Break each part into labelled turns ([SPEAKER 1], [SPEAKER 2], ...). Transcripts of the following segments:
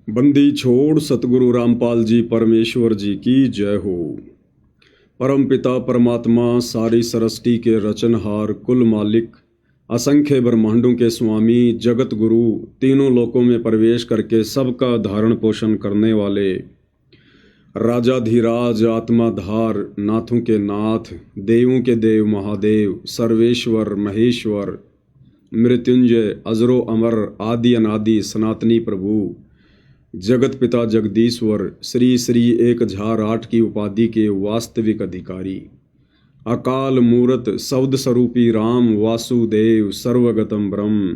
[SPEAKER 1] बंदी छोड़ सतगुरु रामपाल जी परमेश्वर जी की जय हो। परम पिता परमात्मा सारी सृष्टि के रचनहार कुल मालिक असंख्य ब्रह्मांडों के स्वामी जगत गुरु तीनों लोकों में प्रवेश करके सबका धारण पोषण करने वाले राजाधिराज आत्माधार नाथों के नाथ देवों के देव महादेव सर्वेश्वर महेश्वर मृत्युंजय अजरो अमर आदि अनादि सनातनी प्रभु जगत पिता जगदीश्वर श्री श्री एक झार आठ की उपाधि के वास्तविक अधिकारी अकाल मूरत शब्द स्वरूपी राम वासुदेव सर्वगतम ब्रह्म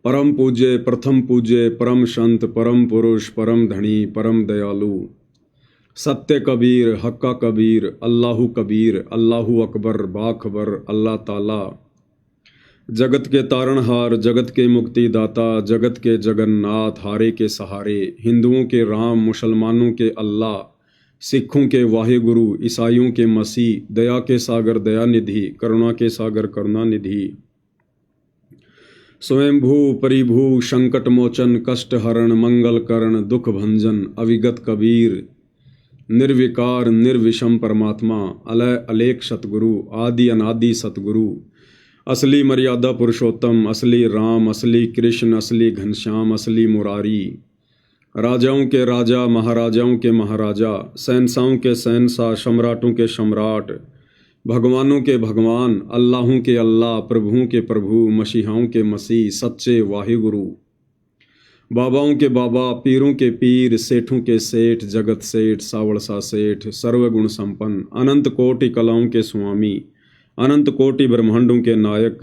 [SPEAKER 1] परम पूज्य प्रथम पूज्य परम संत परम पुरुष परम धनी परम दयालु सत्य कबीर हक्का कबीर अल्लाहू अकबर बाखबर अल्लाह ताला जगत के तारणहार जगत के मुक्तिदाता जगत के जगन्नाथ हारे के सहारे हिंदुओं के राम मुसलमानों के अल्लाह सिखों के वाहिगुरु ईसाइयों के मसीह दया के सागर दयानिधि करुणा के सागर करुणानिधि स्वयंभू परिभू संकट मोचन कष्ट हरण मंगल करण दुख भंजन अविगत कबीर निर्विकार निर्विषम परमात्मा अलय अलेख सतगुरु आदि अनादि सतगुरु असली मर्यादा पुरुषोत्तम असली राम असली कृष्ण असली घनश्याम असली मुरारी राजाओं के राजा महाराजाओं के महाराजा शहंशाहों के शहंशाह सम्राटों के सम्राट भगवानों के भगवान अल्लाहों के अल्लाह प्रभुओं के प्रभु मसीहाओं के मसीह सच्चे वाहिगुरु बाबाओं के बाबा पीरों के पीर सेठों के सेठ जगत सेठ सावड़सा सेठ सर्वगुण संपन्न अनंत कोटि कलाओं के स्वामी अनंत कोटि ब्रह्मांडों के नायक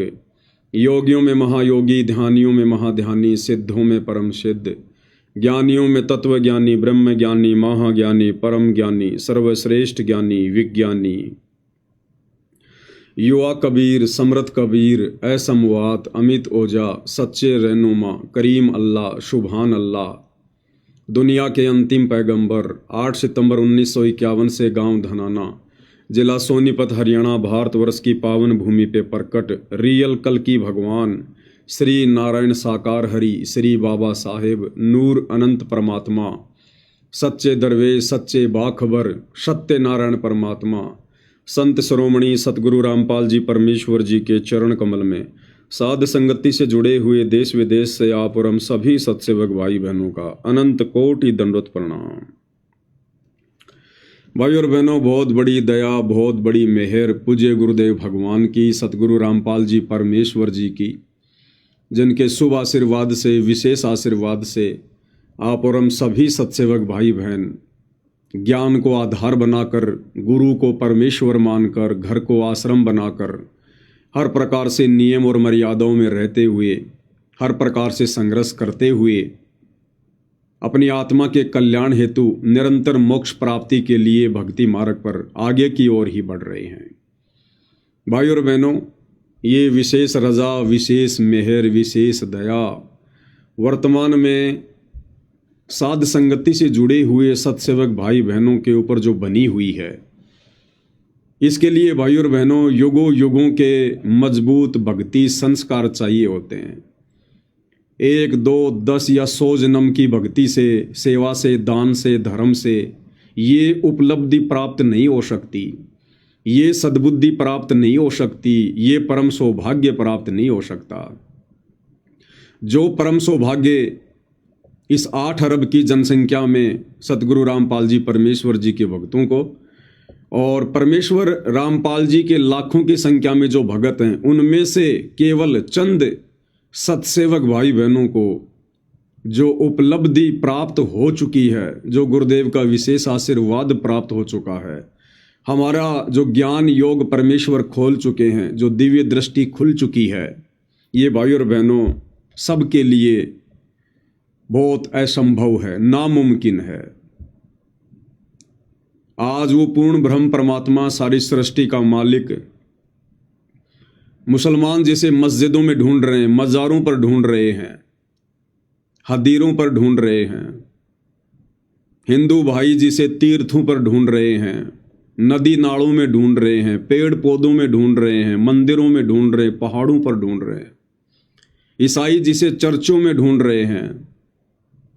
[SPEAKER 1] योगियों में महायोगी ध्यानियों में महाध्यानी सिद्धों में परम सिद्ध ज्ञानियों में तत्व ज्ञानी ब्रह्म ज्ञानी महाज्ञानी परम ज्ञानी सर्वश्रेष्ठ ज्ञानी विज्ञानी युवा कबीर समृत कबीर असमवात अमित ओजा सच्चे रहनुमा करीम अल्लाह शुभान अल्लाह दुनिया के अंतिम पैगंबर 8 सितंबर 1951 से गांव धनाना जिला सोनीपत हरियाणा भारतवर्ष की पावन भूमि पे प्रकट रियल कल की भगवान श्री नारायण साकार हरि श्री बाबा साहेब नूर अनंत परमात्मा सच्चे दरवेश सच्चे बाखबर सत्य नारायण परमात्मा संत शिरोमणि सतगुरु रामपाल जी परमेश्वर जी के चरण कमल में साध संगति से जुड़े हुए देश विदेश से आप और हम सभी सत्सेवक भाई बहनों का अनंत कोटि दंडवत प्रणाम। भाई और बहनों, बहुत बड़ी दया बहुत बड़ी मेहर पूज्य गुरुदेव भगवान की सतगुरु रामपाल जी परमेश्वर जी की, जिनके शुभ आशीर्वाद से विशेष आशीर्वाद से आप और हम सभी सत्सेवक भाई बहन ज्ञान को आधार बनाकर गुरु को परमेश्वर मानकर घर को आश्रम बनाकर हर प्रकार से नियम और मर्यादाओं में रहते हुए हर प्रकार से संघर्ष करते हुए अपनी आत्मा के कल्याण हेतु निरंतर मोक्ष प्राप्ति के लिए भक्ति मार्ग पर आगे की ओर ही बढ़ रहे हैं। भाई और बहनों, ये विशेष रजा विशेष मेहर विशेष दया वर्तमान में साध संगति से जुड़े हुए सत्सेवक भाई बहनों के ऊपर जो बनी हुई है, इसके लिए भाई और बहनों युगों युगों के मजबूत भक्ति संस्कार चाहिए होते हैं। 1 2 10 या 100 जन्म की भक्ति से सेवा से दान से धर्म से ये उपलब्धि प्राप्त नहीं हो सकती, ये सद्बुद्धि प्राप्त नहीं हो सकती, ये परम सौभाग्य प्राप्त नहीं हो सकता। जो परम सौभाग्य इस 8 अरब की जनसंख्या में सतगुरु रामपाल जी परमेश्वर जी के भक्तों को और परमेश्वर रामपाल जी के लाखों की संख्या में जो भगत हैं उनमें से केवल चंद सत्सेवक भाई बहनों को जो उपलब्धि प्राप्त हो चुकी है, जो गुरुदेव का विशेष आशीर्वाद प्राप्त हो चुका है, हमारा जो ज्ञान योग परमेश्वर खोल चुके हैं, जो दिव्य दृष्टि खुल चुकी है, ये भाई और बहनों सबके लिए बहुत असंभव है, नामुमकिन है। आज वो पूर्ण ब्रह्म परमात्मा सारी सृष्टि का मालिक मुसलमान जिसे मस्जिदों में ढूंढ रहे हैं, मज़ारों पर ढूंढ रहे हैं, हदीरों पर ढूंढ रहे हैं, हिंदू भाई जिसे तीर्थों पर ढूंढ रहे हैं, नदी नालों में ढूंढ रहे हैं, पेड़ पौधों में ढूंढ रहे हैं, मंदिरों में ढूंढ रहे हैं, पहाड़ों पर ढूंढ रहे हैं, ईसाई जिसे चर्चों में ढूंढ रहे हैं,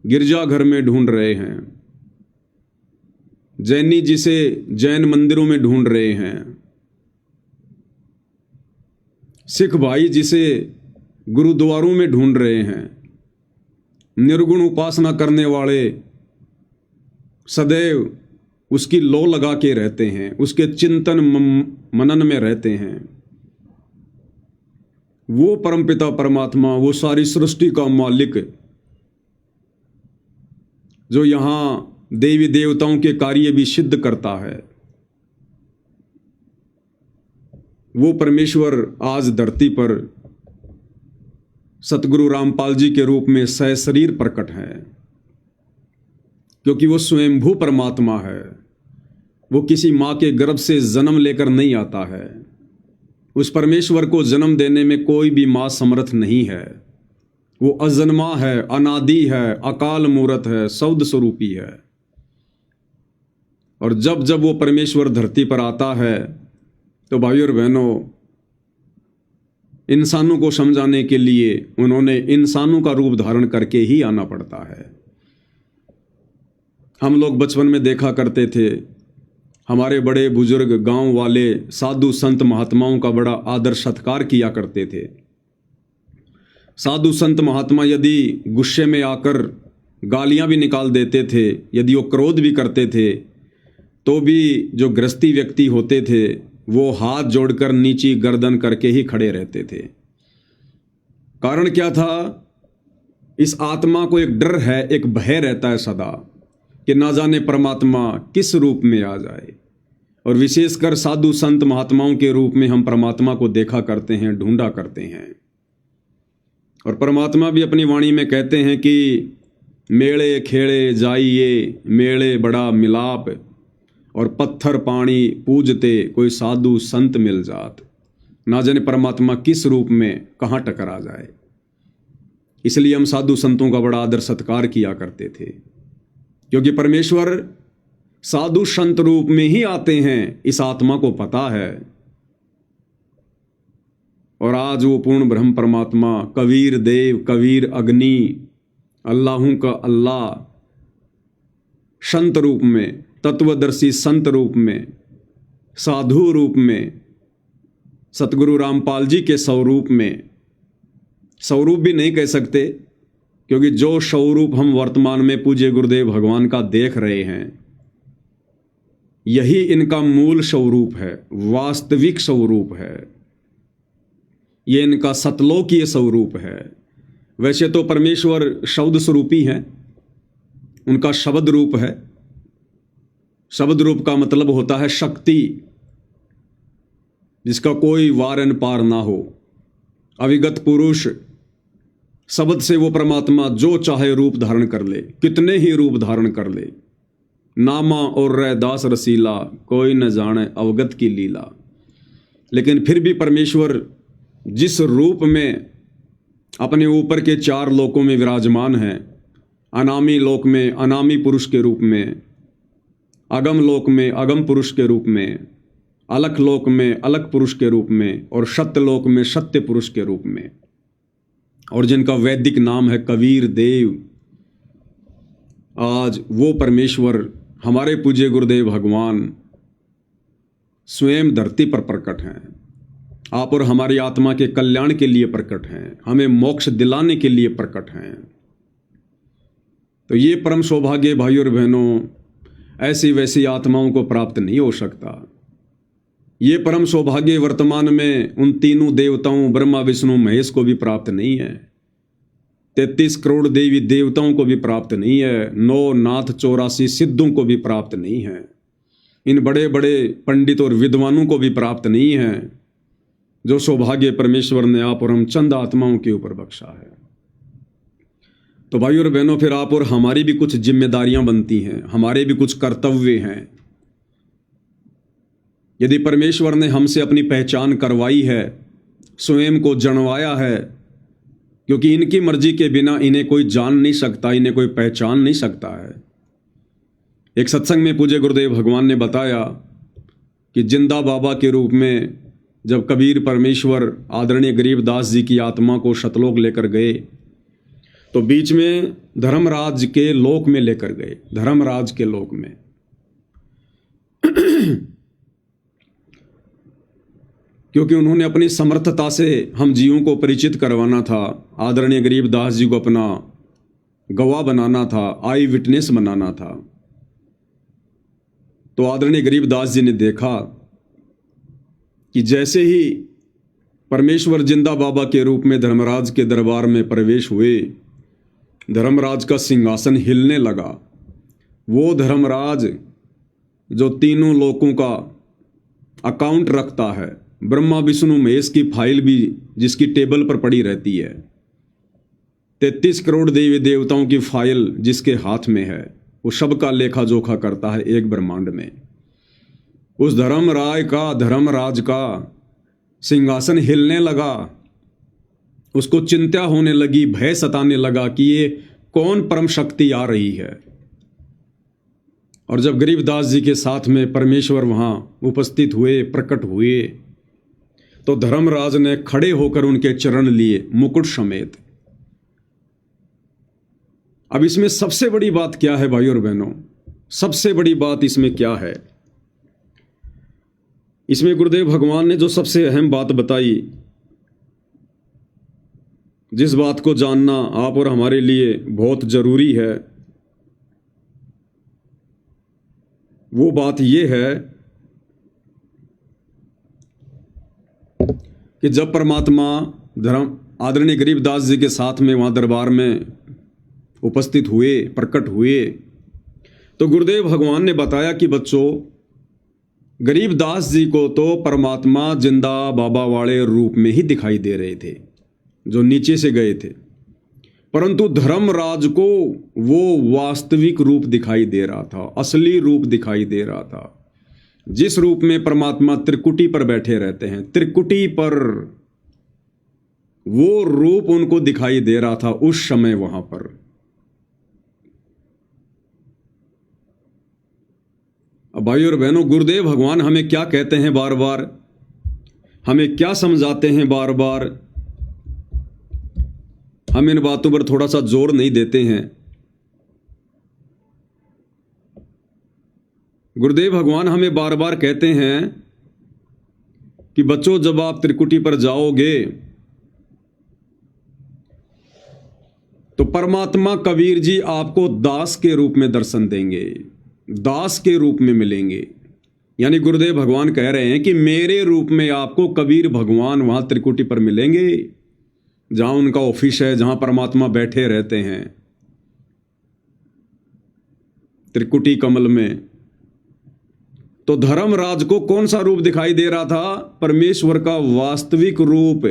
[SPEAKER 1] गिरजाघर में ढूंढ रहे हैं, जैनी जिसे जैन मंदिरों में ढूंढ रहे हैं, सिख भाई जिसे गुरुद्वारों में ढूंढ रहे हैं, निर्गुण उपासना करने वाले सदैव उसकी लो लगा के रहते हैं, उसके चिंतन मनन में रहते हैं। वो परमपिता परमात्मा, वो सारी सृष्टि का मालिक, जो यहाँ देवी देवताओं के कार्य भी सिद्ध करता है, वो परमेश्वर आज धरती पर सतगुरु रामपाल जी के रूप में सशरीर प्रकट है, क्योंकि वो स्वयंभू परमात्मा है। वो किसी माँ के गर्भ से जन्म लेकर नहीं आता है। उस परमेश्वर को जन्म देने में कोई भी माँ समर्थ नहीं है। वो अजन्मा है, अनादि है, अकाल मूरत है, शब्द स्वरूपी है। और जब जब वो परमेश्वर धरती पर आता है तो भाइयों और बहनों, इंसानों को समझाने के लिए उन्होंने इंसानों का रूप धारण करके ही आना पड़ता है। हम लोग बचपन में देखा करते थे, हमारे बड़े बुजुर्ग गांव वाले साधु संत महात्माओं का बड़ा आदर सत्कार किया करते थे। साधु संत महात्मा यदि गुस्से में आकर गालियां भी निकाल देते थे, यदि वो क्रोध भी करते थे, तो भी जो गृहस्थी व्यक्ति होते थे वो हाथ जोड़कर नीची गर्दन करके ही खड़े रहते थे। कारण क्या था? इस आत्मा को एक डर है, एक भय रहता है सदा कि ना जाने परमात्मा किस रूप में आ जाए। और विशेषकर साधु संत महात्माओं के रूप में हम परमात्मा को देखा करते हैं, ढूंढा करते हैं। और परमात्मा भी अपनी वाणी में कहते हैं कि मेले खेड़े जाइए, मेले बड़ा मिलाप, और पत्थर पानी पूजते कोई साधु संत मिल जात। ना जाने परमात्मा किस रूप में कहाँ टकरा जाए। इसलिए हम साधु संतों का बड़ा आदर सत्कार किया करते थे, क्योंकि परमेश्वर साधु संत रूप में ही आते हैं, इस आत्मा को पता है। और आज वो पूर्ण ब्रह्म परमात्मा कबीर देव, कबीर अग्नि, अल्लाहू का अल्लाह, संत रूप में, तत्वदर्शी संत रूप में, साधु रूप में, सतगुरु रामपाल जी के स्वरूप में, स्वरूप भी नहीं कह सकते, क्योंकि जो स्वरूप हम वर्तमान में पूज्य गुरुदेव भगवान का देख रहे हैं, यही इनका मूल स्वरूप है, वास्तविक स्वरूप है। ये इनका सतलोकीय स्वरूप है। वैसे तो परमेश्वर शब्द स्वरूपी हैं, उनका शब्द रूप है। शब्द रूप का मतलब होता है शक्ति, जिसका कोई वारन पार ना हो, अविगत पुरुष। शब्द से वो परमात्मा जो चाहे रूप धारण कर ले, कितने ही रूप धारण कर ले। नामा और रैदास रसीला, कोई न जाने अवगत की लीला। लेकिन फिर भी परमेश्वर जिस रूप में अपने ऊपर के 4 लोकों में विराजमान है, अनामी लोक में अनामी पुरुष के रूप में, अगम लोक में अगम पुरुष के रूप में, अलख लोक में अलख पुरुष के रूप में, और सत्य लोक में सत्य पुरुष के रूप में, और जिनका वैदिक नाम है कबीर देव। आज वो परमेश्वर हमारे पूज्य गुरुदेव भगवान स्वयं धरती पर प्रकट हैं। आप और हमारी आत्मा के कल्याण के लिए प्रकट हैं, हमें मोक्ष दिलाने के लिए प्रकट हैं। तो ये परम सौभाग्य भाइयों और बहनों ऐसी वैसी आत्माओं को प्राप्त नहीं हो सकता। ये परम सौभाग्य वर्तमान में उन तीनों देवताओं ब्रह्मा विष्णु महेश को भी प्राप्त नहीं है, 33 करोड़ देवी देवताओं को भी प्राप्त नहीं है, 9 नाथ 84 सिद्धों को भी प्राप्त नहीं है, इन बड़े बड़े पंडित और विद्वानों को भी प्राप्त नहीं है, जो सौभाग्य परमेश्वर ने आप और हम चंद आत्माओं के ऊपर बख्शा है। तो भाइयों और बहनों, फिर आप और हमारी भी कुछ जिम्मेदारियां बनती हैं, हमारे भी कुछ कर्तव्य हैं। यदि परमेश्वर ने हमसे अपनी पहचान करवाई है, स्वयं को जनवाया है, क्योंकि इनकी मर्जी के बिना इन्हें कोई जान नहीं सकता, इन्हें कोई पहचान नहीं सकता है। एक सत्संग में पूज्य गुरुदेव भगवान ने बताया कि जिंदा बाबा के रूप में जब कबीर परमेश्वर आदरणीय गरीबदास जी की आत्मा को सतलोक लेकर गए, तो बीच में धर्मराज के लोक में लेकर गए, धर्मराज के लोक में। क्योंकि उन्होंने अपनी समर्थता से हम जीवों को परिचित करवाना था, आदरणीय गरीबदास जी को अपना गवाह बनाना था, आई विटनेस बनाना था। तो आदरणीय गरीबदास जी ने देखा कि जैसे ही परमेश्वर जिंदा बाबा के रूप में धर्मराज के दरबार में प्रवेश हुए, धर्मराज का सिंहासन हिलने लगा। वो धर्मराज जो तीनों लोकों का अकाउंट रखता है, ब्रह्मा विष्णु महेश की फाइल भी जिसकी टेबल पर पड़ी रहती है, 33 करोड़ देवी देवताओं की फाइल जिसके हाथ में है, वो सब का लेखा जोखा करता है एक ब्रह्मांड में। उस धर्मराज का सिंहासन हिलने लगा। उसको चिंता होने लगी, भय सताने लगा कि ये कौन परम शक्ति आ रही है। और जब गरीबदास जी के साथ में परमेश्वर वहां उपस्थित हुए, प्रकट हुए, तो धर्मराज ने खड़े होकर उनके चरण लिए मुकुट समेत। अब इसमें सबसे बड़ी बात क्या है भाइयों और बहनों? सबसे बड़ी बात इसमें क्या है? इसमें गुरुदेव भगवान ने जो सबसे अहम बात बताई, जिस बात को जानना आप और हमारे लिए बहुत जरूरी है, वो बात ये है कि जब परमात्मा आदरणीय गरीबदास जी के साथ में वहां दरबार में उपस्थित हुए, प्रकट हुए, तो गुरुदेव भगवान ने बताया कि बच्चों, गरीबदास जी को तो परमात्मा जिंदा बाबा वाले रूप में ही दिखाई दे रहे थे जो नीचे से गए थे, परंतु धर्मराज को वो वास्तविक रूप दिखाई दे रहा था, असली रूप दिखाई दे रहा था, जिस रूप में परमात्मा त्रिकुटी पर बैठे रहते हैं, त्रिकुटी पर वो रूप उनको दिखाई दे रहा था उस समय वहां पर। अब भाइयों और बहनों, गुरुदेव भगवान हमें क्या कहते हैं बार बार, हमें क्या समझाते हैं बार बार, हम इन बातों पर थोड़ा सा जोर नहीं देते हैं। गुरुदेव भगवान हमें बार बार कहते हैं कि बच्चों, जब आप त्रिकुटी पर जाओगे तो परमात्मा कबीर जी आपको दास के रूप में दर्शन देंगे, दास के रूप में मिलेंगे। यानी गुरुदेव भगवान कह रहे हैं कि मेरे रूप में आपको कबीर भगवान वहां त्रिकुटी पर मिलेंगे, जहां उनका ऑफिस है, जहां परमात्मा बैठे रहते हैं, त्रिकुटी कमल में। तो धर्मराज को कौन सा रूप दिखाई दे रहा था? परमेश्वर का वास्तविक रूप।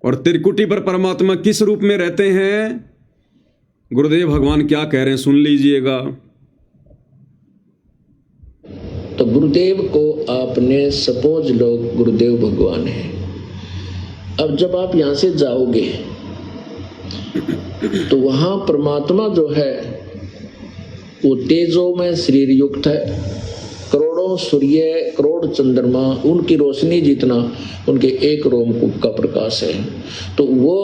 [SPEAKER 1] और त्रिकुटी पर परमात्मा किस रूप में रहते हैं? गुरुदेव भगवान क्या कह रहे हैं, सुन लीजिएगा।
[SPEAKER 2] तो गुरुदेव को आपने सपोज लो गुरुदेव भगवान है। अब जब आप यहां से जाओगे तो वहां परमात्मा जो है वो तेजो में शरीर युक्त है, करोड़ों सूर्य, करोड़ चंद्रमा, उनकी रोशनी जितना उनके एक रोमकूप का प्रकाश है। तो वो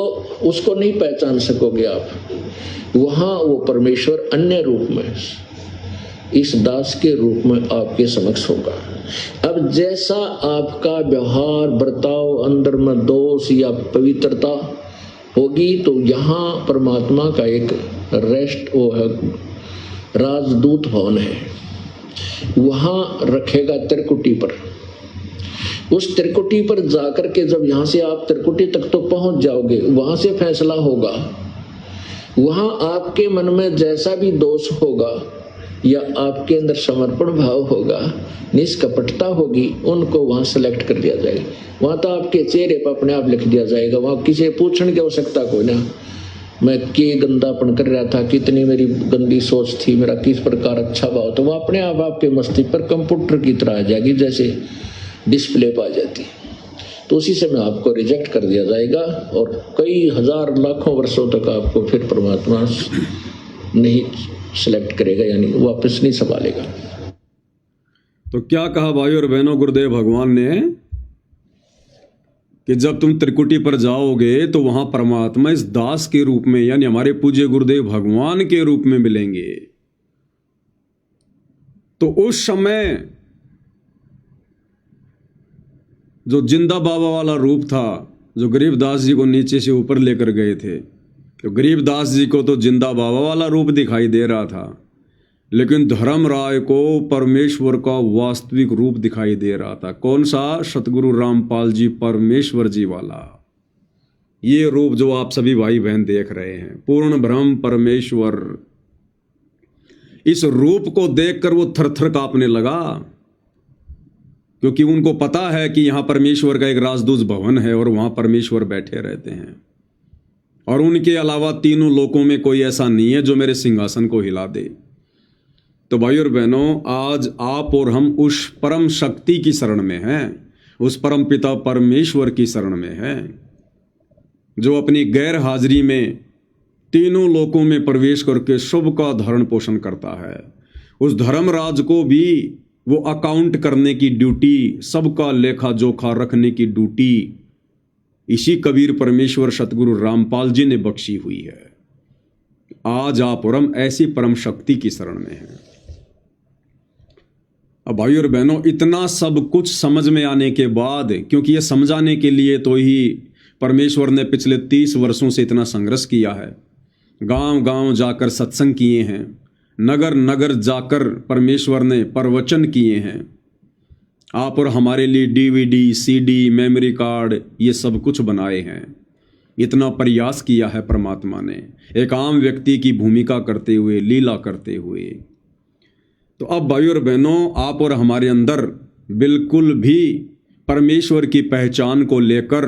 [SPEAKER 2] उसको नहीं पहचान सकोगे आप। वहां वो परमेश्वर अन्य रूप में, इस दास के रूप में आपके समक्ष होगा। अब जैसा आपका व्यवहार, बर्ताव, अंदर में दोष या पवित्रता होगी, तो यहाँ परमात्मा का एक रेस्ट वो है, राजदूत भवन है, वहां रखेगा त्रिकुटी पर। उस त्रिकुटी पर जाकर के जब यहाँ से आप त्रिकुटी तक तो पहुंच जाओगे, वहां से फैसला होगा। वहां आपके मन में जैसा भी दोष होगा या आपके अंदर समर्पण भाव होगा, निष्कपटता होगी, उनको वहां सेलेक्ट कर दिया जाएगा। वहां तो आपके चेहरे पर अपने आप लिख दिया जाएगा। वहां किसी पूछने की आवश्यकता कोई ना, मैं के गंदापन कर रहा था, कितनी मेरी गंदी सोच थी, मेरा किस प्रकार अच्छा भाव, तो वो अपने आप आपके मस्तिष्क पर कंप्यूटर की तरह आ जाएगी, जैसे डिस्प्ले पर आ जाती। तो उसी समय आपको रिजेक्ट कर दिया जाएगा और कई हजार लाखों वर्षों तक आपको फिर परमात्मा नहीं सिलेक्ट करेगा, यानी वापस नहीं संभालेगा।
[SPEAKER 1] तो क्या कहा भाइयों और बहनों गुरुदेव भगवान ने? कि जब तुम त्रिकुटी पर जाओगे तो वहां परमात्मा इस दास के रूप में यानी हमारे पूज्य गुरुदेव भगवान के रूप में मिलेंगे। तो उस समय जो जिंदा बाबा वाला रूप था, जो गरीबदास जी को नीचे से ऊपर लेकर गए थे, तो गरीबदास जी को तो जिंदा बाबा वाला रूप दिखाई दे रहा था, लेकिन धर्मराय को परमेश्वर का वास्तविक रूप दिखाई दे रहा था। कौन सा? सतगुरु रामपाल जी परमेश्वर जी वाला। ये रूप जो आप सभी भाई बहन देख रहे हैं, पूर्ण ब्रह्म परमेश्वर, इस रूप को देखकर वो थरथर कांपने लगा, क्योंकि उनको पता है कि यहां परमेश्वर का एक राजदूत भवन है और वहां परमेश्वर बैठे रहते हैं, और उनके अलावा तीनों लोकों में कोई ऐसा नहीं है जो मेरे सिंहासन को हिला दे। तो भाई और बहनों, आज आप और हम उस परम शक्ति की शरण में हैं, उस परम पिता परमेश्वर की शरण में हैं, जो अपनी गैर हाजिरी में तीनों लोकों में प्रवेश करके सबका धारण पोषण करता है। उस धर्मराज को भी वो अकाउंट करने की ड्यूटी, सबका लेखा जोखा रखने की ड्यूटी इसी कबीर परमेश्वर सतगुरु रामपाल जी ने बख्शी हुई है। आज आप और हम ऐसी परम शक्ति की शरण में हैं। अब भाई और बहनों, इतना सब कुछ समझ में आने के बाद, क्योंकि ये समझाने के लिए तो ही परमेश्वर ने पिछले 30 वर्षों से इतना संघर्ष किया है, गांव गांव जाकर सत्संग किए हैं, नगर नगर जाकर परमेश्वर ने प्रवचन किए हैं, आप और हमारे लिए डीवीडी, सीडी, मेमोरी कार्ड, ये सब कुछ बनाए हैं। इतना प्रयास किया है परमात्मा ने, एक आम व्यक्ति की भूमिका करते हुए, लीला करते हुए। तो अब भाई और बहनों, आप और हमारे अंदर बिल्कुल भी परमेश्वर की पहचान को लेकर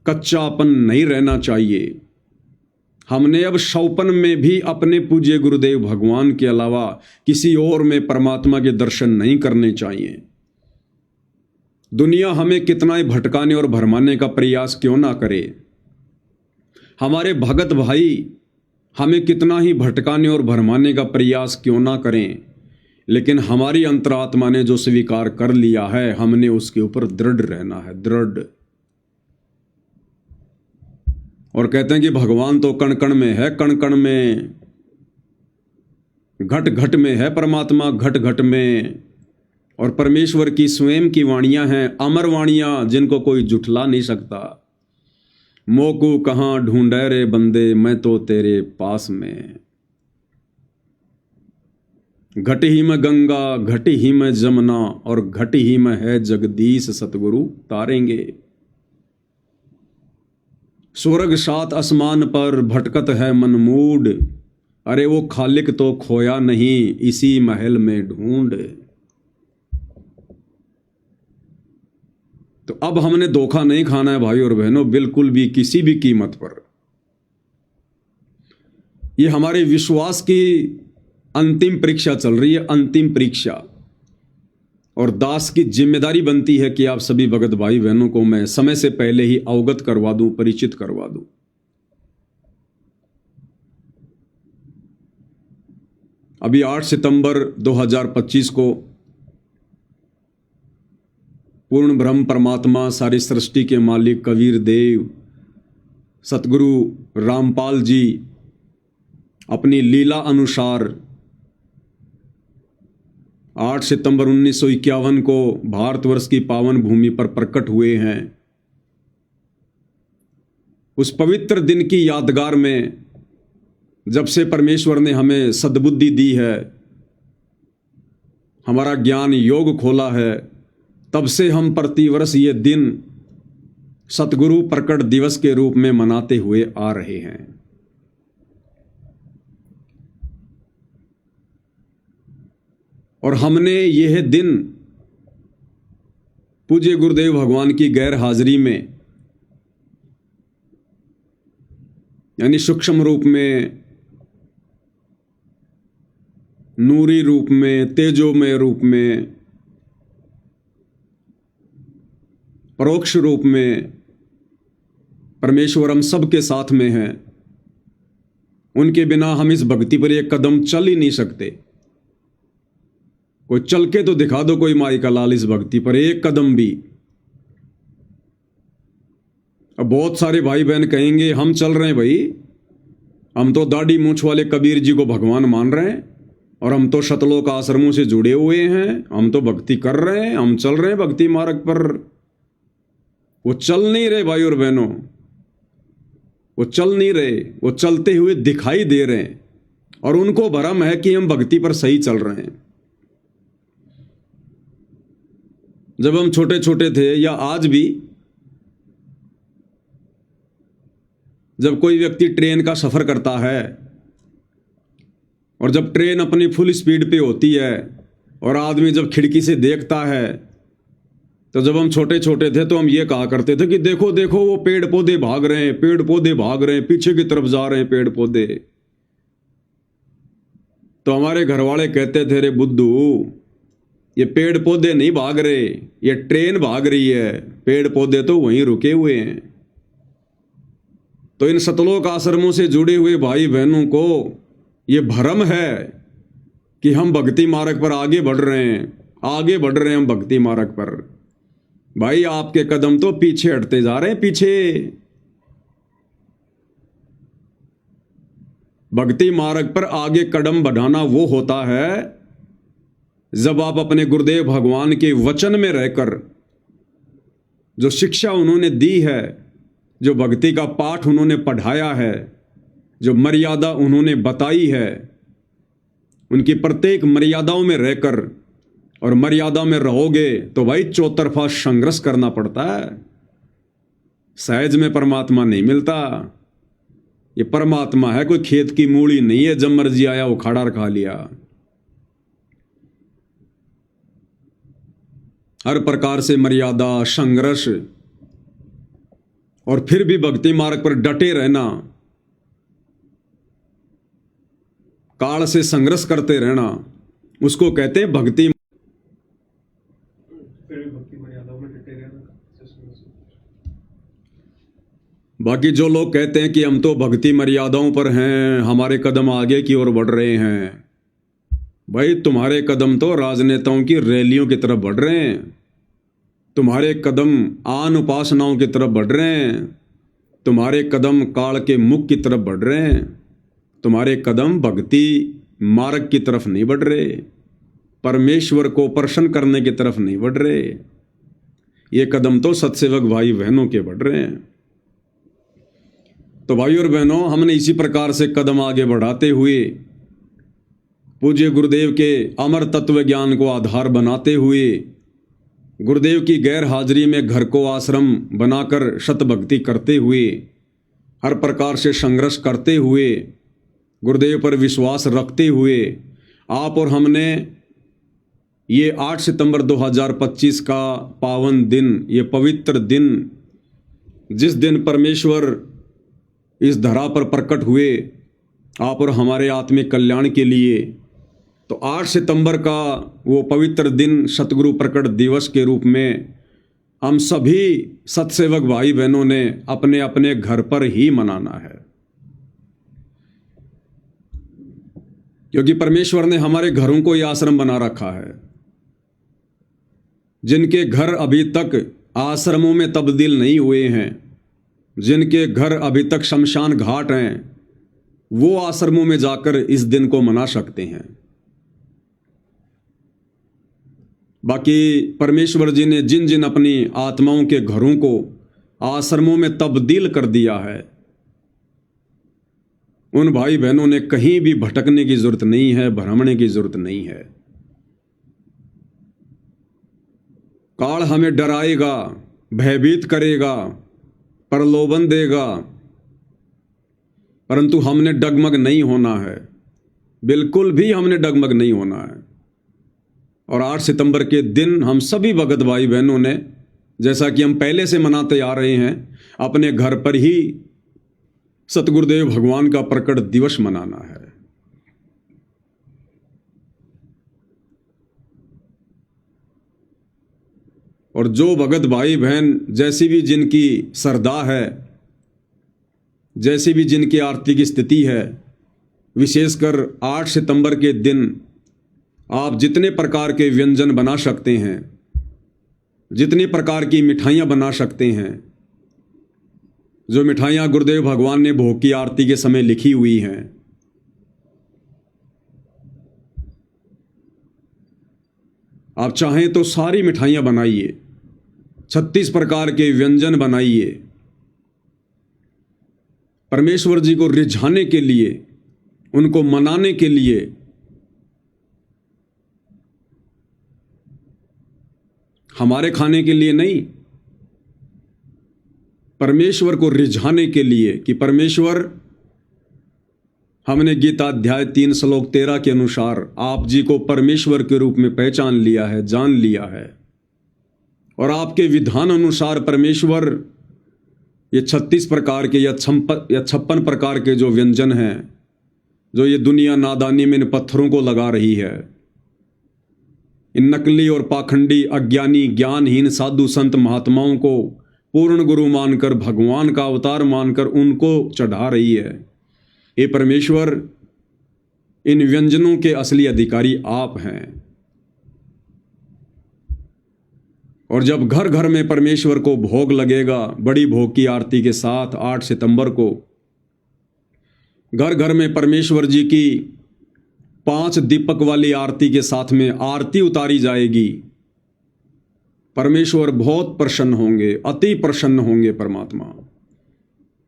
[SPEAKER 1] कच्चापन नहीं रहना चाहिए। हमने अब शौपन में भी अपने पूज्य गुरुदेव भगवान के अलावा किसी और में परमात्मा के दर्शन नहीं करने चाहिए। दुनिया हमें कितना ही भटकाने और भरमाने का प्रयास क्यों ना करे, हमारे भगत भाई हमें कितना ही भटकाने और भरमाने का प्रयास क्यों ना करें, लेकिन हमारी अंतरात्मा ने जो स्वीकार कर लिया है, हमने उसके ऊपर दृढ़ रहना है, दृढ़। और कहते हैं कि भगवान तो कण कण में है, कण कण में, घट घट में है परमात्मा, घट घट में। और परमेश्वर की स्वयं की वाणियां हैं, अमर वाणियां, जिनको कोई जुठला नहीं सकता। मोकू कहाँ ढूंढे रे बंदे, मैं तो तेरे पास में। घट ही में गंगा, घट ही में जमुना, और घट ही में है जगदीश सतगुरु तारेंगे। स्वर्ग सात आसमान पर भटकत है मनमूड, अरे वो खालिक तो खोया नहीं, इसी महल में ढूंढ। तो अब हमने धोखा नहीं खाना है भाई और बहनों, बिल्कुल भी, किसी भी कीमत पर। ये हमारे विश्वास की अंतिम परीक्षा चल रही है, अंतिम परीक्षा। और दास की जिम्मेदारी बनती है कि आप सभी भगत भाई बहनों को मैं समय से पहले ही अवगत करवा दूं, परिचित करवा दूं। अभी 8 सितंबर 2025 को पूर्ण ब्रह्म परमात्मा, सारी सृष्टि के मालिक कबीर देव सतगुरु रामपाल जी अपनी लीला अनुसार 8 सितंबर 1951 को भारतवर्ष की पावन भूमि पर प्रकट हुए हैं। उस पवित्र दिन की यादगार में, जब से परमेश्वर ने हमें सद्बुद्धि दी है, हमारा ज्ञान योग खोला है, तब से हम प्रतिवर्ष ये दिन सतगुरु प्रकट दिवस के रूप में मनाते हुए आ रहे हैं। और हमने यह दिन पूज्य गुरुदेव भगवान की गैर हाजिरी में, यानी सूक्ष्म रूप में, नूरी रूप में, तेजोमय रूप में, परोक्ष रूप में, परमेश्वर हम सबके साथ में हैं। उनके बिना हम इस भक्ति पर एक कदम चल ही नहीं सकते। कोई चल के तो दिखा दो, कोई माई का लाल, इस भक्ति पर एक कदम भी। अब बहुत सारे भाई बहन कहेंगे हम चल रहे हैं भाई, हम तो दाढ़ी मूंछ वाले कबीर जी को भगवान मान रहे हैं और हम तो शतलोक आश्रमों से जुड़े हुए हैं, हम तो भक्ति कर रहे हैं, हम चल रहे हैं भक्ति मार्ग पर। वो चल नहीं रहे भाई और बहनों, वो चल नहीं रहे, वो चलते हुए दिखाई दे रहे हैं और उनको भरम है कि हम भक्ति पर सही चल रहे हैं। जब हम छोटे छोटे थे या आज भी, जब कोई व्यक्ति ट्रेन का सफर करता है और जब ट्रेन अपनी फुल स्पीड पे होती है और आदमी जब खिड़की से देखता है, तो जब हम छोटे छोटे थे तो हम ये कहा करते थे कि देखो देखो वो पेड़ पौधे भाग रहे हैं, पेड़ पौधे भाग रहे हैं, पीछे की तरफ जा रहे हैं पेड़ पौधे। तो हमारे घर वाले कहते थे, रे बुद्धू, ये पेड़ पौधे नहीं भाग रहे, ये ट्रेन भाग रही है, पेड़ पौधे तो वहीं रुके हुए हैं। तो इन सतलोक आश्रमों से जुड़े हुए भाई बहनों को ये भ्रम है कि हम भक्ति मार्ग पर आगे बढ़ रहे हैं, आगे बढ़ रहे हैं हम भक्ति मार्ग पर। भाई आपके कदम तो पीछे हटते जा रहे हैं, पीछे। भक्ति मार्ग पर आगे कदम बढ़ाना वो होता है जब आप अपने गुरुदेव भगवान के वचन में रहकर जो शिक्षा उन्होंने दी है, जो भक्ति का पाठ उन्होंने पढ़ाया है, जो मर्यादा उन्होंने बताई है, उनकी प्रत्येक मर्यादाओं में रहकर और मर्यादा में रहोगे तो भाई चौतरफा संघर्ष करना पड़ता है। सहज में परमात्मा नहीं मिलता। ये परमात्मा है, कोई खेत की मूली नहीं है, जब मर्जी आया उखाड़ा और खा लिया। हर प्रकार से मर्यादा, संघर्ष, और फिर भी भक्ति मार्ग पर डटे रहना, काल से संघर्ष करते रहना, उसको कहते हैं भक्ति।
[SPEAKER 3] फिर भी भक्ति मर्यादाओं में डटे रहना।
[SPEAKER 1] बाकी जो लोग कहते हैं कि हम तो भक्ति मर्यादाओं पर हैं, हमारे कदम आगे की ओर बढ़ रहे हैं, भाई तुम्हारे कदम तो राजनेताओं की रैलियों की तरफ बढ़ रहे हैं, तुम्हारे कदम आन उपासनाओं की तरफ बढ़ रहे हैं, तुम्हारे कदम काल के मुख की तरफ बढ़ रहे हैं, तुम्हारे कदम भक्ति मार्ग की तरफ नहीं बढ़ रहे, परमेश्वर को प्रसन्न करने की तरफ नहीं बढ़ रहे। ये कदम तो सत्सेवक भाई बहनों के बढ़ रहे हैं। तो भाई और बहनों, हमने इसी प्रकार से कदम आगे बढ़ाते हुए पूज्य गुरुदेव के अमर तत्व ज्ञान को आधार बनाते हुए, गुरुदेव की गैर हाजिरी में घर को आश्रम बनाकर शतभक्ति करते हुए, हर प्रकार से संघर्ष करते हुए, गुरुदेव पर विश्वास रखते हुए, आप और हमने ये 8 सितंबर 2025 का पावन दिन, ये पवित्र दिन, जिस दिन परमेश्वर इस धरा पर प्रकट हुए आप और हमारे आत्मिक कल्याण के लिए, तो 8 सितंबर का वो पवित्र दिन सतगुरु प्रकट दिवस के रूप में हम सभी सत्सेवक भाई बहनों ने अपने अपने घर पर ही मनाना है। क्योंकि परमेश्वर ने हमारे घरों को ये आश्रम बना रखा है। जिनके घर अभी तक आश्रमों में तब्दील नहीं हुए हैं, जिनके घर अभी तक शमशान घाट हैं, वो आश्रमों में जाकर इस दिन को मना सकते हैं। बाकी परमेश्वर जी ने जिन जिन अपनी आत्माओं के घरों को आश्रमों में तब्दील कर दिया है, उन भाई बहनों ने कहीं भी भटकने की जरूरत नहीं है, भ्रमणे की जरूरत नहीं है। काल हमें डराएगा, भयभीत करेगा, प्रलोभन देगा, परंतु हमने डगमग नहीं होना है, बिल्कुल भी हमने डगमग नहीं होना है। और 8 सितंबर के दिन हम सभी भगत भाई बहनों ने, जैसा कि हम पहले से मनाते आ रहे हैं, अपने घर पर ही सतगुरुदेव भगवान का प्रकट दिवस मनाना है। और जो भगत भाई बहन, जैसी भी जिनकी श्रद्धा है, जैसी भी जिनकी आर्थिक स्थिति है, विशेषकर 8 सितंबर के दिन आप जितने प्रकार के व्यंजन बना सकते हैं, जितने प्रकार की मिठाइयाँ बना सकते हैं, जो मिठाइयाँ गुरुदेव भगवान ने भोग की आरती के समय लिखी हुई हैं, आप चाहें तो सारी मिठाइयाँ बनाइए, 36 प्रकार के व्यंजन बनाइए, परमेश्वर जी को रिझाने के लिए, उनको मनाने के लिए। हमारे खाने के लिए नहीं, परमेश्वर को रिझाने के लिए कि परमेश्वर, हमने गीता अध्याय 3 श्लोक 13 के अनुसार आप जी को परमेश्वर के रूप में पहचान लिया है, जान लिया है, और आपके विधान अनुसार परमेश्वर ये 36 प्रकार के या 56 प्रकार के जो व्यंजन हैं, जो ये दुनिया नादानी में इन पत्थरों को लगा रही है, इन नकली और पाखंडी अज्ञानी ज्ञानहीन साधु संत महात्माओं को पूर्ण गुरु मानकर, भगवान का अवतार मानकर उनको चढ़ा रही है। ये परमेश्वर, इन व्यंजनों के असली अधिकारी आप हैं। और जब घर घर में परमेश्वर को भोग लगेगा, बड़ी भोग की आरती के साथ 8 सितंबर को घर घर में परमेश्वर जी की 5 दीपक वाली आरती के साथ में आरती उतारी जाएगी, परमेश्वर बहुत प्रसन्न होंगे, अति प्रसन्न होंगे परमात्मा।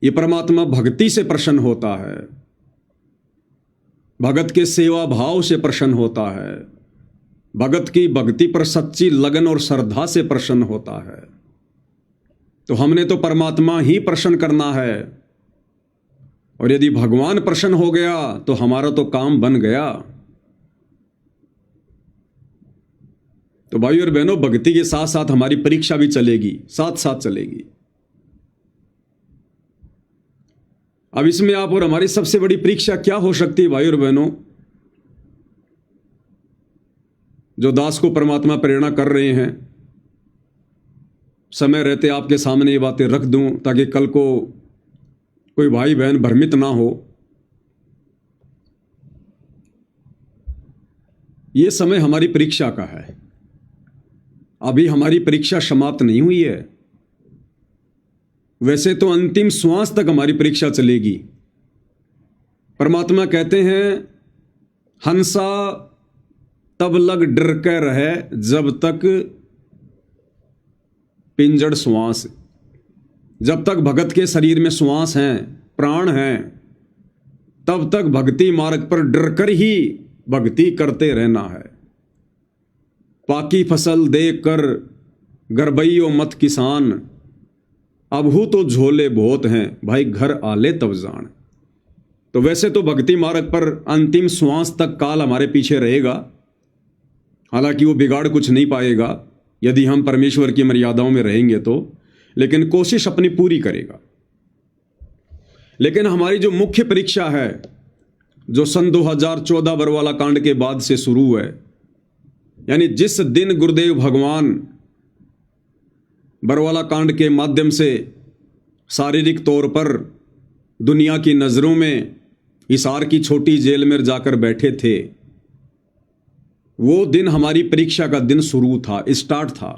[SPEAKER 1] ये परमात्मा भक्ति से प्रसन्न होता है, भगत के सेवा भाव से प्रसन्न होता है, भगत की भक्ति पर सच्ची लगन और श्रद्धा से प्रसन्न होता है। तो हमने तो परमात्मा ही प्रसन्न करना है, और यदि भगवान प्रसन्न हो गया तो हमारा तो काम बन गया। तो भाइयों और बहनों, भक्ति के साथ साथ हमारी परीक्षा भी चलेगी, साथ साथ चलेगी। अब इसमें आप और हमारी सबसे बड़ी परीक्षा क्या हो सकती है भाइयों और बहनों? जो दास को परमात्मा प्रेरणा कर रहे हैं, समय रहते आपके सामने ये बातें रख दूं ताकि कल को कोई भाई बहन भ्रमित ना हो। ये समय हमारी परीक्षा का है, अभी हमारी परीक्षा समाप्त नहीं हुई है। वैसे तो अंतिम श्वास तक हमारी परीक्षा चलेगी। परमात्मा कहते हैं, हंसा तब लग डर के रहे जब तक पिंजड़ श्वास। जब तक भगत के शरीर में श्वास हैं, प्राण हैं, तब तक भक्ति मार्ग पर डर कर ही भक्ति करते रहना है। पाकी फसल देख कर गरबैयो मत किसान, अबहू तो झोले बहुत हैं, भाई घर आले तब जान। तो वैसे तो भक्ति मार्ग पर अंतिम श्वास तक काल हमारे पीछे रहेगा, हालांकि वो बिगाड़ कुछ नहीं पाएगा यदि हम परमेश्वर की मर्यादाओं में रहेंगे तो, लेकिन कोशिश अपनी पूरी करेगा। लेकिन हमारी जो मुख्य परीक्षा है, जो सन 2014 बरवाला कांड के बाद से शुरू है, यानी जिस दिन गुरुदेव भगवान बरवाला कांड के माध्यम से शारीरिक तौर पर दुनिया की नज़रों में हिसार की छोटी जेल में जाकर बैठे थे, वो दिन हमारी परीक्षा का दिन शुरू था, स्टार्ट था।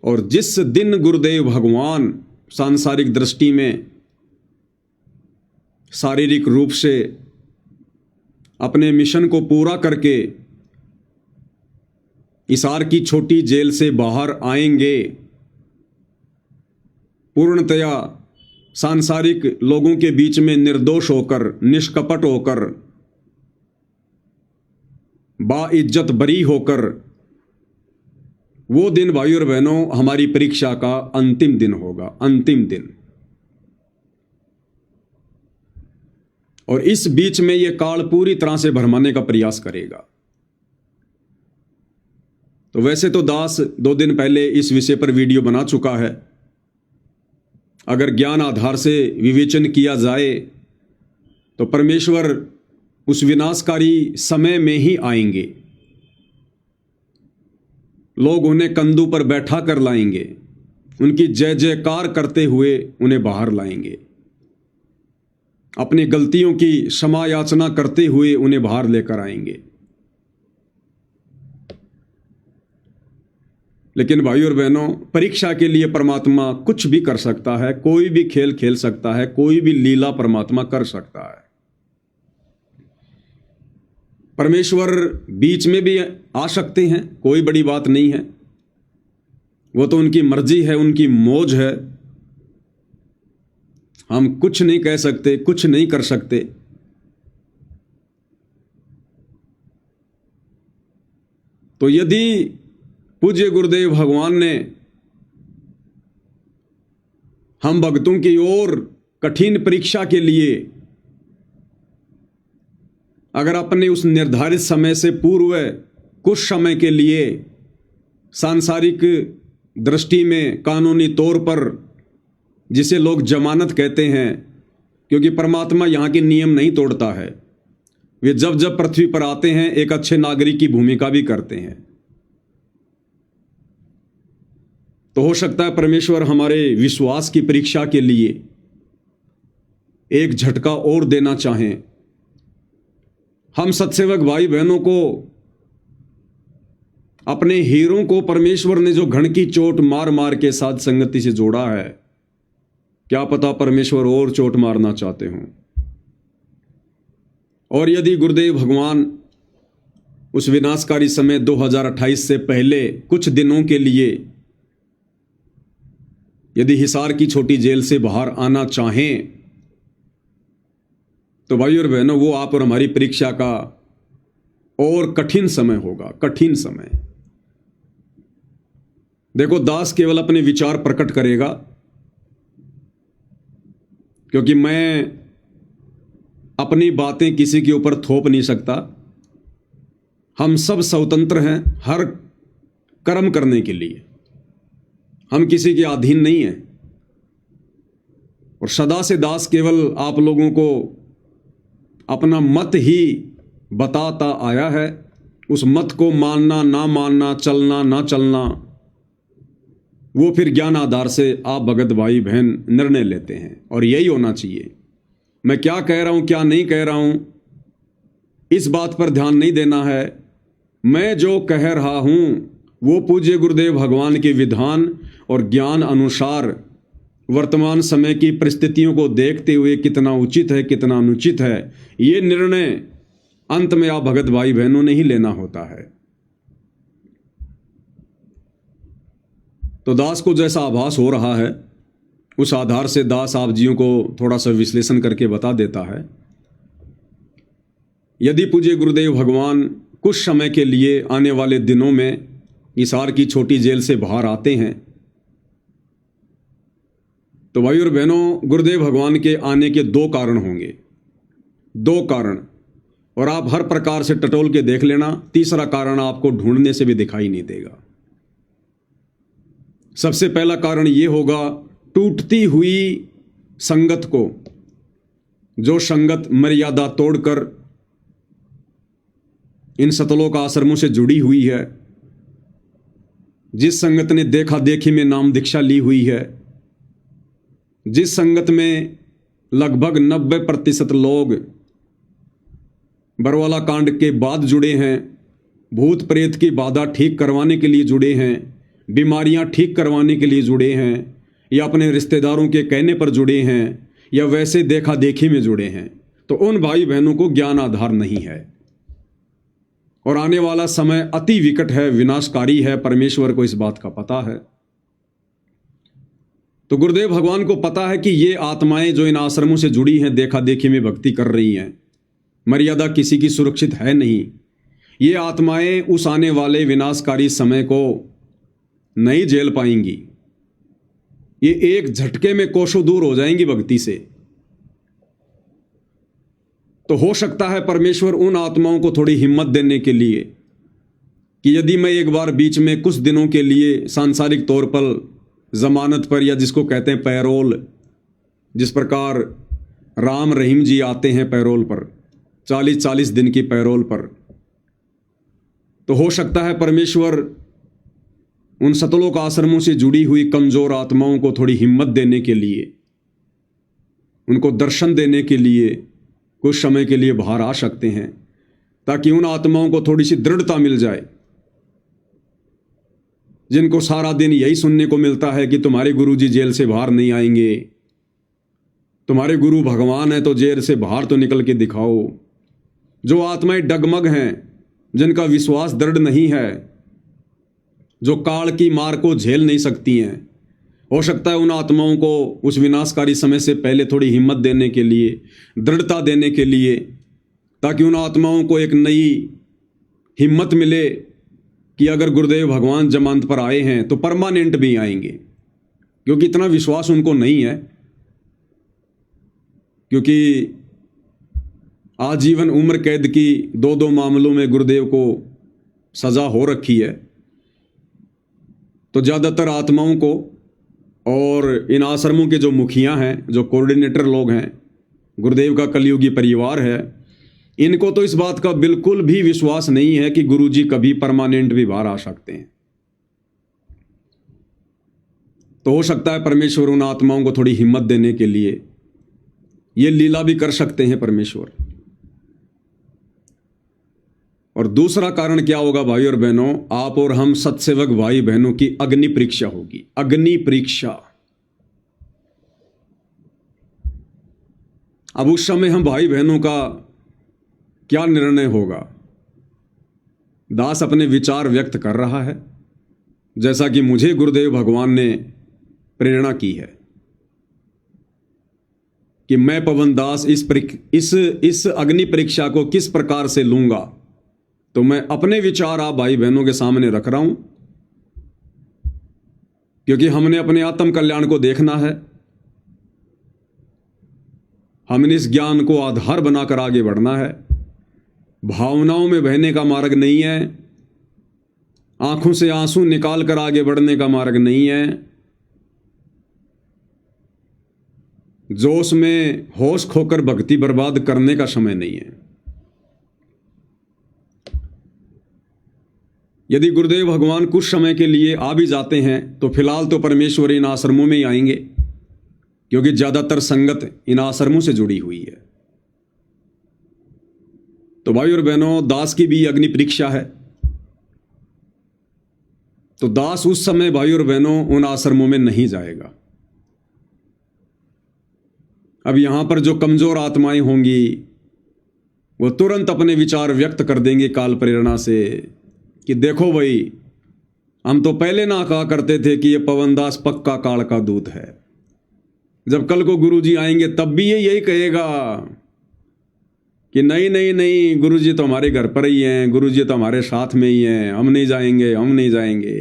[SPEAKER 1] और जिस दिन गुरुदेव भगवान सांसारिक दृष्टि में शारीरिक रूप से अपने मिशन को पूरा करके हिसार की छोटी जेल से बाहर आएंगे, पूर्णतया सांसारिक लोगों के बीच में निर्दोष होकर, निष्कपट होकर, बाइज्जत बरी होकर, वो दिन भाइयों और बहनों हमारी परीक्षा का अंतिम दिन होगा, अंतिम दिन। और इस बीच में यह काल पूरी तरह से भरमाने का प्रयास करेगा। तो वैसे तो दास 2 दिन पहले इस विषय पर वीडियो बना चुका है। अगर ज्ञान आधार से विवेचन किया जाए तो परमेश्वर उस विनाशकारी समय में ही आएंगे। लोग उन्हें कंधों पर बैठा कर लाएंगे, उनकी जय जयकार करते हुए उन्हें बाहर लाएंगे, अपनी गलतियों की क्षमा याचना करते हुए उन्हें बाहर लेकर आएंगे। लेकिन भाई और बहनों, परीक्षा के लिए परमात्मा कुछ भी कर सकता है, कोई भी खेल खेल सकता है, कोई भी लीला परमात्मा कर सकता है। परमेश्वर बीच में भी आ सकते हैं, कोई बड़ी बात नहीं है, वो तो उनकी मर्जी है, उनकी मौज है। हम कुछ नहीं कह सकते, कुछ नहीं कर सकते। तो यदि पूज्य गुरुदेव भगवान ने हम भक्तों की ओर कठिन परीक्षा के लिए अगर अपने उस निर्धारित समय से पूर्व कुछ समय के लिए सांसारिक दृष्टि में कानूनी तौर पर, जिसे लोग जमानत कहते हैं, क्योंकि परमात्मा यहाँ के नियम नहीं तोड़ता है, वे जब जब पृथ्वी पर आते हैं एक अच्छे नागरिक की भूमिका भी करते हैं। तो हो सकता है परमेश्वर हमारे विश्वास की परीक्षा के लिए एक झटका और देना चाहें। हम सत्सेवक भाई बहनों को, अपने हीरों को परमेश्वर ने जो घण की चोट मार मार के साथ संगति से जोड़ा है, क्या पता परमेश्वर और चोट मारना चाहते हों। और यदि गुरुदेव भगवान उस विनाशकारी समय 2028 से पहले कुछ दिनों के लिए यदि हिसार की छोटी जेल से बाहर आना चाहें, तो भाई और बहनों, वो आप और हमारी परीक्षा का और कठिन समय होगा, कठिन समय। देखो, दास केवल अपने विचार प्रकट करेगा, क्योंकि मैं अपनी बातें किसी के ऊपर थोप नहीं सकता। हम सब स्वतंत्र हैं हर कर्म करने के लिए, हम किसी के अधीन नहीं हैं। और सदा से दास केवल आप लोगों को अपना मत ही बताता आया है। उस मत को मानना ना मानना, चलना ना चलना, वो फिर ज्ञान आधार से आप भगत भाई बहन निर्णय लेते हैं, और यही होना चाहिए। मैं क्या कह रहा हूं, क्या नहीं कह रहा हूं, इस बात पर ध्यान नहीं देना है। मैं जो कह रहा हूं वो पूज्य गुरुदेव भगवान के विधान और ज्ञान अनुसार वर्तमान समय की परिस्थितियों को देखते हुए कितना उचित है, कितना अनुचित है, ये निर्णय अंत में आप भगत भाई बहनों ने ही लेना होता है। तो दास को जैसा आभास हो रहा है, उस आधार से दास आप जियों को थोड़ा सा विश्लेषण करके बता देता है। यदि पूज्य गुरुदेव भगवान कुछ समय के लिए आने वाले दिनों में हिसार की छोटी जेल से बाहर आते हैं, तो भाई और बहनों, गुरुदेव भगवान के आने के दो कारण होंगे, दो कारण, और आप हर प्रकार से टटोल के देख लेना, तीसरा कारण आपको ढूंढने से भी दिखाई नहीं देगा। सबसे पहला कारण यह होगा, टूटती हुई संगत को, जो संगत मर्यादा तोड़कर इन सतलोक आश्रमों से जुड़ी हुई है, जिस संगत ने देखा देखी में नाम दीक्षा ली हुई है, जिस संगत में लगभग 90% लोग बरवाला कांड के बाद जुड़े हैं, भूत प्रेत की बाधा ठीक करवाने के लिए जुड़े हैं, बीमारियां ठीक करवाने के लिए जुड़े हैं, या अपने रिश्तेदारों के कहने पर जुड़े हैं, या वैसे देखा देखी में जुड़े हैं, तो उन भाई बहनों को ज्ञान आधार नहीं है। और आने वाला समय अति विकट है, विनाशकारी है, परमेश्वर को इस बात का पता है। तो गुरुदेव भगवान को पता है कि ये आत्माएं जो इन आश्रमों से जुड़ी हैं, देखा देखी में भक्ति कर रही हैं, मर्यादा किसी की सुरक्षित है नहीं। ये आत्माएं उस आने वाले विनाशकारी समय को नहीं झेल पाएंगी, ये एक झटके में कोसों दूर हो जाएंगी भक्ति से। तो हो सकता है परमेश्वर उन आत्माओं को थोड़ी हिम्मत देने के लिए कि यदि मैं एक बार बीच में कुछ दिनों के लिए सांसारिक तौर पर जमानत पर, या जिसको कहते हैं पैरोल, जिस प्रकार राम रहीम जी आते हैं पैरोल पर, 40-40 दिन की पैरोल पर, तो हो सकता है परमेश्वर उन सतलोक आश्रमों से जुड़ी हुई कमजोर आत्माओं को थोड़ी हिम्मत देने के लिए, उनको दर्शन देने के लिए कुछ समय के लिए बाहर आ सकते हैं, ताकि उन आत्माओं को थोड़ी सी दृढ़ता मिल जाए जिनको सारा दिन यही सुनने को मिलता है कि तुम्हारे गुरुजी जेल से बाहर नहीं आएंगे, तुम्हारे गुरु भगवान है तो जेल से बाहर तो निकल के दिखाओ। जो आत्माएं डगमग हैं, जिनका विश्वास दृढ़ नहीं है, जो काल की मार को झेल नहीं सकती हैं, हो सकता है उन आत्माओं को उस विनाशकारी समय से पहले थोड़ी हिम्मत देने के लिए, दृढ़ता देने के लिए, ताकि उन आत्माओं को एक नई हिम्मत मिले कि अगर गुरुदेव भगवान जमानत पर आए हैं तो परमानेंट भी आएंगे। क्योंकि इतना विश्वास उनको नहीं है, क्योंकि आजीवन उम्र कैद की 2-2 मामलों में गुरुदेव को सजा हो रखी है। तो ज़्यादातर आत्माओं को और इन आश्रमों के जो मुखिया हैं, जो कोऑर्डिनेटर लोग हैं, गुरुदेव का कलयुगी परिवार है, इनको तो इस बात का बिल्कुल भी विश्वास नहीं है कि गुरुजी कभी परमानेंट भी बाहर आ सकते हैं। तो हो सकता है परमेश्वर उन आत्माओं को थोड़ी हिम्मत देने के लिए ये लीला भी कर सकते हैं परमेश्वर। और दूसरा कारण क्या होगा भाई और बहनों, आप और हम सत्सेवक भाई बहनों की अग्नि परीक्षा होगी। अग्नि परीक्षा। अब उस समय हम भाई बहनों का क्या निर्णय होगा? दास अपने विचार व्यक्त कर रहा है, जैसा कि मुझे गुरुदेव भगवान ने प्रेरणा की है कि मैं पवन दास इस अग्नि परीक्षा को किस प्रकार से लूंगा। तो मैं अपने विचार आप भाई बहनों के सामने रख रहा हूं, क्योंकि हमने अपने आत्म कल्याण को देखना है। हमने इस ज्ञान को आधार बनाकर आगे बढ़ना है। भावनाओं में बहने का मार्ग नहीं है, आंखों से आंसू निकाल कर आगे बढ़ने का मार्ग नहीं है, जोश में होश खोकर भक्ति बर्बाद करने का समय नहीं है। यदि गुरुदेव भगवान कुछ समय के लिए आ भी जाते हैं तो फिलहाल तो परमेश्वर इन आश्रमों में ही आएंगे, क्योंकि ज्यादातर संगत इन आश्रमों से जुड़ी हुई है। तो भाई और बहनों, दास की भी अग्नि परीक्षा है। तो दास उस समय भाई और बहनों उन आश्रमों में नहीं जाएगा। अब यहां पर जो कमजोर आत्माएं होंगी वो तुरंत अपने विचार व्यक्त कर देंगे काल प्रेरणा से कि देखो भाई, हम तो पहले ना कहा करते थे कि ये पवन दास पक्का काल का दूत है। जब कल को गुरुजी आएंगे तब भी ये यही कहेगा कि नहीं नहीं नहीं, गुरुजी तो हमारे घर पर ही हैं, गुरुजी तो हमारे साथ में ही हैं, हम नहीं जाएंगे, हम नहीं जाएंगे।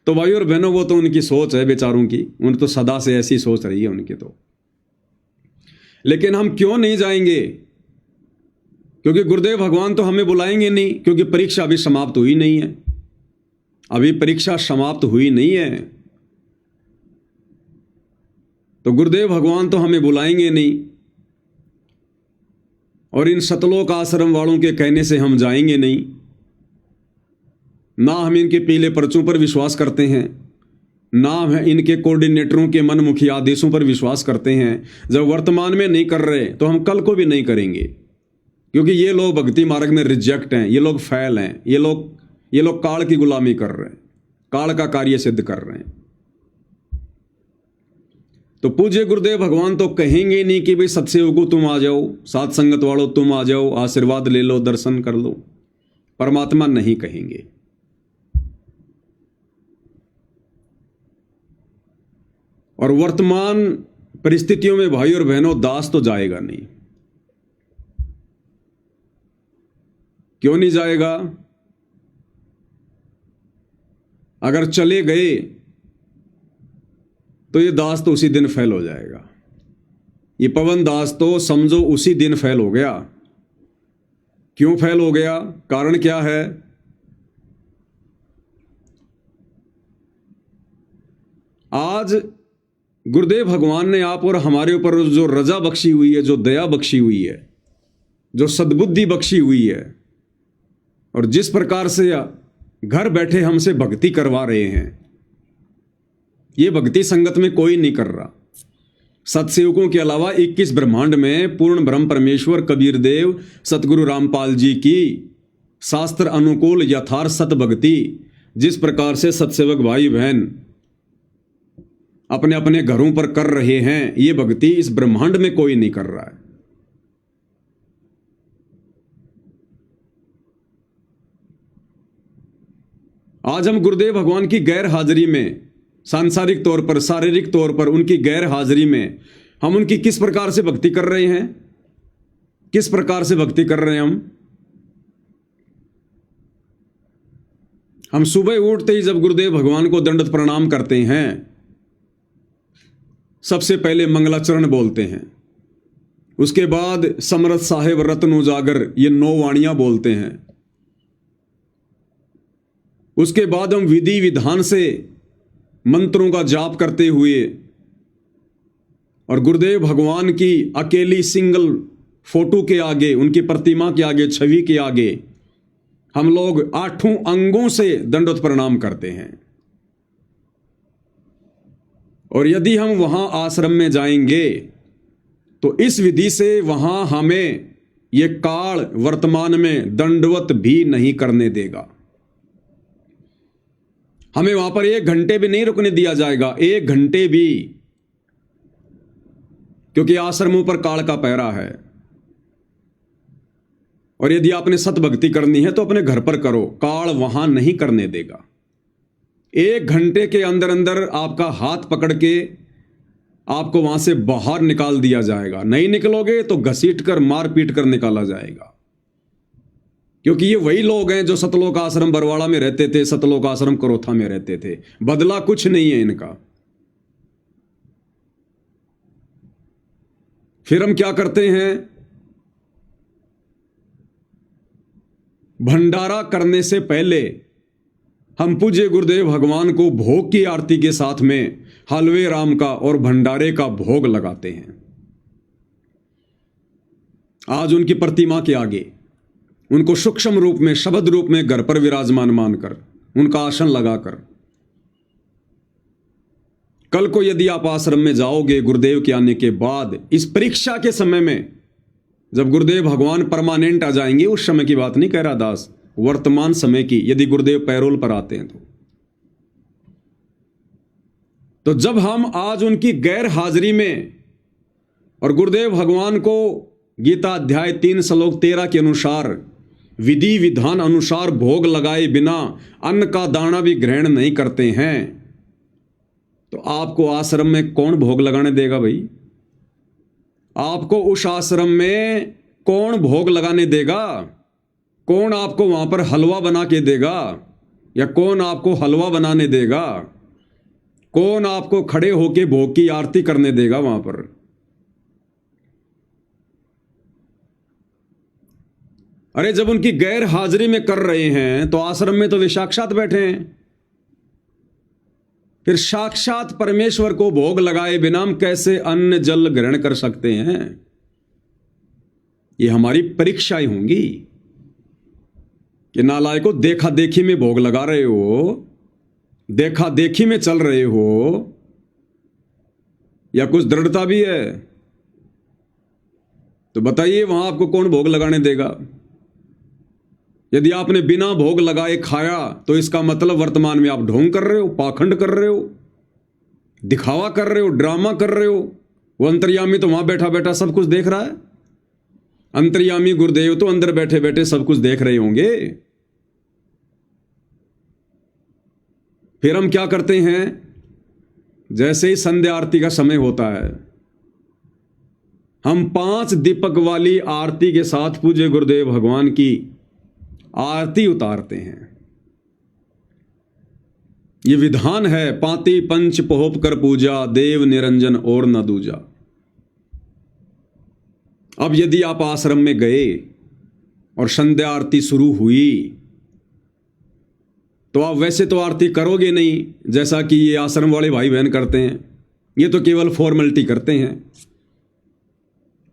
[SPEAKER 1] तो भाई और बहनों, वो तो उनकी सोच है बेचारों की, उन तो सदा से ऐसी सोच रही है उनकी तो। लेकिन हम क्यों नहीं जाएंगे? क्योंकि गुरुदेव भगवान तो हमें बुलाएंगे नहीं, क्योंकि परीक्षा अभी समाप्त हुई नहीं है। अभी परीक्षा समाप्त हुई नहीं है, तो गुरुदेव भगवान तो हमें बुलाएंगे नहीं। और इन सतलोक आश्रम वालों के कहने से हम जाएंगे नहीं। ना हम इनके पीले पर्चों पर विश्वास करते हैं, ना हम इनके कोऑर्डिनेटरों के मनमुखी आदेशों पर विश्वास करते हैं। जब वर्तमान में नहीं कर रहे तो हम कल को भी नहीं करेंगे, क्योंकि ये लोग भक्ति मार्ग में रिजेक्ट हैं, ये लोग फैल हैं, ये लोग काल की गुलामी कर रहे हैं, काल का कार्य सिद्ध कर रहे हैं। तो पूज्य गुरुदेव भगवान तो कहेंगे नहीं कि भाई सत्सेवकों तुम आ जाओ, साथ संगत वालों तुम आ जाओ, आशीर्वाद ले लो, दर्शन कर लो। परमात्मा नहीं कहेंगे। और वर्तमान परिस्थितियों में भाई और बहनों, दास तो जाएगा नहीं। क्यों नहीं जाएगा? अगर चले गए तो ये दास तो उसी दिन फेल हो जाएगा। ये पवन दास तो समझो उसी दिन फेल हो गया। क्यों फेल हो गया? कारण क्या है? आज गुरुदेव भगवान ने आप और हमारे ऊपर जो रजा बख्शी हुई है, जो दया बख्शी हुई है, जो सद्बुद्धि बख्शी हुई है, और जिस प्रकार से घर बैठे हमसे भक्ति करवा रहे हैं, ये भक्ति संगत में कोई नहीं कर रहा। सत्सेवकों के अलावा 21 ब्रह्मांड में पूर्ण ब्रह्म परमेश्वर कबीर देव, सतगुरु रामपाल जी की शास्त्र अनुकूल यथार्थ सत भक्ति जिस प्रकार से सत्सेवक भाई बहन अपने अपने घरों पर कर रहे हैं, ये भक्ति इस ब्रह्मांड में कोई नहीं कर रहा है। आज हम गुरुदेव भगवान की गैर हाजिरी में, सांसारिक तौर पर, शारीरिक तौर पर उनकी गैर हाजिरी में हम उनकी किस प्रकार से भक्ति कर रहे हैं, किस प्रकार से भक्ति कर रहे हैं हम सुबह उठते ही जब गुरुदेव भगवान को दंडवत प्रणाम करते हैं, सबसे पहले मंगलाचरण बोलते हैं, उसके बाद समरथ साहेब रत्न उजागर ये 9 वाणियां बोलते हैं, उसके बाद हम विधि विधान से मंत्रों का जाप करते हुए और गुरुदेव भगवान की अकेली सिंगल फोटो के आगे, उनकी प्रतिमा के आगे, छवि के आगे हम लोग 8 अंगों से दंडवत प्रणाम करते हैं। और यदि हम वहां आश्रम में जाएंगे तो इस विधि से वहां हमें ये काल वर्तमान में दंडवत भी नहीं करने देगा। हमें वहां पर 1 घंटे भी नहीं रुकने दिया जाएगा, 1 घंटे भी, क्योंकि आश्रमों पर काल का पहरा है। और यदि आपने सतभक्ति करनी है तो अपने घर पर करो, काल वहां नहीं करने देगा। 1 घंटे के अंदर अंदर आपका हाथ पकड़ के आपको वहां से बाहर निकाल दिया जाएगा। नहीं निकलोगे तो घसीट कर, मार पीट कर निकाला जाएगा। क्योंकि ये वही लोग हैं जो सतलोक आश्रम बरवाड़ा में रहते थे, सतलोक आश्रम करोथा में रहते थे। बदला कुछ नहीं है इनका। फिर हम क्या करते हैं, भंडारा करने से पहले हम पूज्य गुरुदेव भगवान को भोग की आरती के साथ में हलवे राम का और भंडारे का भोग लगाते हैं। आज उनकी प्रतिमा के आगे उनको सूक्ष्म रूप में, शब्द रूप में घर पर विराजमान मानकर, उनका आसन लगाकर, कल को यदि आप आश्रम में जाओगे गुरुदेव के आने के बाद, इस परीक्षा के समय में जब गुरुदेव भगवान परमानेंट आ जाएंगे, उस समय की बात नहीं कह रहा दास, वर्तमान समय की, यदि गुरुदेव पैरोल पर आते हैं तो जब हम आज उनकी गैर हाजिरी में और गुरुदेव भगवान को गीता अध्याय 3 श्लोक 13 के अनुसार विधि विधान अनुसार भोग लगाए बिना अन्न का दाना भी ग्रहण नहीं करते हैं, तो आपको आश्रम में कौन भोग लगाने देगा भाई? आपको उस आश्रम में कौन भोग लगाने देगा? कौन आपको वहां पर हलवा बना के देगा? या कौन आपको हलवा बनाने देगा? कौन आपको खड़े होके भोग की आरती करने देगा वहां पर? अरे जब उनकी गैर हाजिरी में कर रहे हैं तो आश्रम में तो वे साक्षात बैठे हैं। फिर साक्षात परमेश्वर को भोग लगाए बिना हम कैसे अन्न जल ग्रहण कर सकते हैं? ये हमारी परीक्षाएं होंगी कि नालायको देखा देखी में भोग लगा रहे हो, देखा देखी में चल रहे हो, या कुछ दृढ़ता भी है? तो बताइए वहां आपको कौन भोग लगाने देगा? यदि आपने बिना भोग लगाए खाया तो इसका मतलब वर्तमान में आप ढोंग कर रहे हो, पाखंड कर रहे हो, दिखावा कर रहे हो, ड्रामा कर रहे हो। वो अंतर्यामी तो वहां बैठा बैठा सब कुछ देख रहा है। अंतर्यामी गुरुदेव तो अंदर बैठे बैठे सब कुछ देख रहे होंगे। फिर हम क्या करते हैं, जैसे ही संध्या आरती का समय होता है, हम 5 दीपक वाली आरती के साथ पूज्य गुरुदेव भगवान की आरती उतारते हैं। ये विधान है, पाती पंच पोहप कर पूजा, देव निरंजन और न दूजा। अब यदि आप आश्रम में गए और संध्या आरती शुरू हुई तो आप वैसे तो आरती करोगे नहीं जैसा कि ये आश्रम वाले भाई बहन करते हैं। ये तो केवल फॉर्मेलिटी करते हैं।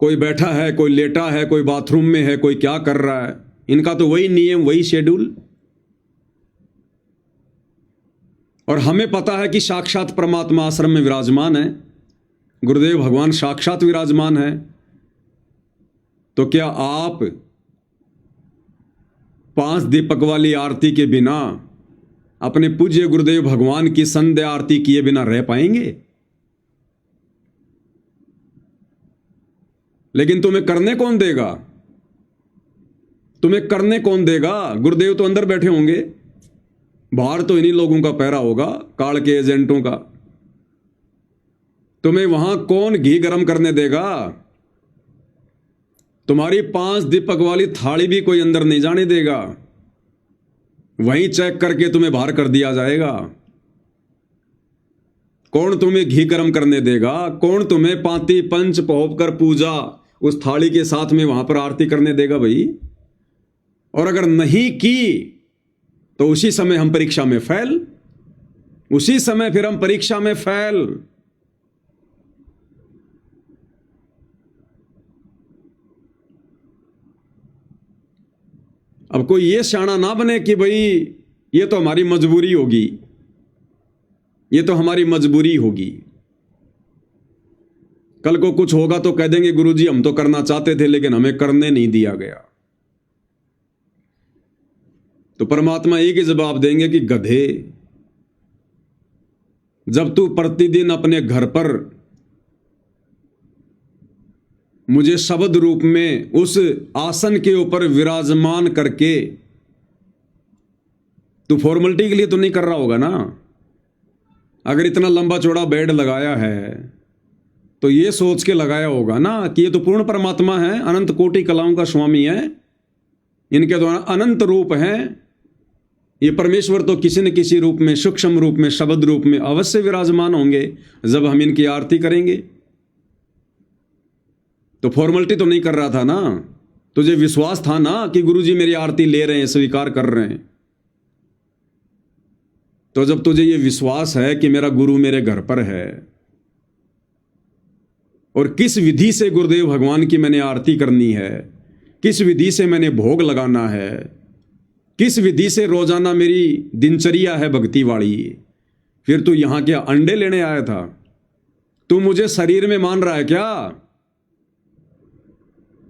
[SPEAKER 1] कोई बैठा है, कोई लेटा है, कोई बाथरूम में है, कोई क्या कर रहा है। इनका तो वही नियम, वही शेड्यूल। और हमें पता है कि साक्षात परमात्मा आश्रम में विराजमान है, गुरुदेव भगवान साक्षात विराजमान है। तो क्या आप 5 दीपक वाली आरती के बिना अपने पूज्य गुरुदेव भगवान की संध्या आरती किए बिना रह पाएंगे? लेकिन तुम्हें करने कौन देगा? तुम्हें करने कौन देगा? गुरुदेव तो अंदर बैठे होंगे, बाहर तो इन्हीं लोगों का पहरा होगा, काल के एजेंटों का। तुम्हें वहां कौन घी गरम करने देगा? तुम्हारी 5 दीपक वाली थाली भी कोई अंदर नहीं जाने देगा, वहीं चेक करके तुम्हें बाहर कर दिया जाएगा। कौन तुम्हें घी गरम करने देगा? कौन तुम्हें पांति पंच पहोप कर पूजा उस थाली के साथ में वहां पर आरती करने देगा भाई? और अगर नहीं की तो उसी समय हम परीक्षा में फेल, उसी समय फिर हम परीक्षा में फेल। अब कोई ये सियाना ना बने कि भाई ये तो हमारी मजबूरी होगी, ये तो हमारी मजबूरी होगी। कल को कुछ होगा तो कह देंगे गुरुजी हम तो करना चाहते थे लेकिन हमें करने नहीं दिया गया। तो परमात्मा एक ही जवाब देंगे कि गधे, जब तू प्रतिदिन अपने घर पर मुझे शब्द रूप में उस आसन के ऊपर विराजमान करके, तू फॉर्मेलिटी के लिए तो नहीं कर रहा होगा ना। अगर इतना लंबा चौड़ा बेड लगाया है तो ये सोच के लगाया होगा ना कि ये तो पूर्ण परमात्मा है, अनंत कोटि कलाओं का स्वामी है, इनके द्वारा अनंत रूप हैं। ये परमेश्वर तो किसी न किसी रूप में, सूक्ष्म रूप में, शब्द रूप में अवश्य विराजमान होंगे जब हम इनकी आरती करेंगे। तो फॉर्मेलिटी तो नहीं कर रहा था ना, तुझे विश्वास था ना कि गुरुजी मेरी आरती ले रहे हैं, स्वीकार कर रहे हैं। तो जब तुझे ये विश्वास है कि मेरा गुरु मेरे घर पर है और किस विधि से गुरुदेव भगवान की मैंने आरती करनी है, किस विधि से मैंने भोग लगाना है, किस विधि से रोजाना मेरी दिनचर्या है भक्ति वाली, फिर तू यहां क्या अंडे लेने आया था? तू मुझे शरीर में मान रहा है क्या?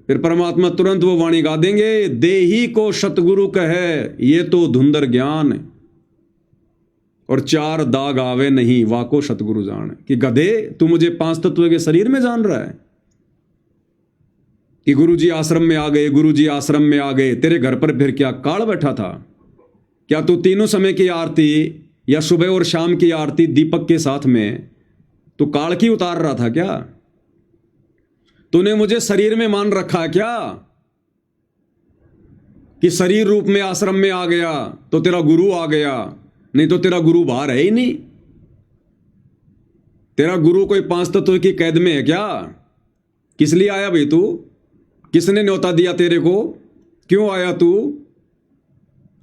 [SPEAKER 1] फिर परमात्मा तुरंत वो वाणी गा देंगे, देही को सतगुरु कहे ये तो धुंधर ज्ञान, और 4 दाग आवे नहीं वाको सतगुरु जान। कि गधे, तू मुझे 5 तत्व के शरीर में जान रहा है कि गुरुजी आश्रम में आ गए, गुरुजी आश्रम में आ गए, तेरे घर पर फिर क्या काल बैठा था? क्या तू तीनों समय की आरती या सुबह और शाम की आरती दीपक के साथ में तू काल की उतार रहा था क्या? तूने मुझे शरीर में मान रखा क्या कि शरीर रूप में आश्रम में आ गया तो तेरा गुरु आ गया, नहीं तो तेरा गुरु बाहर है ही नहीं। तेरा गुरु कोई 5 तत्व की कैद में है क्या? किस लिए आया भाई तू? किसने न्योता दिया तेरे को? क्यों आया तू?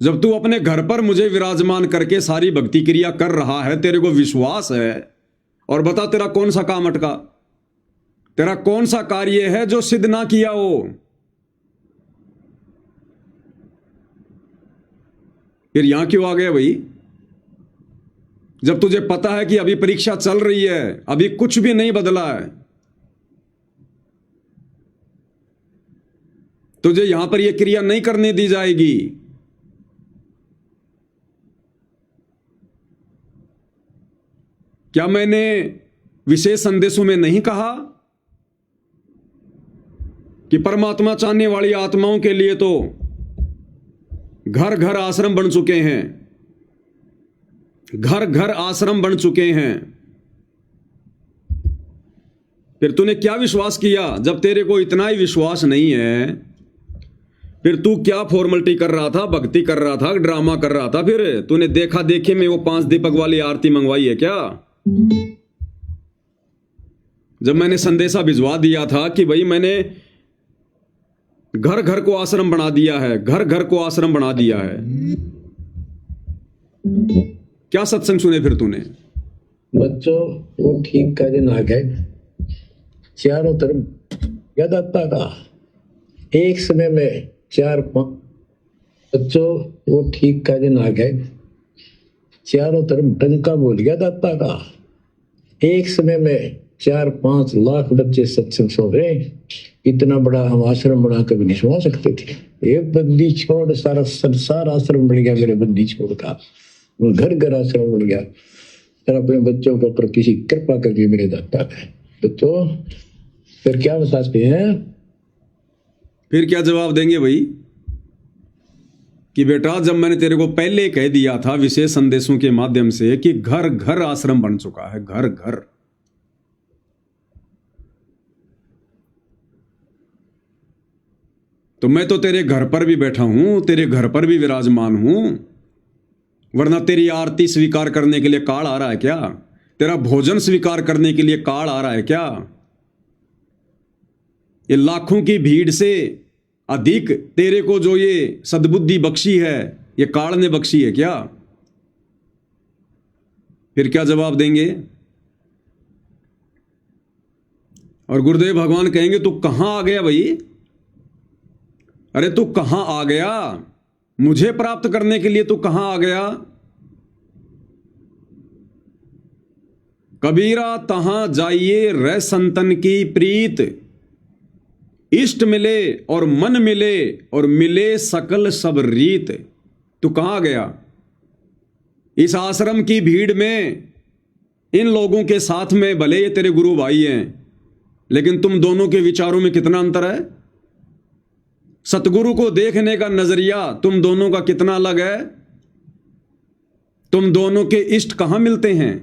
[SPEAKER 1] जब तू अपने घर पर मुझे विराजमान करके सारी भक्ति क्रिया कर रहा है, तेरे को विश्वास है, और बता तेरा कौन सा काम अटका? तेरा कौन सा कार्य है जो सिद्ध ना किया हो? फिर यहां क्यों आ गया भाई? जब तुझे पता है कि अभी परीक्षा चल रही है, अभी कुछ भी नहीं बदला है, तुझे यहां पर यह क्रिया नहीं करने दी जाएगी। क्या मैंने विशेष संदेशों में नहीं कहा कि परमात्मा चाहने वाली आत्माओं के लिए तो घर घर आश्रम बन चुके हैं, घर घर आश्रम बन चुके हैं। फिर तूने क्या विश्वास किया? जब तेरे को इतना ही विश्वास नहीं है, फिर तू क्या फॉर्मेलिटी कर रहा था, भक्ति कर रहा था, ड्रामा कर रहा था? फिर तूने देखा देखे में वो 5 दीपक वाली आरती मंगवाई है क्या? जब मैंने संदेशा भिजवा दिया था कि भाई मैंने घर घर को आश्रम बना दिया है, घर घर को आश्रम बना दिया है, क्या सत्संग सुने फिर तूने?
[SPEAKER 2] बच्चों वो ठीक का दिन आ गए, चारों तरफ गदाता का एक समय में 4-5 बच्चों वो ठीक का दिन आ गए, चारों तरफ डंका बोल गया दाता का। एक समय में 4-5 लाख बच्चे सत्संग सुन रहे। इतना बड़ा हम आश्रम बना कर भी नहीं सुना सकते थे। एक बंदी छोड़ सारा संसार आश्रम बन गया मेरे बंदी छोड़ का। वो घर घर आश्रम बन गया। सर अपने बच्चों के ऊपर किसी कृपा करिए मेरे दाता है। बच्चों फिर क्या बताते हैं?
[SPEAKER 1] फिर क्या जवाब देंगे भाई कि बेटा जब मैंने तेरे को पहले कह दिया था विशेष संदेशों के माध्यम से कि घर घर आश्रम बन चुका है, घर घर। तो मैं तो तेरे घर पर भी बैठा हूं, तेरे घर पर भी विराजमान हूं, वरना तेरी आरती स्वीकार करने के लिए काल आ रहा है क्या? तेरा भोजन स्वीकार करने के लिए काल आ रहा है क्या? ये लाखों की भीड़ से अधिक तेरे को जो ये सद्बुद्धि बख्शी है, ये काल ने बख्शी है क्या? फिर क्या जवाब देंगे? और गुरुदेव भगवान कहेंगे तू कहां आ गया भाई? अरे तू कहां आ गया? मुझे प्राप्त करने के लिए तू कहां आ गया? कबीरा तहां जाइए रह संतन की प्रीत, इष्ट मिले और मन मिले और मिले सकल सब रीत। तू कहां आ गया? इस आश्रम की भीड़ में इन लोगों के साथ में भले ये तेरे गुरु भाई हैं, लेकिन तुम दोनों के विचारों में कितना अंतर है? सतगुरु को देखने का नजरिया तुम दोनों का कितना अलग है? तुम दोनों के इष्ट कहां मिलते हैं?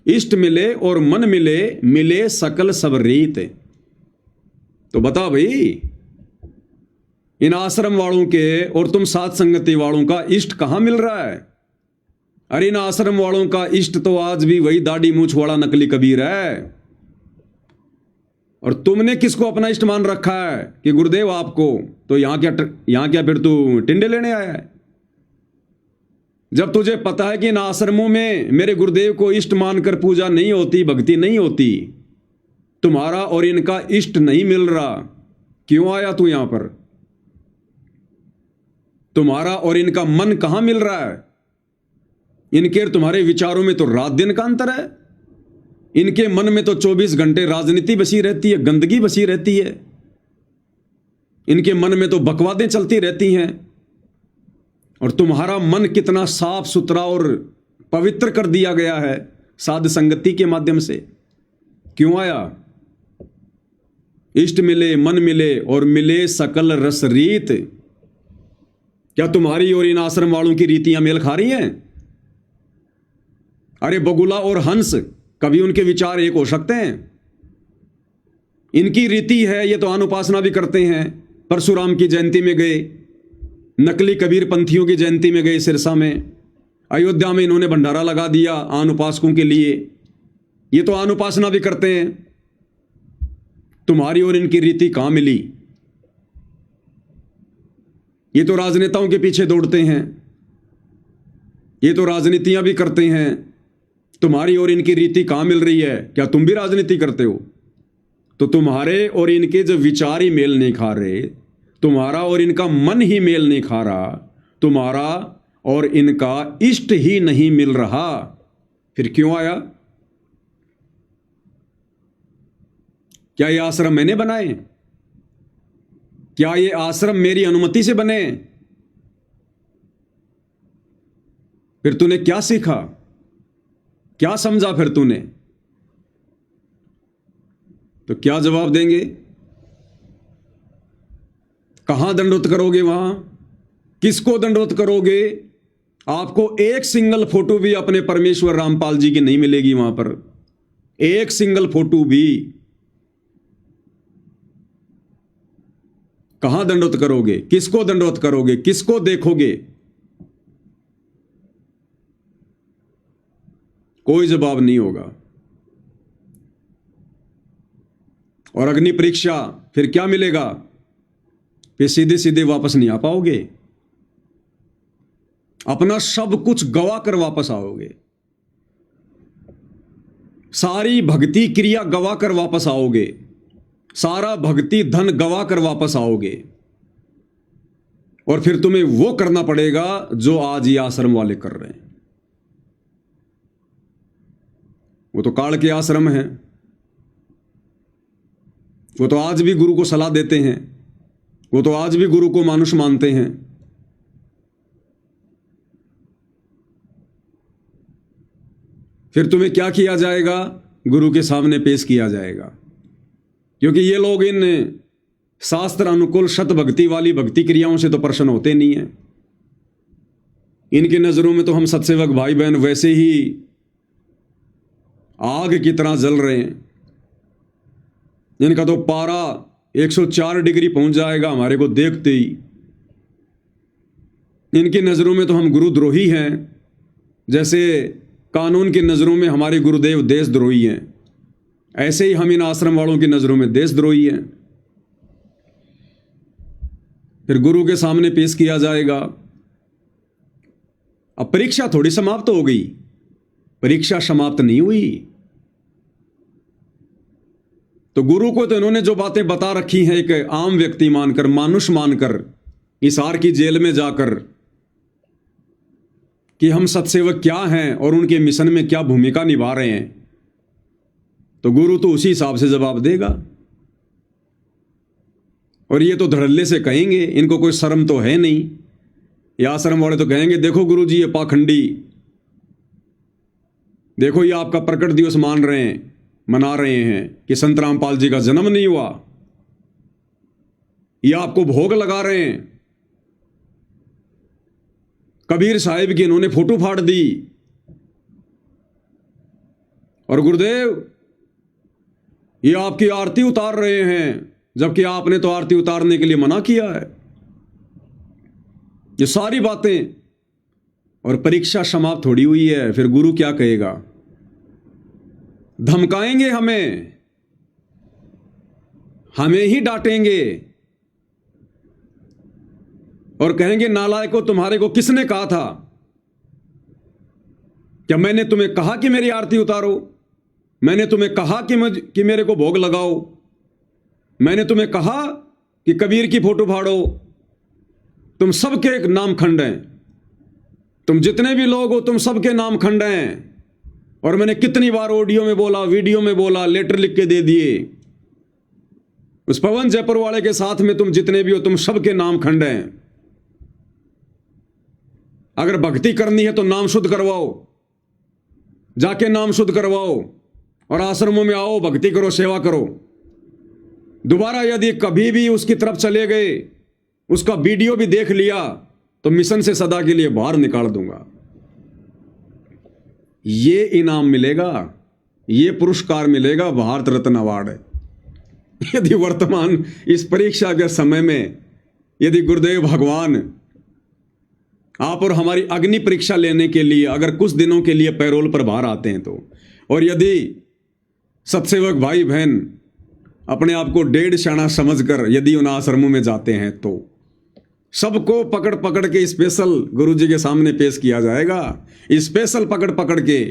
[SPEAKER 1] इष्ट मिले और मन मिले, मिले सकल सब रीत। तो बता भाई, इन आश्रम वालों के और तुम साथ संगति वालों का इष्ट कहां मिल रहा है? अरे इन आश्रम वालों का इष्ट तो आज भी वही दाढ़ी मूछ वाला नकली कबीर है। और तुमने किसको अपना इष्ट मान रखा है कि गुरुदेव आपको? तो यहां क्या फिर तू टिंडे लेने आया है? जब तुझे पता है कि इन आश्रमों में मेरे गुरुदेव को इष्ट मानकर पूजा नहीं होती, भक्ति नहीं होती, तुम्हारा और इनका इष्ट नहीं मिल रहा, क्यों आया तू यहां पर? तुम्हारा और इनका मन कहां मिल रहा है? इनके और तुम्हारे विचारों में तो रात दिन का अंतर है। इनके मन में तो 24 घंटे राजनीति बसी रहती है, गंदगी बसी रहती है। इनके मन में तो बकवादें चलती रहती हैं। और तुम्हारा मन कितना साफ सुथरा और पवित्र कर दिया गया है साध संगति के माध्यम से। क्यों आया? इष्ट मिले, मन मिले और मिले सकल रस रीत। क्या तुम्हारी और इन आश्रम वालों की रीतियां मेल खा रही हैं? अरे बगुला और हंस, कभी उनके विचार एक हो सकते हैं? इनकी रीति है, ये तो अनुपासना भी करते हैं। परशुराम की जयंती में गए, नकली कबीर पंथियों की जयंती में गए सिरसा में, अयोध्या में इन्होंने भंडारा लगा दिया अनुपासकों के लिए। ये तो अनुपासना भी करते हैं। तुम्हारी और इनकी रीति कहां मिली? ये तो राजनेताओं के पीछे दौड़ते हैं, ये तो राजनीतियां भी करते हैं। तुम्हारी और इनकी रीति कहां मिल रही है? क्या तुम भी राजनीति करते हो? तो तुम्हारे और इनके जो विचार ही मेल नहीं खा रहे, तुम्हारा और इनका मन ही मेल नहीं खा रहा, तुम्हारा और इनका इष्ट ही नहीं मिल रहा, फिर क्यों आया? क्या ये आश्रम मैंने बनाए? क्या ये आश्रम मेरी अनुमति से बने? फिर तूने क्या सीखा, क्या समझा फिर तूने? तो क्या जवाब देंगे? कहां दंडवत करोगे? वहां किसको दंडवत करोगे? आपको एक सिंगल फोटो भी अपने परमेश्वर रामपाल जी की नहीं मिलेगी वहां पर, एक सिंगल फोटो भी। कहां दंडवत करोगे? किसको दंडवत करोगे? किसको देखोगे? कोई जवाब नहीं होगा। और अग्नि परीक्षा फिर क्या मिलेगा? फिर सीधे सीधे वापस नहीं आ पाओगे, अपना सब कुछ गवा कर वापस आओगे, सारी भक्ति क्रिया गवा कर वापस आओगे, सारा भक्ति धन गवा कर वापस आओगे। और फिर तुम्हें वो करना पड़ेगा जो आज ये आश्रम वाले कर रहे हैं। वो तो काल के आश्रम हैं, वो तो आज भी गुरु को सलाह देते हैं, वो तो आज भी गुरु को मानुष मानते हैं। फिर तुम्हें क्या किया जाएगा? गुरु के सामने पेश किया जाएगा, क्योंकि ये लोग इन शास्त्र अनुकूल शत भक्ति वाली भक्ति क्रियाओं से तो प्रसन्न होते नहीं हैं। इनकी नजरों में तो हम सत्सेवक भाई बहन वैसे ही आग की तरह जल रहे हैं। इनका तो पारा 104 डिग्री पहुंच जाएगा हमारे को देखते ही। इनकी नजरों में तो हम गुरुद्रोही हैं, जैसे कानून की नजरों में हमारे गुरुदेव देशद्रोही हैं, ऐसे ही हम इन आश्रम वालों की नजरों में देशद्रोही हैं। फिर गुरु के सामने पेश किया जाएगा। अब परीक्षा थोड़ी समाप्त हो गई, परीक्षा समाप्त नहीं हुई। तो गुरु को तो इन्होंने जो बातें बता रखी हैं, एक आम व्यक्ति मानकर, मानुष मानकर, हिसार की जेल में जाकर, कि हम सत्सेवक क्या हैं और उनके मिशन में क्या भूमिका निभा रहे हैं, तो गुरु तो उसी हिसाब से जवाब देगा। और ये तो धड़ल्ले से कहेंगे, इनको कोई शर्म तो है नहीं। ये आश्रम वाले तो कहेंगे, देखो गुरु जी ये पाखंडी, देखो ये आपका प्रकट दिवस मना रहे हैं कि संत रामपाल जी का जन्म नहीं हुआ, ये आपको भोग लगा रहे हैं। कबीर साहिब की इन्होंने फोटो फाड़ दी, और गुरुदेव ये आपकी आरती उतार रहे हैं, जबकि आपने तो आरती उतारने के लिए मना किया है। ये सारी बातें, और परीक्षा समाप्त थोड़ी हुई है। फिर गुरु क्या कहेगा? धमकाएंगे हमें ही डांटेंगे और कहेंगे, नालायकों तुम्हारे को किसने कहा था? क्या मैंने तुम्हें कहा कि मेरी आरती उतारो? मैंने तुम्हें कहा कि मेरे को भोग लगाओ? मैंने तुम्हें कहा कि कबीर की फोटो फाड़ो? तुम सबके एक नाम खंड हैं, तुम जितने भी लोग हो तुम सबके नाम खंड हैं। और मैंने कितनी बार ऑडियो में बोला, वीडियो में बोला, लेटर लिख के दे दिए। उस पवन जयपुर वाले के साथ में तुम जितने भी हो तुम सबके नाम खंड हैं। अगर भक्ति करनी है तो नाम शुद्ध करवाओ, जाके नाम शुद्ध करवाओ और आश्रमों में आओ, भक्ति करो, सेवा करो। दोबारा यदि कभी भी उसकी तरफ चले गए, उसका वीडियो भी देख लिया, तो मिशन से सदा के लिए बाहर निकाल दूंगा। ये इनाम मिलेगा, ये पुरस्कार मिलेगा, भारत रत्न अवार्ड। यदि वर्तमान इस परीक्षा के समय में यदि गुरुदेव भगवान आप और हमारी अग्नि परीक्षा लेने के लिए अगर कुछ दिनों के लिए पैरोल पर बाहर आते हैं तो, और यदि सत्सेवक भाई बहन अपने आप को डेढ़ शाना समझकर यदि उन आश्रमों में जाते हैं, तो सबको पकड़ पकड़ के स्पेशल गुरु जी के सामने पेश किया जाएगा। स्पेशल पकड़ पकड़ के,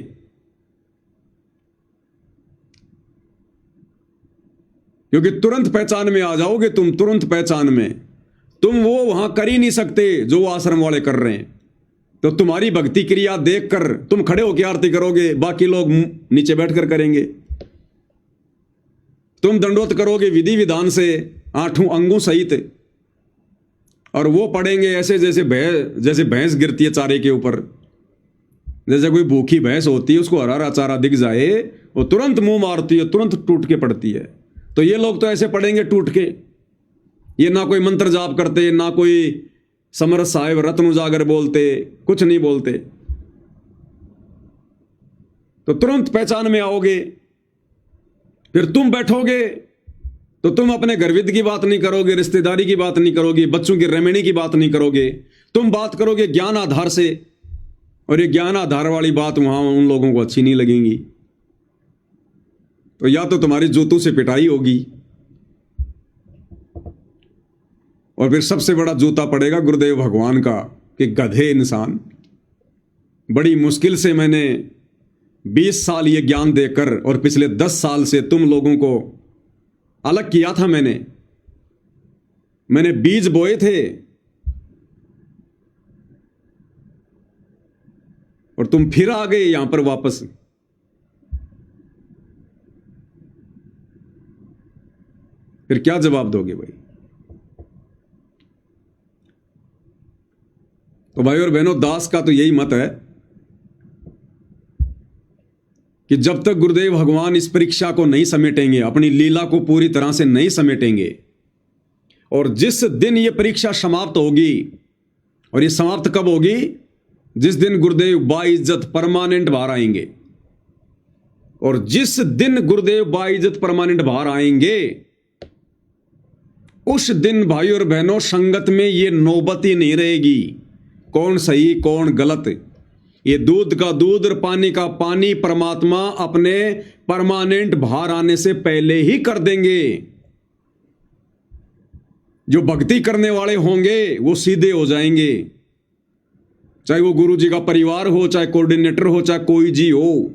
[SPEAKER 1] क्योंकि तुरंत पहचान में आ जाओगे तुम, तुरंत पहचान में। तुम वो वहां कर ही नहीं सकते जो आश्रम वाले कर रहे हैं। तो तुम्हारी भक्ति क्रिया देखकर तुम खड़े होकर आरती करोगे, बाकी लोग नीचे बैठकर करेंगे। तुम दंडोत करोगे विधि विधान से 8 अंगों सहित, और वो पढ़ेंगे ऐसे जैसे भैंस गिरती है चारे के ऊपर। जैसे कोई भूखी भैंस होती है, उसको हरा हरा चारा दिख जाए, वो तुरंत मुंह मारती है, तुरंत टूट के पड़ती है। तो ये लोग तो ऐसे पढ़ेंगे टूट के। ये ना कोई मंत्र जाप करते, ना कोई समर साहिब रत्न उजागर बोलते, कुछ नहीं बोलते। तो तुरंत पहचान में आओगे। फिर तुम बैठोगे तो तुम अपने घरविद की बात नहीं करोगे, रिश्तेदारी की बात नहीं करोगे, बच्चों की रेमेणी की बात नहीं करोगे। तुम बात करोगे ज्ञान आधार से, और ये ज्ञान आधार वाली बात वहां उन लोगों को अच्छी नहीं लगेगी। तो या तो तुम्हारी जूतों से पिटाई होगी, और फिर सबसे बड़ा जूता पड़ेगा गुरुदेव भगवान का कि गधे इंसान। बड़ी मुश्किल से मैंने 20 साल ये ज्ञान देकर, और पिछले 10 साल से तुम लोगों को अलग किया था। मैंने बीज बोए थे, और तुम फिर आ गए यहां पर वापस। फिर क्या जवाब दोगे भाई? तो भाई और बहनों, दास का तो यही मत है कि जब तक गुरुदेव भगवान इस परीक्षा को नहीं समेटेंगे, अपनी लीला को पूरी तरह से नहीं समेटेंगे, और जिस दिन ये परीक्षा समाप्त होगी, और ये समाप्त कब होगी? जिस दिन गुरुदेव बाइज्जत परमानेंट बाहर आएंगे। और जिस दिन गुरुदेव बाइज्जत परमानेंट बाहर आएंगे, उस दिन भाई और बहनों संगत में ये नौबत ही नहीं रहेगी कौन सही कौन गलत। ये दूध का दूध और पानी का पानी परमात्मा अपने परमानेंट बाहर आने से पहले ही कर देंगे। जो भक्ति करने वाले होंगे वो सीधे हो जाएंगे, चाहे वो गुरु जी का परिवार हो, चाहे कोऑर्डिनेटर हो, चाहे कोई जी हो।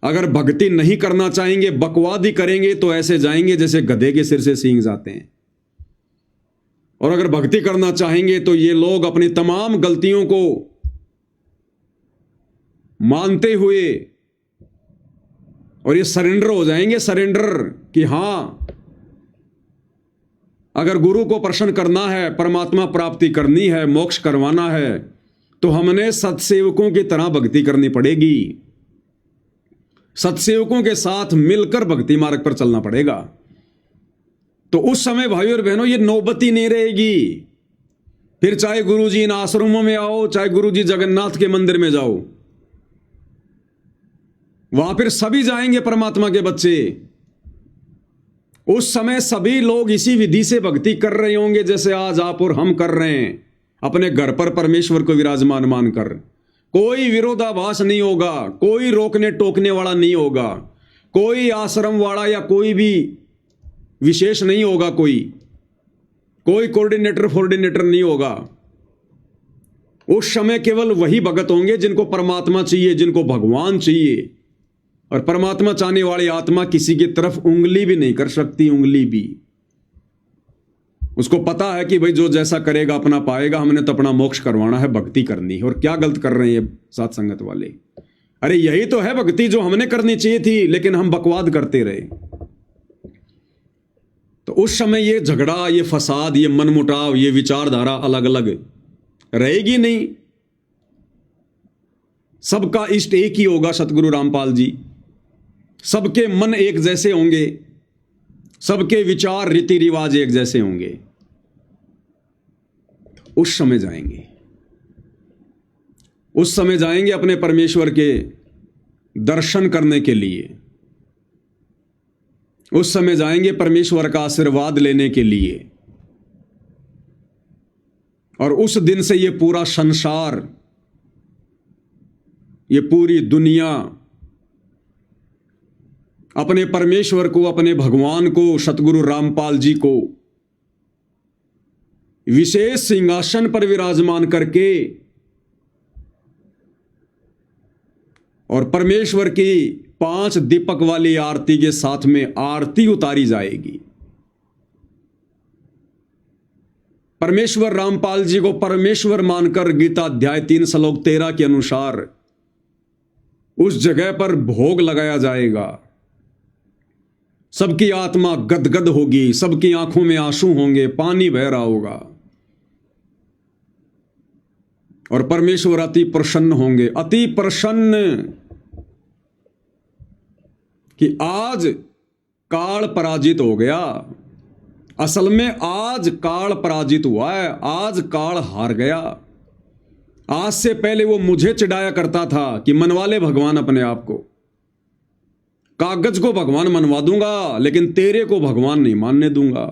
[SPEAKER 1] अगर भक्ति नहीं करना चाहेंगे, बकवाद ही करेंगे, तो ऐसे जाएंगे जैसे गधे के सिर से सींग जाते हैं। और अगर भक्ति करना चाहेंगे तो ये लोग अपनी तमाम गलतियों को मानते हुए और ये सरेंडर हो जाएंगे, सरेंडर कि हां, अगर गुरु को प्रसन्न करना है, परमात्मा प्राप्ति करनी है, मोक्ष करवाना है, तो हमने सत्सेवकों की तरह भक्ति करनी पड़ेगी। सत्सेवकों के साथ मिलकर भक्ति मार्ग पर चलना पड़ेगा। तो उस समय भाई और बहनों ये नौबती नहीं रहेगी। फिर चाहे गुरु जी इन आश्रमों में आओ, चाहे गुरु जी जगन्नाथ के मंदिर में जाओ, वहां फिर सभी जाएंगे परमात्मा के बच्चे। उस समय सभी लोग इसी विधि से भक्ति कर रहे होंगे जैसे आज आप और हम कर रहे हैं, अपने घर पर परमेश्वर को विराजमान मानकर। कोई विरोधाभास नहीं होगा, कोई रोकने टोकने वाला नहीं होगा, कोई आश्रम वाला या कोई भी विशेष नहीं होगा, कोई कोऑर्डिनेटर नहीं होगा। उस समय केवल वही भगत होंगे जिनको परमात्मा चाहिए, जिनको भगवान चाहिए। और परमात्मा चाहने वाली आत्मा किसी की तरफ उंगली भी नहीं कर सकती, उंगली भी। उसको पता है कि भाई जो जैसा करेगा अपना पाएगा, हमने तो अपना मोक्ष करवाना है, भक्ति करनी है। और क्या गलत कर रहे हैं ये साथ संगत वाले? अरे यही तो है भक्ति जो हमने करनी चाहिए थी, लेकिन हम बकवाद करते रहे। तो उस समय ये झगड़ा, ये फसाद, ये मनमुटाव, ये विचारधारा अलग अलग रहेगी नहीं। सबका इष्ट एक ही होगा, सतगुरु रामपाल जी। सबके मन एक जैसे होंगे, सबके विचार रीति रिवाज एक जैसे होंगे। उस समय जाएंगे अपने परमेश्वर के दर्शन करने के लिए। उस समय जाएंगे परमेश्वर का आशीर्वाद लेने के लिए। और उस दिन से ये पूरा संसार, ये पूरी दुनिया अपने परमेश्वर को, अपने भगवान को, सतगुरु रामपाल जी को विशेष सिंहासन पर विराजमान करके और परमेश्वर की 5 दीपक वाली आरती के साथ में आरती उतारी जाएगी। परमेश्वर रामपाल जी को परमेश्वर मानकर गीता अध्याय 3 श्लोक 13 के अनुसार उस जगह पर भोग लगाया जाएगा। सबकी आत्मा गदगद होगी, सबकी आंखों में आंसू होंगे, पानी बह रहा होगा, और परमेश्वर अति प्रसन्न होंगे, अति प्रसन्न कि आज काल पराजित हो गया। असल में आज काल पराजित हुआ है, आज काल हार गया। आज से पहले वो मुझे चिढ़ाया करता था कि मनवा ले भगवान अपने आप को, कागज को भगवान मनवा दूंगा लेकिन तेरे को भगवान नहीं मानने दूंगा,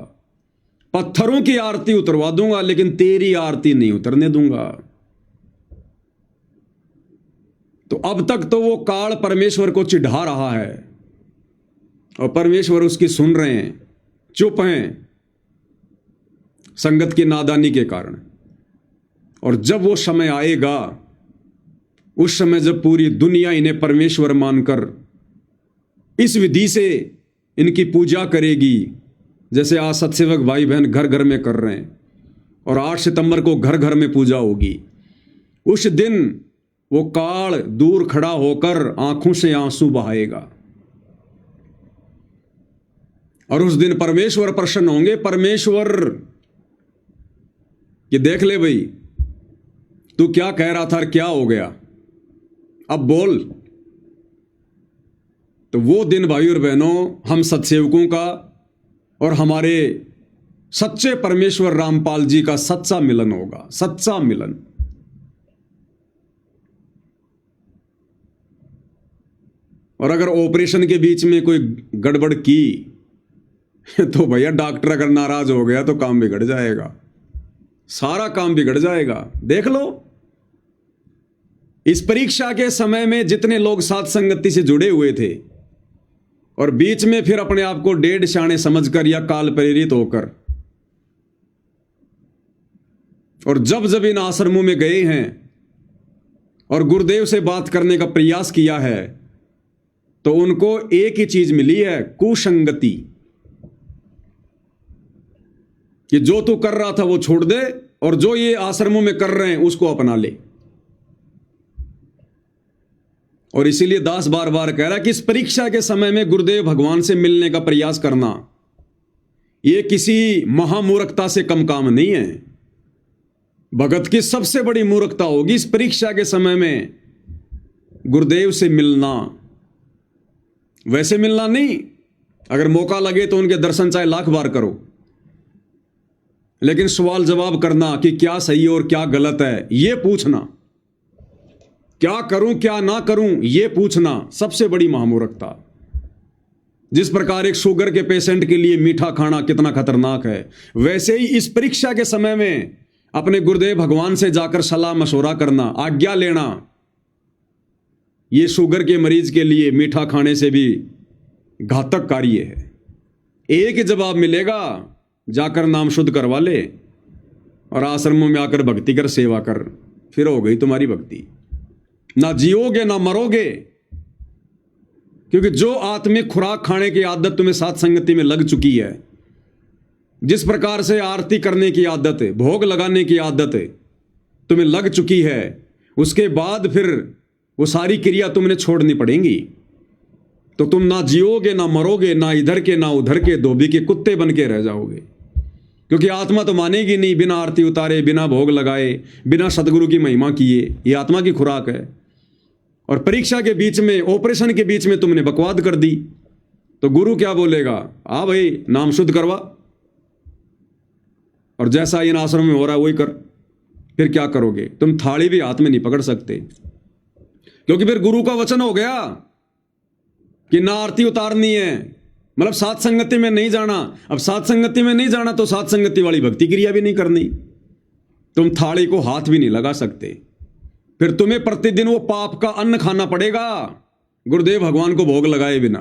[SPEAKER 1] पत्थरों की आरती उतरवा दूंगा लेकिन तेरी आरती नहीं उतरने दूंगा। तो अब तक तो वो काल परमेश्वर को चिढ़ा रहा है और परमेश्वर उसकी सुन रहे हैं, चुप हैं संगत की नादानी के कारण। और जब वो समय आएगा, उस समय जब पूरी दुनिया इन्हें परमेश्वर मानकर इस विधि से इनकी पूजा करेगी, जैसे आज सत्सेवक भाई बहन घर घर में कर रहे हैं, और 8 सितंबर को घर घर में पूजा होगी, उस दिन वो काल दूर खड़ा होकर आंखों से आंसू बहाएगा। और उस दिन परमेश्वर प्रसन्न होंगे। परमेश्वर कि देख ले भाई, तू क्या कह रहा था और क्या हो गया, अब बोल। तो वो दिन भाई और बहनों हम सत्सेवकों का और हमारे सच्चे परमेश्वर रामपाल जी का सच्चा मिलन होगा, सच्चा मिलन। और अगर ऑपरेशन के बीच में कोई गड़बड़ की तो भैया डॉक्टर अगर नाराज हो गया तो काम बिगड़ जाएगा, सारा काम बिगड़ जाएगा। देख लो इस परीक्षा के समय में जितने लोग साथ संगति से जुड़े हुए थे और बीच में फिर अपने आप को डेढ़ शाणे समझकर या काल प्रेरित होकर और जब जब इन आश्रमों में गए हैं और गुरुदेव से बात करने का प्रयास किया है तो उनको एक ही चीज मिली है, कुसंगति, कि जो तू कर रहा था वो छोड़ दे और जो ये आश्रमों में कर रहे हैं उसको अपना ले। और इसीलिए दास बार बार कह रहा है कि इस परीक्षा के समय में गुरुदेव भगवान से मिलने का प्रयास करना ये किसी महामूर्खता से कम काम नहीं है। भगत की सबसे बड़ी मूर्खता होगी इस परीक्षा के समय में गुरुदेव से मिलना। वैसे मिलना नहीं, अगर मौका लगे तो उनके दर्शन चाहे लाख बार करो, लेकिन सवाल जवाब करना कि क्या सही और क्या गलत है ये पूछना, क्या करूं क्या ना करूं ये पूछना सबसे बड़ी महामूर्खता। जिस प्रकार एक शुगर के पेशेंट के लिए मीठा खाना कितना खतरनाक है, वैसे ही इस परीक्षा के समय में अपने गुरुदेव भगवान से जाकर सलाह मशवरा करना, आज्ञा लेना, ये शुगर के मरीज के लिए मीठा खाने से भी घातक कार्य है। एक ही जवाब मिलेगा, जाकर नाम शुद्ध करवा ले और आश्रमों में आकर भक्ति कर, सेवा कर, फिर हो गई तुम्हारी भक्ति। ना जियोगे ना मरोगे, क्योंकि जो आत्मिक खुराक खाने की आदत तुम्हें साथ संगति में लग चुकी है, जिस प्रकार से आरती करने की आदत है, भोग लगाने की आदत है तुम्हें लग चुकी है, उसके बाद फिर वो सारी क्रिया तुमने छोड़नी पड़ेंगी। तो तुम ना जियोगे ना मरोगे, ना इधर के ना उधर के, धोबी के कुत्ते बन के रह जाओगे। क्योंकि आत्मा तो मानेगी नहीं बिना आरती उतारे, बिना भोग लगाए, बिना सतगुरु की महिमा किए। ये आत्मा की खुराक है। और परीक्षा के बीच में, ऑपरेशन के बीच में तुमने बकवाद कर दी तो गुरु क्या बोलेगा? आ भाई नाम शुद्ध करवा, और जैसा इन आश्रम में हो रहा है वही कर। फिर क्या करोगे? तुम थाली भी हाथ में नहीं पकड़ सकते, क्योंकि फिर गुरु का वचन हो गया कि ना आरती उतारनी है, मतलब सात संगति में नहीं जाना। अब सात संगति में नहीं जाना तो सात संगति वाली भक्ति क्रिया भी नहीं करनी, तुम थाली को हाथ भी नहीं लगा सकते। फिर तुम्हें प्रतिदिन वो पाप का अन्न खाना पड़ेगा गुरुदेव भगवान को भोग लगाए बिना।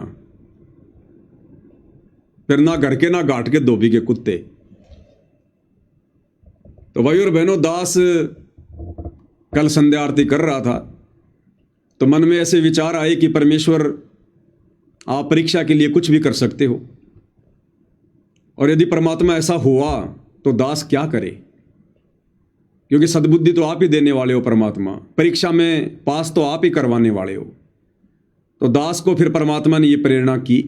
[SPEAKER 1] फिर ना घर के ना घाट के धोबी के कुत्ते। तो भाई और बहनों, दास कल संध्या आरती कर रहा था तो मन में ऐसे विचार आए कि परमेश्वर आप परीक्षा के लिए कुछ भी कर सकते हो, और यदि परमात्मा ऐसा हुआ तो दास क्या करे? क्योंकि सद्बुद्धि तो आप ही देने वाले हो परमात्मा, परीक्षा में पास तो आप ही करवाने वाले हो। तो दास को फिर परमात्मा ने यह प्रेरणा की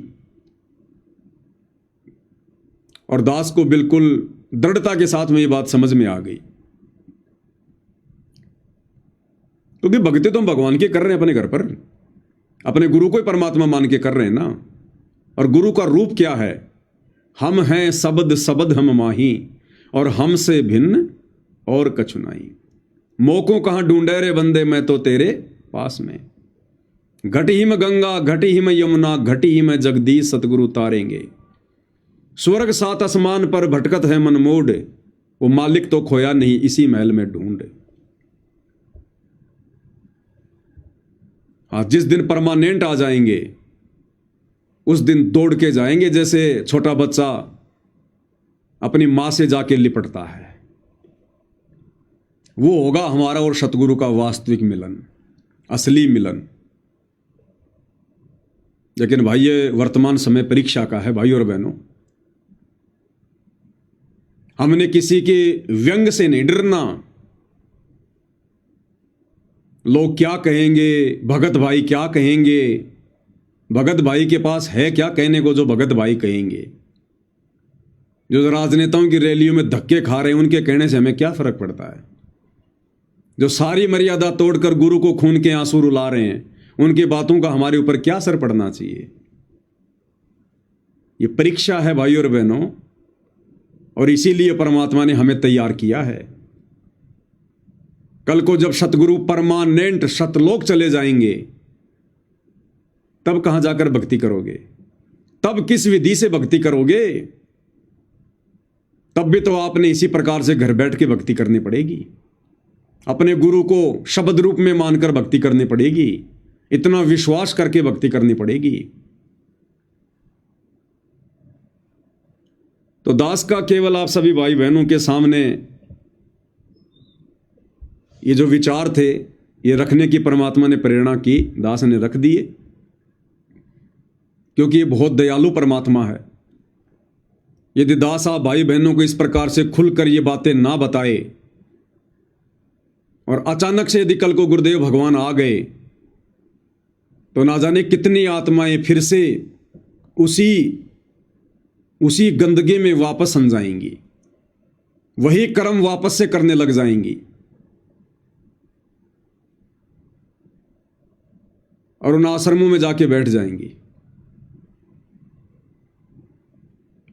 [SPEAKER 1] और दास को बिल्कुल दृढ़ता के साथ में ये बात समझ में आ गई। क्योंकि भक्ति तो हम भगवान की कर रहे हैं, अपने घर पर अपने गुरु को ही परमात्मा मान के कर रहे हैं ना। और गुरु का रूप क्या है? हम हैं सबद सबद हम माही, और हमसे भिन्न और कछु नहीं। मोको कहां ढूंढे रे बंदे, मैं तो तेरे पास में। घट ही में गंगा, घट ही में यमुना, घट ही में जगदीश सतगुरु तारेंगे। स्वर्ग सात आसमान पर भटकत है मन मोड़, वो मालिक तो खोया नहीं इसी महल में ढूंढ। हाँ, जिस दिन परमानेंट आ जाएंगे उस दिन दौड़ के जाएंगे, जैसे छोटा बच्चा अपनी मां से जाके लिपटता है। वो होगा हमारा और सतगुरु का वास्तविक मिलन, असली मिलन। लेकिन भाई ये वर्तमान समय परीक्षा का है भाई और बहनों। हमने किसी के व्यंग से नहीं डरना। लोग क्या कहेंगे, भगत भाई क्या कहेंगे? भगत भाई के पास है क्या कहने को जो भगत भाई कहेंगे? जो राजनेताओं की रैलियों में धक्के खा रहे हैं उनके कहने से हमें क्या फर्क पड़ता है? जो सारी मर्यादा तोड़कर गुरु को खून के आंसू रुला रहे हैं उनकी बातों का हमारे ऊपर क्या असर पड़ना चाहिए? ये परीक्षा है भाई और बहनों, और इसीलिए परमात्मा ने हमें तैयार किया है। कल को जब सतगुरु परमानेंट सतलोक चले जाएंगे, तब कहां जाकर भक्ति करोगे? तब किस विधि से भक्ति करोगे? तब भी तो आपने इसी प्रकार से घर बैठ के भक्ति करनी पड़ेगी। अपने गुरु को शब्द रूप में मानकर भक्ति करनी पड़ेगी, इतना विश्वास करके भक्ति करनी पड़ेगी। तो दास का केवल आप सभी भाई बहनों के सामने ये जो विचार थे, ये रखने की परमात्मा ने प्रेरणा की, दास ने रख दिए, क्योंकि ये बहुत दयालु परमात्मा है। यदि दास आप भाई बहनों को इस प्रकार से खुलकर ये बातें ना बताए और अचानक से यदि कल को गुरुदेव भगवान आ गए, तो ना जाने कितनी आत्माएं फिर से उसी गंदगी में वापस सम जाएंगी, वही कर्म वापस से करने लग जाएंगी और उन आश्रमों में जाके बैठ जाएंगी।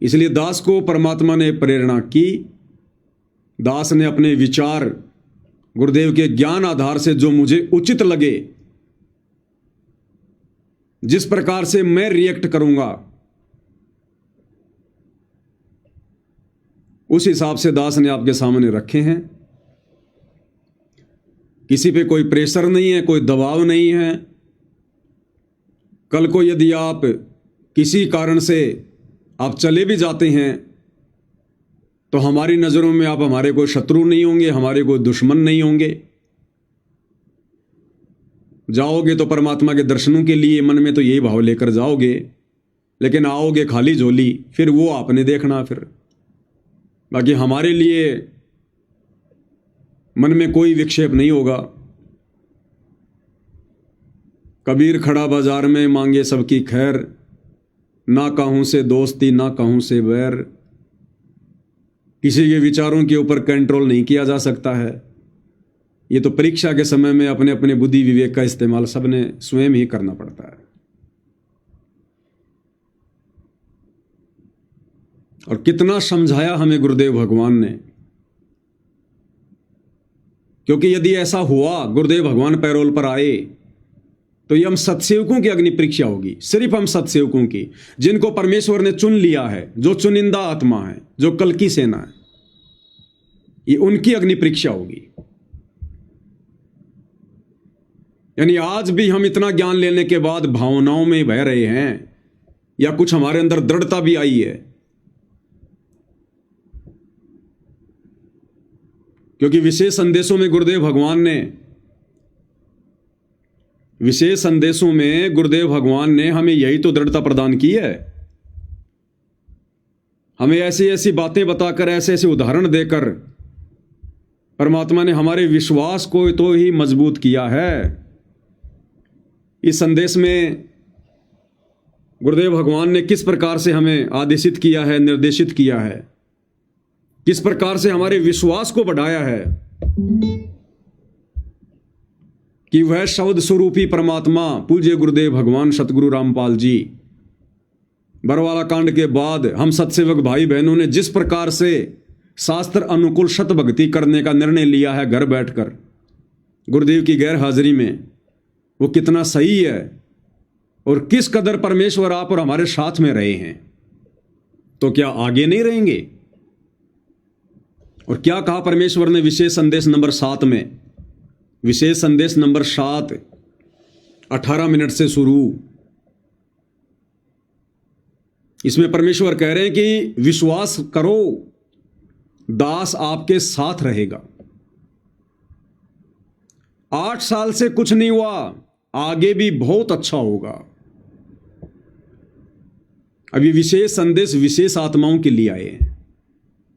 [SPEAKER 1] इसलिए दास को परमात्मा ने प्रेरणा की। दास ने अपने विचार गुरुदेव के ज्ञान आधार से जो मुझे उचित लगे, जिस प्रकार से मैं रिएक्ट करूंगा, उस हिसाब से दास ने आपके सामने रखे हैं। किसी पे कोई प्रेशर नहीं है, कोई दबाव नहीं है। कल को यदि आप किसी कारण से आप चले भी जाते हैं, तो हमारी नज़रों में आप हमारे कोई शत्रु नहीं होंगे, हमारे कोई दुश्मन नहीं होंगे। जाओगे तो परमात्मा के दर्शनों के लिए, मन में तो यही भाव लेकर जाओगे, लेकिन आओगे खाली झोली, फिर वो आपने देखना। फिर बाकी हमारे लिए मन में कोई विक्षेप नहीं होगा। कबीर खड़ा बाजार में मांगे सबकी खैर, ना कहूं से दोस्ती ना कहूं से बैर। किसी के विचारों के ऊपर कंट्रोल नहीं किया जा सकता है। ये तो परीक्षा के समय में अपने अपने बुद्धि विवेक का इस्तेमाल सबने स्वयं ही करना पड़ता है। और कितना समझाया हमें गुरुदेव भगवान ने, क्योंकि यदि ऐसा हुआ गुरुदेव भगवान पैरोल पर आए, तो ये हम सत्सेवकों की अग्नि परीक्षा होगी। सिर्फ हम सत्सेवकों की, जिनको परमेश्वर ने चुन लिया है, जो चुनिंदा आत्मा है, जो कल की सेना है, ये उनकी अग्नि परीक्षा होगी। यानी आज भी हम इतना ज्ञान लेने के बाद भावनाओं में बह रहे हैं, या कुछ हमारे अंदर दृढ़ता भी आई है, क्योंकि विशेष संदेशों में गुरुदेव भगवान ने हमें यही तो दृढ़ता प्रदान की है। हमें ऐसी ऐसी बातें बताकर, ऐसे ऐसे उदाहरण देकर परमात्मा ने हमारे विश्वास को तो ही मजबूत किया है। इस संदेश में गुरुदेव भगवान ने किस प्रकार से हमें आदेशित किया है, निर्देशित किया है, किस प्रकार से हमारे विश्वास को बढ़ाया है कि वह शब्द स्वरूपी परमात्मा पूज्य गुरुदेव भगवान सतगुरु रामपाल जी, बरवाला कांड के बाद हम सत्सेवक भाई बहनों ने जिस प्रकार से शास्त्र अनुकूल शत भक्ति करने का निर्णय लिया है घर बैठकर गुरुदेव की गैर हाजिरी में, वो कितना सही है और किस कदर परमेश्वर आप और हमारे साथ में रहे हैं। तो क्या आगे नहीं रहेंगे? और क्या कहा परमेश्वर ने विशेष संदेश नंबर 7 में? विशेष संदेश नंबर 7 18 मिनट से शुरू। इसमें परमेश्वर कह रहे हैं कि विश्वास करो, दास आपके साथ रहेगा। 8 साल से कुछ नहीं हुआ, आगे भी बहुत अच्छा होगा। अभी विशेष संदेश विशेष आत्माओं के लिए आए हैं,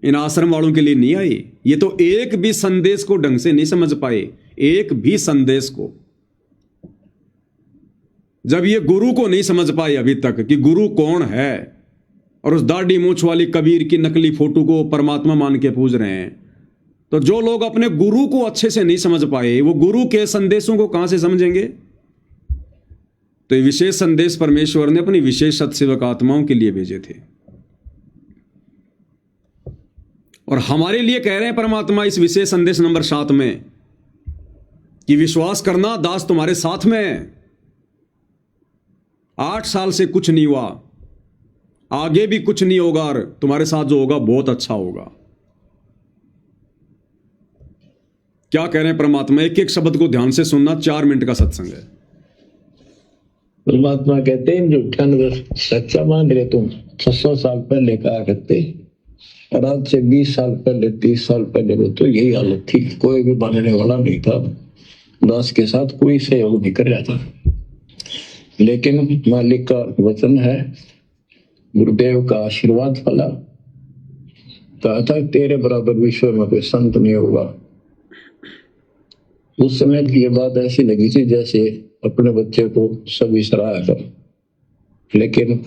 [SPEAKER 1] इन आश्रम वालों के लिए नहीं आए। ये तो एक भी संदेश को ढंग से नहीं समझ पाए, एक भी संदेश को। जब ये गुरु को नहीं समझ पाए अभी तक कि गुरु कौन है, और उस दाढ़ी मूंछ वाली कबीर की नकली फोटो को परमात्मा मान के पूज रहे हैं, तो जो लोग अपने गुरु को अच्छे से नहीं समझ पाए, वो गुरु के संदेशों को कहां से समझेंगे? तो ये विशेष संदेश परमेश्वर ने अपनी विशेष सत्सेवक आत्माओं के लिए भेजे थे, और हमारे लिए कह रहे हैं परमात्मा इस विशेष संदेश नंबर 7 में कि विश्वास करना, दास तुम्हारे साथ में है। 8 साल से कुछ नहीं हुआ, आगे भी कुछ नहीं होगा, और तुम्हारे साथ जो होगा बहुत अच्छा होगा। क्या कह रहे हैं परमात्मा? एक एक शब्द को ध्यान से सुनना, 4 मिनट का सत्संग है।
[SPEAKER 2] परमात्मा कहते हैं जो 98 सच्चा मान रहे तुम 600 साल पहले कहा करते, और आज से 20 साल पहले 30 साल पहले तो यही हालत थी। कोई भी मानने वाला नहीं था, दास के साथ कोई सहयोग नहीं कर रहा था। लेकिन मालिक का वचन है, गुरुदेव का आशीर्वाद फला, कहा था तेरे बराबर विश्व में कोई संत नहीं होगा। उस समय ये बात ऐसी लगी थी जैसे अपने बच्चे को सभी सराहा कर, लेकिन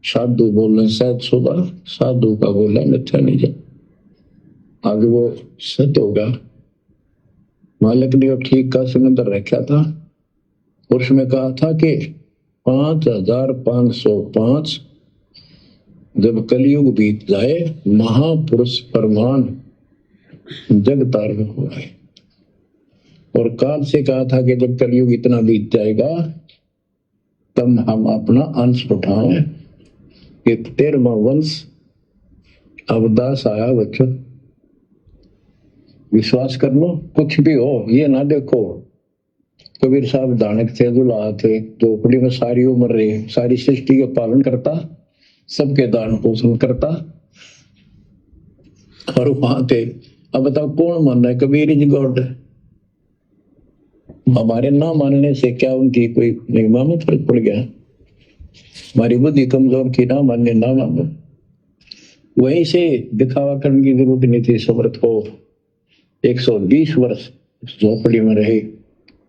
[SPEAKER 2] साधु बोलने शायद सुबह साधु का बोला मिथ्या नहीं जा, आगे वो सत्य होगा। मालिक ने ठीक का सिलेंडर रखा था, उसमें कहा था कि 5505 जब कलयुग बीत जाए, महापुरुष परमान जग तारण हो गए। और काल से कहा था कि जब कलयुग इतना बीत जाएगा तब हम अपना अंश उठाएं। ये 13वां वंश अवदास आया बच्चों, विश्वास कर लो। कुछ भी हो ये ना देखो, कबीर साहब दानक थे, दुल्हा थे, झोपड़ी में सारी उम्र रहे, सारी सृष्टि का पालन करता, सबके दान पोषण करता, और वहां थे। अब बताओ कौन मान रहा है? Kabir is God. हमारे ना मानने से क्या उनकी कोई निगमा में फर्क पड़ गया? हमारी बुद्धि कमजोर की, ना मानने ना मानो। वहीं से दिखावा करने की जरूरत नहीं थी। समर्थ हो 120 वर्ष झोपड़ी में रहे,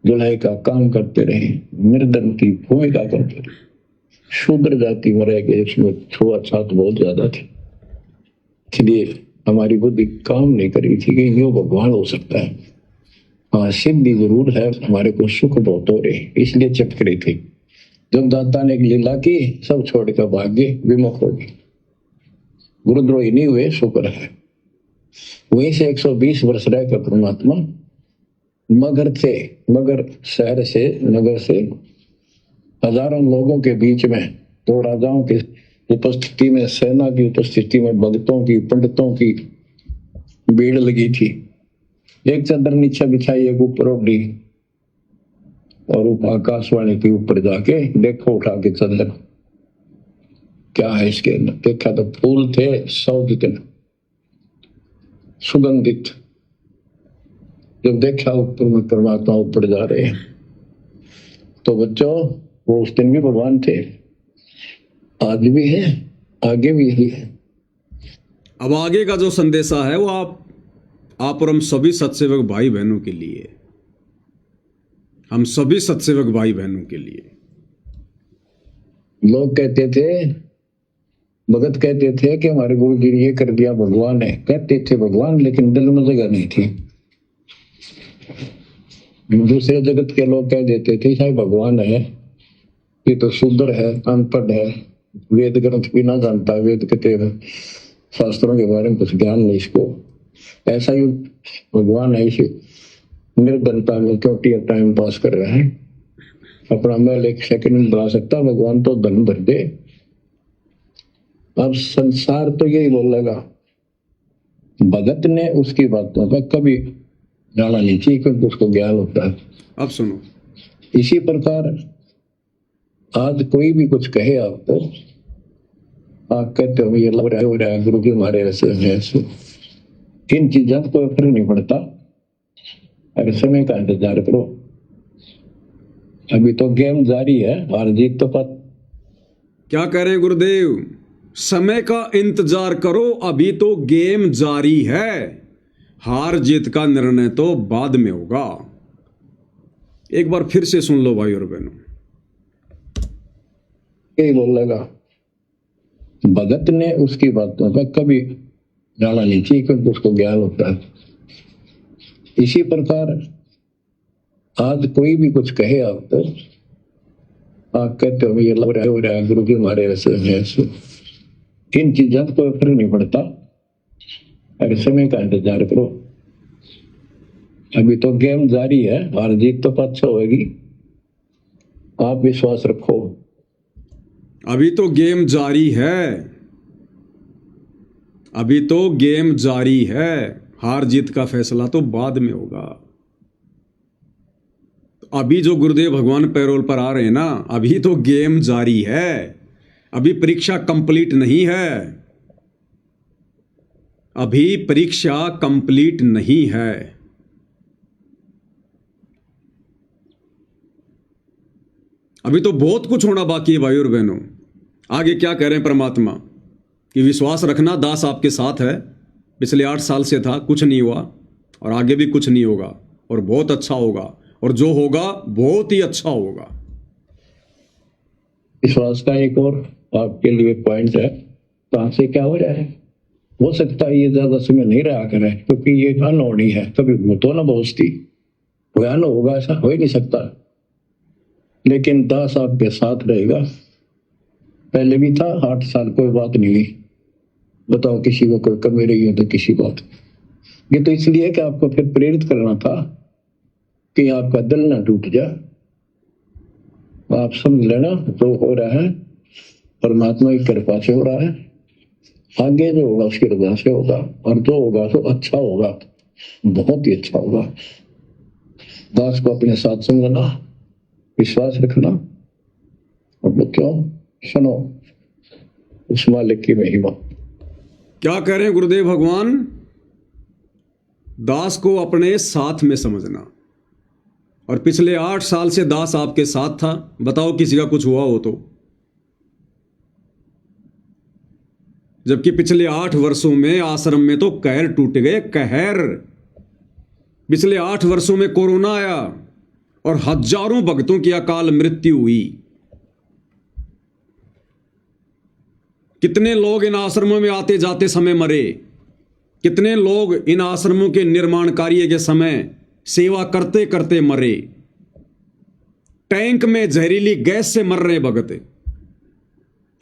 [SPEAKER 2] दुल्हे का काम करते रहे, निर्धन की भूमिका करते रहे, शूद्र जाति में रह गए, इसमें छुआछूत बहुत ज्यादा थी। इसलिए हमारी बुद्धि काम नहीं करी थी कि यूं भगवान हो सकता है। हाँ, सिद्धि जरूर है, हमारे को सुख बहुत हो रहे, इसलिए चटकरी थी। जब दाता ने एक लीला की, सब छोड़ कर भाग गए, विमुख हो गए, गुरुद्रोही नहीं हुए, शुक्र है। वहीं से 120 वर्ष रहकर परमात्मा मगर शहर से, नगर से हजारों लोगों के बीच में, दो राजाओं की उपस्थिति में, सेना की उपस्थिति में, भक्तों की, पंडितों की भीड़ लगी थी। एक चादर नीचे बिछाई, एक ऊपर ओढ़ी, और आकाशवाणी के ऊपर जाके देखो उठा के चादर, क्या है इसके अंदर? देखा तो फूल थे 100 कितने सुगंधित। जब देखा ऊपर में परमात्मा ऊपर जा रहे हैं, तो बच्चों वो उस दिन भी भगवान थे, आज भी है, आगे भी यही है।
[SPEAKER 1] अब आगे का जो संदेशा है वो आप और हम सभी सत्सेवक भाई बहनों के लिए, हम सभी सत्सेवक भाई बहनों के लिए।
[SPEAKER 2] लोग कहते थे, भगत कहते थे कि हमारे गुरु जी ने ये कर दिया, भगवान है। कहते थे भगवान, लेकिन दिल में जगह नहीं थी। दूसरे जगत के लोग कह देते थे शायद भगवान है, ये तो शूद्र है, अनपढ़ है, वेद ग्रंथ भी ना जानता, वेद के शास्त्रों के बारे में कुछ ज्ञान नहीं इसको। ऐसा ही भगवान है, इसी निर्धनता में क्यों टाइम पास कर रहे हैं, अपना महल 1 सेकंड में बना सकता, भगवान तो धन भर दे। अब संसार तो यही बोलेगा, भगत ने उसकी बातों पर कभी जाना नहीं चाहिए, क्योंकि उसको ज्ञान होता है।
[SPEAKER 1] अब सुनो,
[SPEAKER 2] इसी प्रकार आज कोई भी कुछ कहे आपको, आप कहते हो ये लग रहा है गुरु जी हमारे ऐसे, इन चीजों को कोई फर्क नहीं पड़ता। अगर समय का इंतजार करो, अभी तो गेम जारी है, हार जीत तो पता।
[SPEAKER 1] क्या कह रहे हैं गुरुदेव? समय का इंतजार करो, अभी तो गेम जारी है, हार जीत का निर्णय तो बाद में होगा। एक बार फिर से सुन लो भाई और बहनों,
[SPEAKER 2] यही बोलेगा, भगत ने उसकी बातों पर कभी जाना नहीं चाहिए, क्योंकि उसको ज्ञान होता है। इसी प्रकार आज कोई भी कुछ कहे आपको, आप कहते हो ये लग रहा है गुरु जी हमारे ऐसे इन चीजों को फर्क नहीं पड़ता। अरे समय का इंतजार करो, अभी तो गेम जारी है, हार जीत तो अच्छा होगी, आप विश्वास रखो।
[SPEAKER 1] अभी तो गेम जारी है, अभी तो गेम जारी है, हार जीत का फैसला तो बाद में होगा। अभी जो गुरुदेव भगवान पैरोल पर आ रहे हैं ना, अभी तो गेम जारी है, अभी परीक्षा कंप्लीट नहीं है, अभी परीक्षा कंप्लीट नहीं है। अभी तो बहुत कुछ होना बाकी है भाई और बहनों। आगे क्या कह रहे हैं परमात्मा कि विश्वास रखना, दास आपके साथ है, पिछले 8 साल से था, कुछ नहीं हुआ और आगे भी कुछ नहीं होगा और बहुत अच्छा होगा, और जो होगा बहुत ही अच्छा होगा।
[SPEAKER 2] विश्वास का एक और आपके लिए पॉइंट है, कहां से क्या हो रहा है, हो सकता है ये ज्यादा समय नहीं रहा करे, क्योंकि ये अनहोनी है, कभी भूतो ना बहुस्ती, भयान होगा ऐसा हो ही नहीं सकता। लेकिन दास आपके साथ रहेगा, पहले भी था, 8 साल कोई बात नहीं हुई, बताओ किसी को कोई कमी रही है तो किसी बात। ये तो इसलिए कि आपको फिर प्रेरित करना था कि आपका दिल ना टूट जाए। आप समझ लेना जो हो रहा है परमात्मा की कृपा से हो रहा है, आगे जो होगा उसकी रजा से होगा, और जो होगा तो अच्छा होगा, बहुत ही अच्छा होगा। दास को अपने साथ समझना, विश्वास रखना, और क्यों सुनो उस मालिक की महिमा।
[SPEAKER 1] क्या कह रहे हैं गुरुदेव भगवान? दास को अपने साथ में समझना, और पिछले 8 साल से दास आपके साथ था, बताओ किसी का कुछ हुआ हो तो। जबकि पिछले 8 वर्षों में आश्रम में तो कहर टूट गए, कहर। पिछले 8 वर्षों में कोरोना आया और हजारों भक्तों की अकाल मृत्यु हुई। कितने लोग इन आश्रमों में आते जाते समय मरे, कितने लोग इन आश्रमों के निर्माण कार्य के समय सेवा करते करते मरे। टैंक में जहरीली गैस से मर रहे भगत,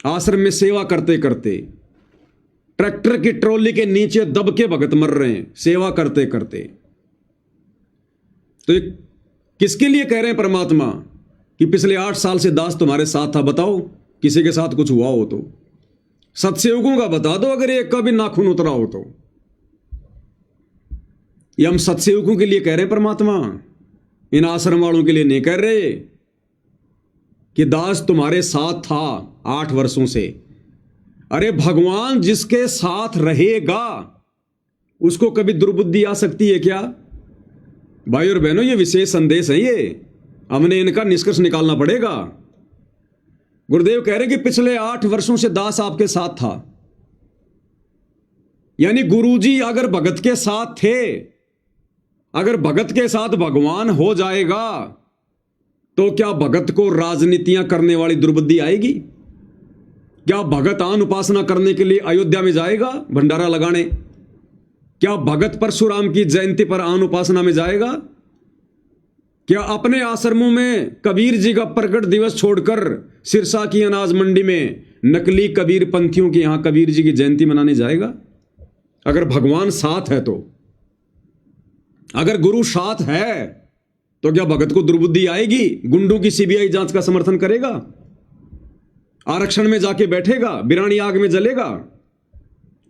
[SPEAKER 1] आश्रम में सेवा करते करते। ट्रैक्टर की ट्रॉली के नीचे दब के भगत मर रहे हैं सेवा करते करते। तो किसके लिए कह रहे हैं परमात्मा कि पिछले 8 साल से दास तुम्हारे साथ था? बताओ किसी के साथ कुछ हुआ हो तो। सत्सेवकों का बता दो अगर एक का भी नाखून उतरा हो तो। ये हम सत्सेवकों के लिए कह रहे हैं परमात्मा, इन आश्रम वालों के लिए नहीं कह रहे कि दास तुम्हारे साथ था 8 वर्षों से। अरे भगवान जिसके साथ रहेगा उसको कभी दुर्बुद्धि आ सकती है क्या? भाई और बहनों, ये विशेष संदेश है, ये हमने इनका निष्कर्ष निकालना पड़ेगा। गुरुदेव कह रहे कि पिछले 8 वर्षों से दास आपके साथ था, यानी गुरुजी अगर भगत के साथ थे, अगर भगत के साथ भगवान हो जाएगा तो क्या भगत को राजनीतियां करने वाली दुर्बुद्धि आएगी? क्या भगत आन उपासना करने के लिए अयोध्या में जाएगा भंडारा लगाने? क्या भगत परशुराम की जयंती पर आन उपासना में जाएगा? क्या अपने आश्रमों में कबीर जी का प्रकट दिवस छोड़कर सिरसा की अनाज मंडी में नकली कबीर पंथियों के यहां कबीर जी की जयंती मनाने जाएगा? अगर भगवान साथ है तो, अगर गुरु साथ है तो क्या भगत को दुर्बुद्धि आएगी? गुंडों की सीबीआई जांच का समर्थन करेगा? आरक्षण में जाके बैठेगा? बिरानी आग में जलेगा?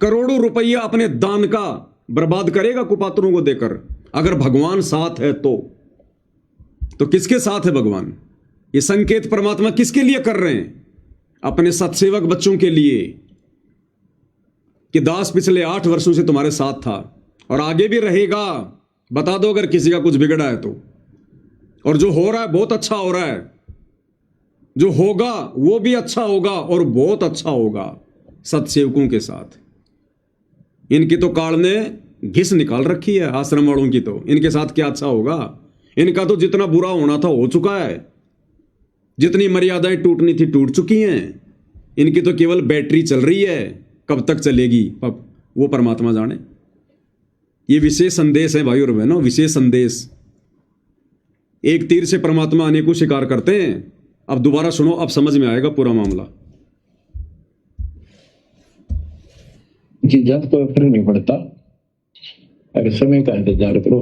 [SPEAKER 1] करोड़ों रुपया अपने दान का बर्बाद करेगा कुपात्रों को देकर? अगर भगवान साथ है तो किसके साथ है भगवान? ये संकेत परमात्मा किसके लिए कर रहे हैं? अपने सत्सेवक बच्चों के लिए कि दास पिछले 8 वर्षों से तुम्हारे साथ था और आगे भी रहेगा। बता दो अगर किसी का कुछ बिगड़ा है तो। और जो हो रहा है बहुत अच्छा हो रहा है, जो होगा वो भी अच्छा होगा और बहुत अच्छा होगा सत्सेवकों के साथ। इनकी तो काल ने घिस निकाल रखी है आश्रम वालों की, तो इनके साथ क्या अच्छा होगा? इनका तो जितना बुरा होना था हो चुका है, जितनी मर्यादाएं टूटनी थी टूट चुकी हैं। इनकी तो केवल बैटरी चल रही है, कब तक चलेगी वो परमात्मा जाने। ये विशेष संदेश है भाई और बहनों, विशेष संदेश। एक तीर से परमात्मा अनेकों शिकार करते हैं। अब दोबारा सुनो, अब समझ में आएगा पूरा मामला।
[SPEAKER 4] कि जब कोई फर्क नहीं पड़ता, अगर समय का इंतजार करो।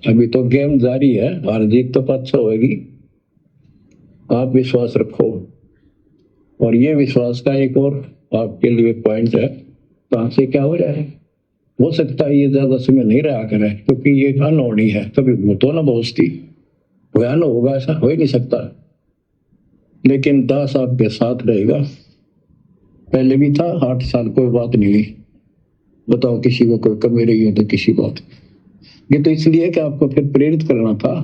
[SPEAKER 4] अभी तो गेम जारी है, हार जीत तो पाछा होगी। आप विश्वास रखो। और ये विश्वास का एक और आपके लिए पॉइंट है, कहां से क्या हो जाए। हो सकता है ये ज्यादा समय नहीं रहा करे, क्योंकि ये अनहोनी है। कभी भूतो ना बहुस्ती, भयान होगा ऐसा हो ही नहीं सकता। लेकिन दास आपके साथ रहेगा। पहले भी था, 8 साल कोई बात नहीं हुई। बताओ किसी को कोई कमी रही हो तो किसी बात। ये तो इसलिए कि आपको फिर प्रेरित करना था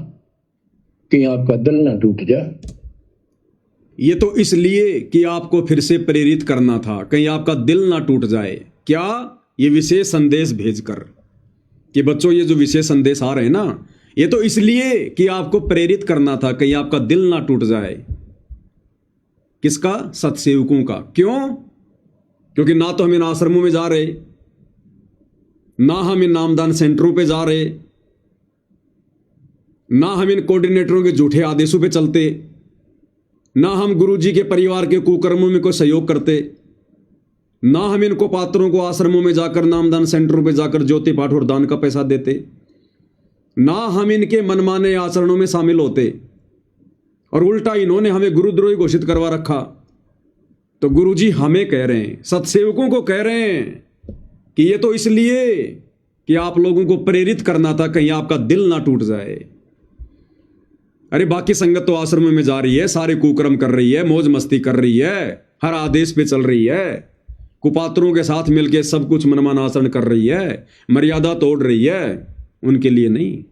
[SPEAKER 4] कि आपका दिल ना टूट जाए।
[SPEAKER 1] ये तो इसलिए कि आपको फिर से प्रेरित करना था, कहीं आपका दिल ना टूट जाए। क्या? ये विशेष संदेश भेजकर कि बच्चों ये जो विशेष संदेश आ रहे हैं ना, ये तो इसलिए कि आपको प्रेरित करना था, कहीं आपका दिल ना टूट जाए। किसका? सत्सेवकों का। क्यों? क्योंकि ना तो हम इन आश्रमों में जा रहे, ना हम इन नामदान सेंटरों पे जा रहे, ना हम इन कोऑर्डिनेटरों के झूठे आदेशों पे चलते, ना हम गुरुजी के परिवार के कुकर्मों में कोई सहयोग करते, ना हम इनको पात्रों को आश्रमों में जाकर नामदान सेंटरों पे जाकर ज्योति पाठ और दान का पैसा देते, ना हम इनके मनमाने आचरणों में शामिल होते। और उल्टा इन्होंने हमें गुरुद्रोही घोषित करवा रखा। तो गुरुजी हमें कह रहे हैं, सत्सेवकों को कह रहे हैं कि ये तो इसलिए कि आप लोगों को प्रेरित करना था, कहीं आपका दिल ना टूट जाए। अरे बाकी संगत तो आश्रम में जा रही है, सारे कुकर्म कर रही है, मौज मस्ती कर रही है, हर आदेश पे चल रही है, कुपात्रों के साथ मिलकर सब कुछ मनमाना आचरण कर रही है, मर्यादा तोड़ रही है। उनके लिए नहीं,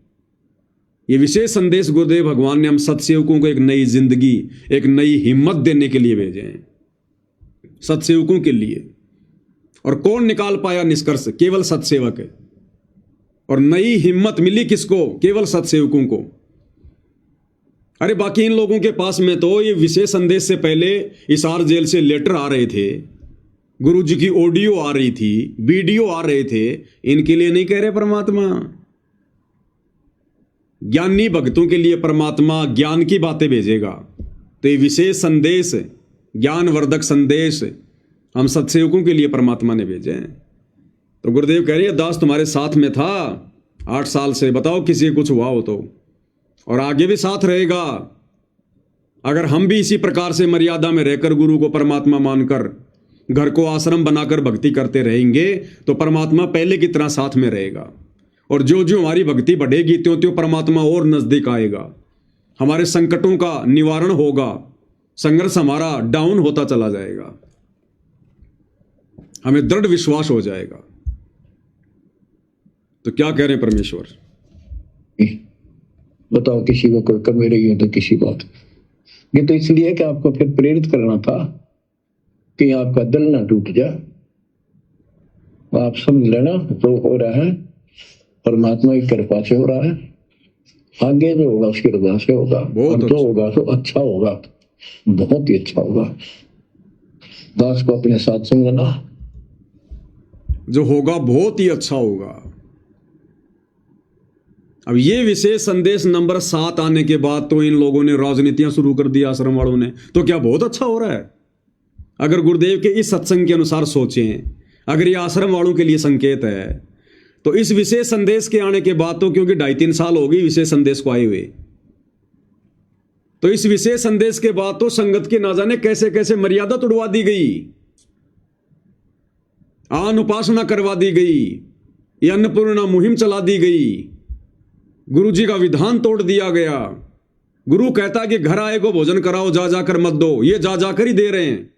[SPEAKER 1] ये विशेष संदेश गुरुदेव भगवान ने हम सत्सेवकों को एक नई जिंदगी, एक नई हिम्मत देने के लिए भेजे हैं, सत्सेवकों के लिए। और कौन निकाल पाया निष्कर्ष? केवल सत्सेवक है। और नई हिम्मत मिली किसको? केवल सत्सेवकों को। अरे बाकी इन लोगों के पास में तो ये विशेष संदेश से पहले हिसार जेल से लेटर आ रहे थे, गुरुजी की ऑडियो आ रही थी, वीडियो आ रहे थे। इनके लिए नहीं कह रहे परमात्मा। ज्ञानी भक्तों के लिए परमात्मा ज्ञान की बातें भेजेगा। तो ये विशेष संदेश, ज्ञानवर्धक संदेश हम सत्सेवकों के लिए परमात्मा ने भेजे हैं। तो गुरुदेव कह रही है, दास तुम्हारे साथ में था 8 साल से, बताओ किसी को कुछ हुआ हो तो, और आगे भी साथ रहेगा। अगर हम भी इसी प्रकार से मर्यादा में रहकर गुरु को परमात्मा मानकर घर को आश्रम बनाकर भक्ति करते रहेंगे तो परमात्मा पहले की तरह साथ में रहेगा। और जो जो हमारी भक्ति बढ़ेगी त्यों त्यों परमात्मा और नजदीक आएगा, हमारे संकटों का निवारण होगा, संघर्ष हमारा डाउन होता चला जाएगा, हमें दृढ़ विश्वास हो जाएगा। तो क्या कह रहे हैं परमेश्वर?
[SPEAKER 4] बताओ किसी को कोई कमी रही हो तो किसी बात। ये तो इसलिए कि आपको फिर प्रेरित करना था कि आपका दिल ना टूट जाए। आप समझ लेना, जो हो रहा है परमात्मा की कृपा से हो रहा है। आगे जो होगा उसकी रजा से होगा, और जो होगा तो अच्छा होगा, बहुत ही अच्छा होगा। दास को अपने साथ समझना,
[SPEAKER 1] जो होगा बहुत ही अच्छा होगा। अब ये विशेष संदेश नंबर 7 आने के बाद तो इन लोगों ने राजनीतियां शुरू कर दी, आश्रम वालों ने। तो क्या बहुत अच्छा हो रहा है? अगर गुरुदेव के इस सत्संग के अनुसार सोचें, अगर ये आश्रम वालों के लिए संकेत है, तो इस विशेष संदेश के आने के बाद तो, क्योंकि 2.5-3 साल हो गई विशेष संदेश को आए हुए, तो इस विशेष संदेश के बाद तो संगत के ना जाने कैसे कैसे मर्यादा तोड़वा दी गई, आन उपासना करवा दी गई, ये अन्नपूर्णा मुहिम चला दी गई, गुरुजी का विधान तोड़ दिया गया। गुरु कहता कि घर आए को भोजन कराओ, जा जाकर मत दो, ये जा जाकर ही दे रहे हैं।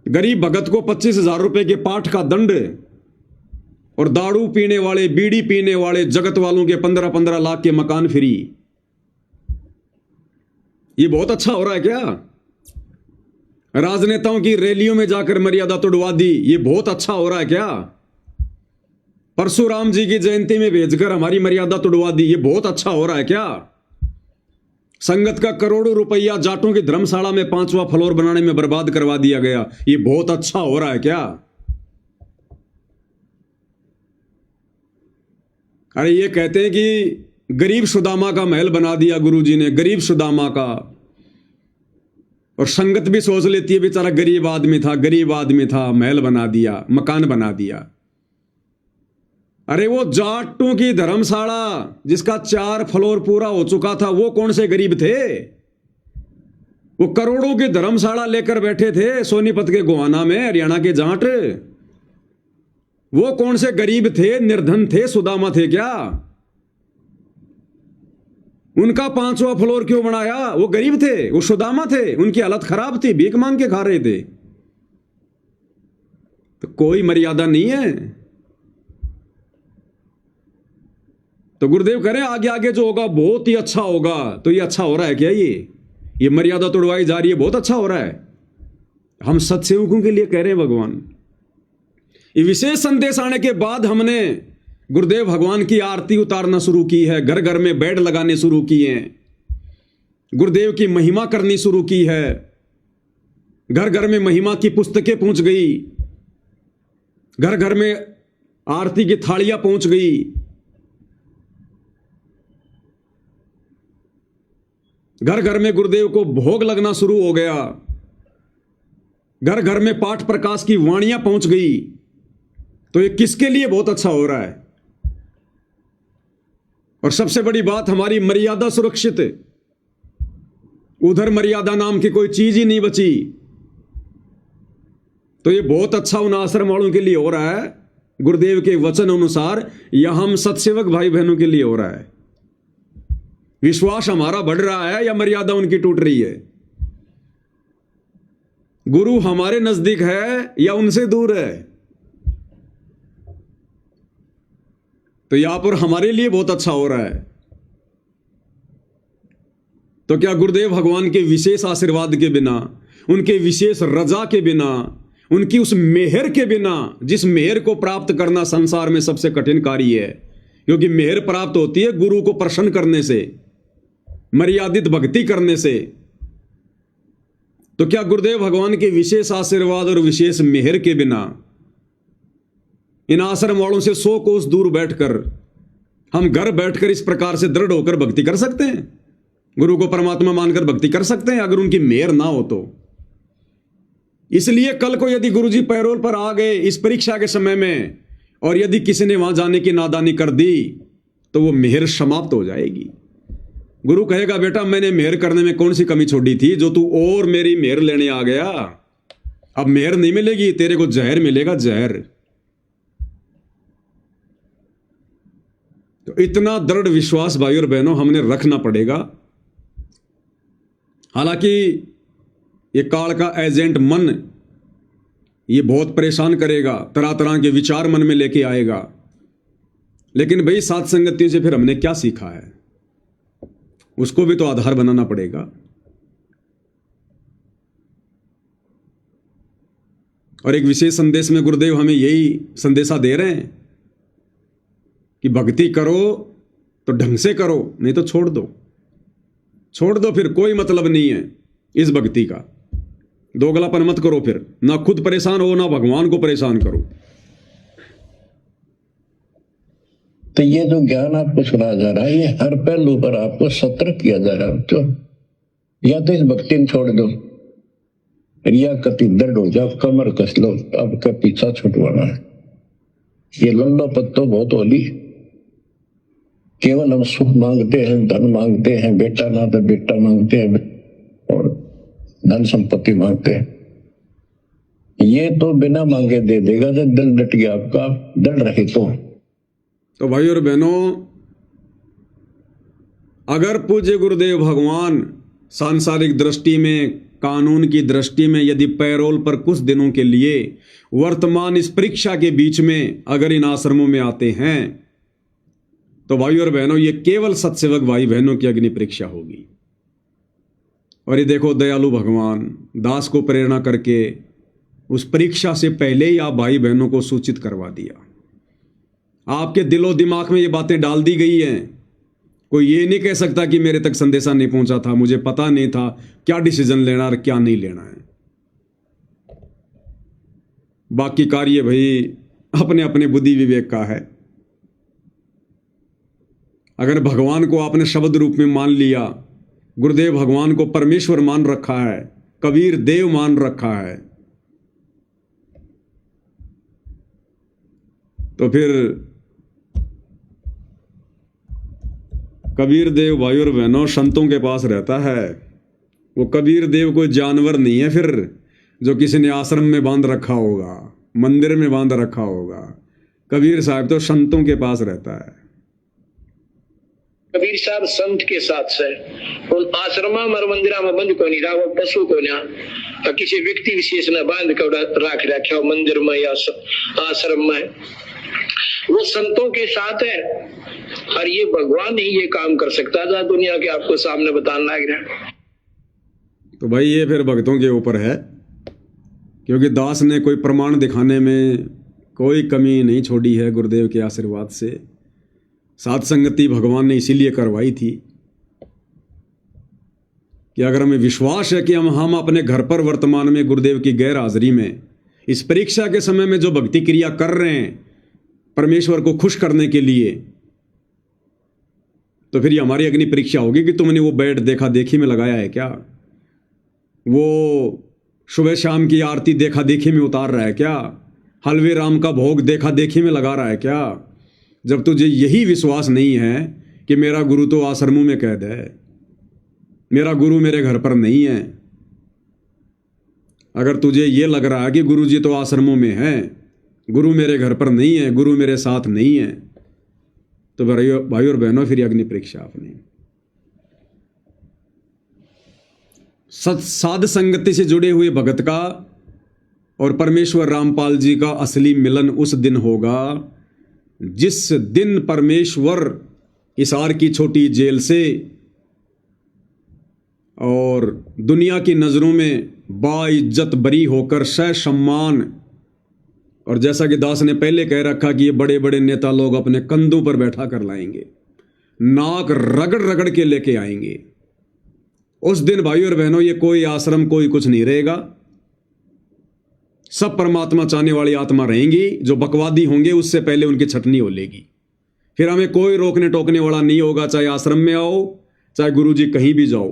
[SPEAKER 1] गरीब भगत को 25,000 रुपए के पाठ का दंड, और दारू पीने वाले, बीड़ी पीने वाले जगत वालों के 15-15 लाख के मकान फ्री। ये बहुत अच्छा हो रहा है क्या? राजनेताओं की रैलियों में जाकर मर्यादा तोड़वा दी, ये बहुत अच्छा हो रहा है क्या? परशुराम जी की जयंती में भेजकर हमारी मर्यादा तोड़वा दी, ये बहुत अच्छा हो रहा है क्या? संगत का करोड़ों रुपया जाटों की धर्मशाला में 5वां फ्लोर बनाने में बर्बाद करवा दिया गया, ये बहुत अच्छा हो रहा है क्या? अरे ये कहते हैं कि गरीब सुदामा का महल बना दिया गुरुजी ने, गरीब सुदामा का। और संगत भी सोच लेती है बेचारा गरीब आदमी था, गरीब आदमी था, महल बना दिया, मकान बना दिया। अरे वो जाटों की धर्मशाला जिसका 4 फ्लोर पूरा हो चुका था, वो कौन से गरीब थे? वो करोड़ों की धर्मशाला लेकर बैठे थे सोनीपत के गोहाना में, हरियाणा के जाट। वो कौन से गरीब थे, निर्धन थे, सुदामा थे क्या? उनका 5वां फ्लोर क्यों बनाया? वो गरीब थे, वो सुदामा थे, उनकी हालत खराब थी, भीख मांग के खा रहे थे। तो कोई मर्यादा नहीं है। तो गुरुदेव कह रहे हैं आगे आगे जो होगा बहुत ही अच्छा होगा। तो ये अच्छा हो रहा है क्या? ये मर्यादा तोड़वाई जा रही है, बहुत अच्छा हो रहा है। हम सत्सेवकों के लिए कह रहे हैं भगवान। ये विशेष संदेश आने के बाद हमने गुरुदेव भगवान की आरती उतारना शुरू की है, घर घर में बेड लगाने शुरू किए हैं, गुरुदेव की महिमा करनी शुरू की है, घर घर में महिमा की पुस्तकें पहुंच गई, घर घर में आरती की थालियां पहुंच गई। घर घर में गुरुदेव को भोग लगना शुरू हो गया, घर घर में पाठ प्रकाश की वाणियां पहुंच गई। तो ये किसके लिए बहुत अच्छा हो रहा है? और सबसे बड़ी बात, हमारी मर्यादा सुरक्षित है। उधर मर्यादा नाम की कोई चीज ही नहीं बची। तो ये बहुत अच्छा उन आश्रम वालों के लिए हो रहा है, गुरुदेव के वचन अनुसार, या हम सत्सेवक भाई बहनों के लिए हो रहा है? विश्वास हमारा बढ़ रहा है या मर्यादा उनकी टूट रही है? गुरु हमारे नजदीक है या उनसे दूर है? तो यहां पर हमारे लिए बहुत अच्छा हो रहा है। तो क्या गुरुदेव भगवान के विशेष आशीर्वाद के बिना, उनके विशेष रजा के बिना, उनकी उस मेहर के बिना, जिस मेहर को प्राप्त करना संसार में सबसे कठिन कार्य है, क्योंकि मेहर प्राप्त होती है गुरु को प्रसन्न करने से, मर्यादित भक्ति करने से। तो क्या गुरुदेव भगवान के विशेष आशीर्वाद और विशेष मेहर के बिना इन आश्रम वालों से 100 कोस दूर बैठकर हम घर बैठकर इस प्रकार से दृढ़ होकर भक्ति कर सकते हैं? गुरु को परमात्मा मानकर भक्ति कर सकते हैं अगर उनकी मेहर ना हो तो? इसलिए कल को यदि गुरुजी पैरोल पर आ गए इस परीक्षा के समय में, और यदि किसी ने वहां जाने की नादानी कर दी, तो वो मेहर समाप्त हो जाएगी। गुरु कहेगा बेटा मैंने मेहर करने में कौन सी कमी छोड़ी थी जो तू और मेरी मेहर लेने आ गया? अब मेहर नहीं मिलेगी, तेरे को जहर मिलेगा, जहर। तो इतना दृढ़ विश्वास भाई और बहनों हमने रखना पड़ेगा। हालांकि ये काल का एजेंट मन ये बहुत परेशान करेगा, तरह तरह के विचार मन में लेके आएगा, लेकिन भाई सात संगतियों से फिर हमने क्या सीखा है, उसको भी तो आधार बनाना पड़ेगा। और एक विशेष संदेश में गुरुदेव हमें यही संदेशा दे रहे हैं कि भक्ति करो तो ढंग से करो, नहीं तो छोड़ दो, छोड़ दो, फिर कोई मतलब नहीं है इस भक्ति का। दोगलापन मत करो, फिर ना खुद परेशान हो ना भगवान को परेशान करो।
[SPEAKER 4] तो ये जो ज्ञान आपको सुनाया जा रहा है, ये हर पहलू पर आपको सतर्क किया जा रहा है। तो या तो इस भक्ति में छोड़ दो, रिया कति दृढ़ हो जाओ, कमर कस लो, अब का पीछा छुटवाना है। ये लल्लो पत्तो बहुत होली, केवल हम सुख मांगते हैं, धन मांगते हैं, बेटा ना तो बेटा मांगते हैं और धन संपत्ति मांगते हैं। ये तो बिना मांगे दे देगा जब दिल डट गया आपका, दृढ़ रहे तो
[SPEAKER 1] भाई और बहनों, अगर पूज्य गुरुदेव भगवान सांसारिक दृष्टि में, कानून की दृष्टि में यदि पैरोल पर कुछ दिनों के लिए वर्तमान इस परीक्षा के बीच में अगर इन आश्रमों में आते हैं, तो भाई और बहनों ये केवल सत्सेवक भाई बहनों की अग्नि परीक्षा होगी। और ये देखो दयालु भगवान दास को प्रेरणा करके उस परीक्षा से पहले ही आप भाई बहनों को सूचित करवा दिया। आपके दिलो दिमाग में ये बातें डाल दी गई हैं। कोई ये नहीं कह सकता कि मेरे तक संदेशा नहीं पहुंचा था, मुझे पता नहीं था क्या डिसीजन लेना और क्या नहीं लेना है। बाकी कार्य भाई अपने अपने बुद्धि विवेक का है। अगर भगवान को आपने शब्द रूप में मान लिया, गुरुदेव भगवान को परमेश्वर मान रखा है, कबीर देव मान रखा है, तो फिर कबीर देव भाई और बहनों संतों के पास रहता है। वो कबीर देव कोई जानवर नहीं है फिर, जो किसी ने आश्रम में बांध रखा होगा, मंदिर में बांध रखा होगा। कबीर साहब तो संतों के पास रहता है।
[SPEAKER 5] कबीर साहब संत के साथ से उन आश्रमा और मंदिरा में बंद को नहीं रहा, वो पशु को ना किसी व्यक्ति विशेष ने बांध कर रख रखा हो मंदिर में या आश्रम में, वो संतों के साथ है। और ये भगवान ही ये काम कर सकता था, दुनिया के आपको सामने बताना लग रहा।
[SPEAKER 1] तो भाई ये फिर भक्तों के ऊपर है, क्योंकि दास ने कोई प्रमाण दिखाने में कोई कमी नहीं छोड़ी है गुरुदेव के आशीर्वाद से। साथ संगति भगवान ने इसीलिए करवाई थी कि अगर हमें विश्वास है कि हम अपने घर पर वर्तमान में गुरुदेव की गैर हाजिरी में इस परीक्षा के समय में जो भक्ति क्रिया कर रहे हैं परमेश्वर को खुश करने के लिए, तो फिर ये हमारी अग्नि परीक्षा होगी कि तुमने वो बेड देखा देखी में लगाया है क्या, वो सुबह शाम की आरती देखा देखी में उतार रहा है क्या, हलवे राम का भोग देखा देखी में लगा रहा है क्या। जब तुझे यही विश्वास नहीं है कि मेरा गुरु तो आश्रमों में कैद है, मेरा गुरु मेरे घर पर नहीं है, अगर तुझे ये लग रहा है कि गुरु जी तो आश्रमों में है, गुरु मेरे घर पर नहीं है, गुरु मेरे साथ नहीं है, तो भाई और बहनों फिर अग्नि परीक्षा अपनी। साध संगति से जुड़े हुए भगत का और परमेश्वर रामपाल जी का असली मिलन उस दिन होगा जिस दिन परमेश्वर हिसार की छोटी जेल से और दुनिया की नजरों में बाइज्जत बरी होकर सह सम्मान, और जैसा कि दास ने पहले कह रखा कि ये बड़े बड़े नेता लोग अपने कंधों पर बैठा कर लाएंगे, नाक रगड़ रगड़ के लेके आएंगे, उस दिन भाई और बहनों ये कोई आश्रम कोई कुछ नहीं रहेगा। सब परमात्मा चाहने वाली आत्मा रहेंगी, जो बकवादी होंगे उससे पहले उनकी छटनी हो लेगी। फिर हमें कोई रोकने टोकने वाला नहीं होगा, चाहे आश्रम में आओ चाहे गुरु जी कहीं भी जाओ।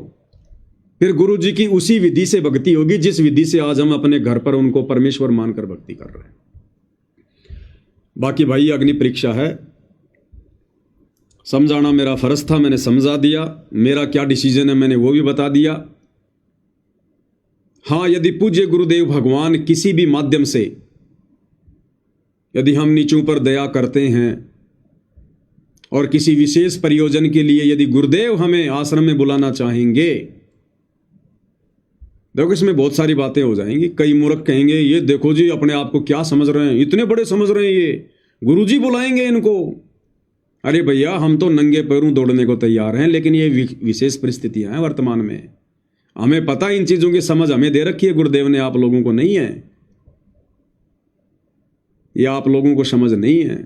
[SPEAKER 1] फिर गुरु जी की उसी विधि से भक्ति होगी जिस विधि से आज हम अपने घर पर उनको परमेश्वर मानकर भक्ति कर रहे हैं। बाकी भाई अग्नि परीक्षा है, समझाना मेरा फर्ज था, मैंने समझा दिया। मेरा क्या डिसीजन है मैंने वो भी बता दिया। हाँ, यदि पूज्य गुरुदेव भगवान किसी भी माध्यम से यदि हम नीचों पर दया करते हैं और किसी विशेष प्रयोजन के लिए यदि गुरुदेव हमें आश्रम में बुलाना चाहेंगे, देखो इसमें बहुत सारी बातें हो जाएंगी। कई मूर्ख कहेंगे ये देखो जी अपने आप को क्या समझ रहे हैं, इतने बड़े समझ रहे हैं, ये गुरुजी बुलाएंगे इनको। अरे भैया हम तो नंगे पैरों दौड़ने को तैयार हैं, लेकिन ये विशेष परिस्थितियां हैं वर्तमान में। हमें पता इन चीजों की समझ हमें दे रखी है गुरुदेव ने, आप लोगों को नहीं है। ये आप लोगों को समझ नहीं है।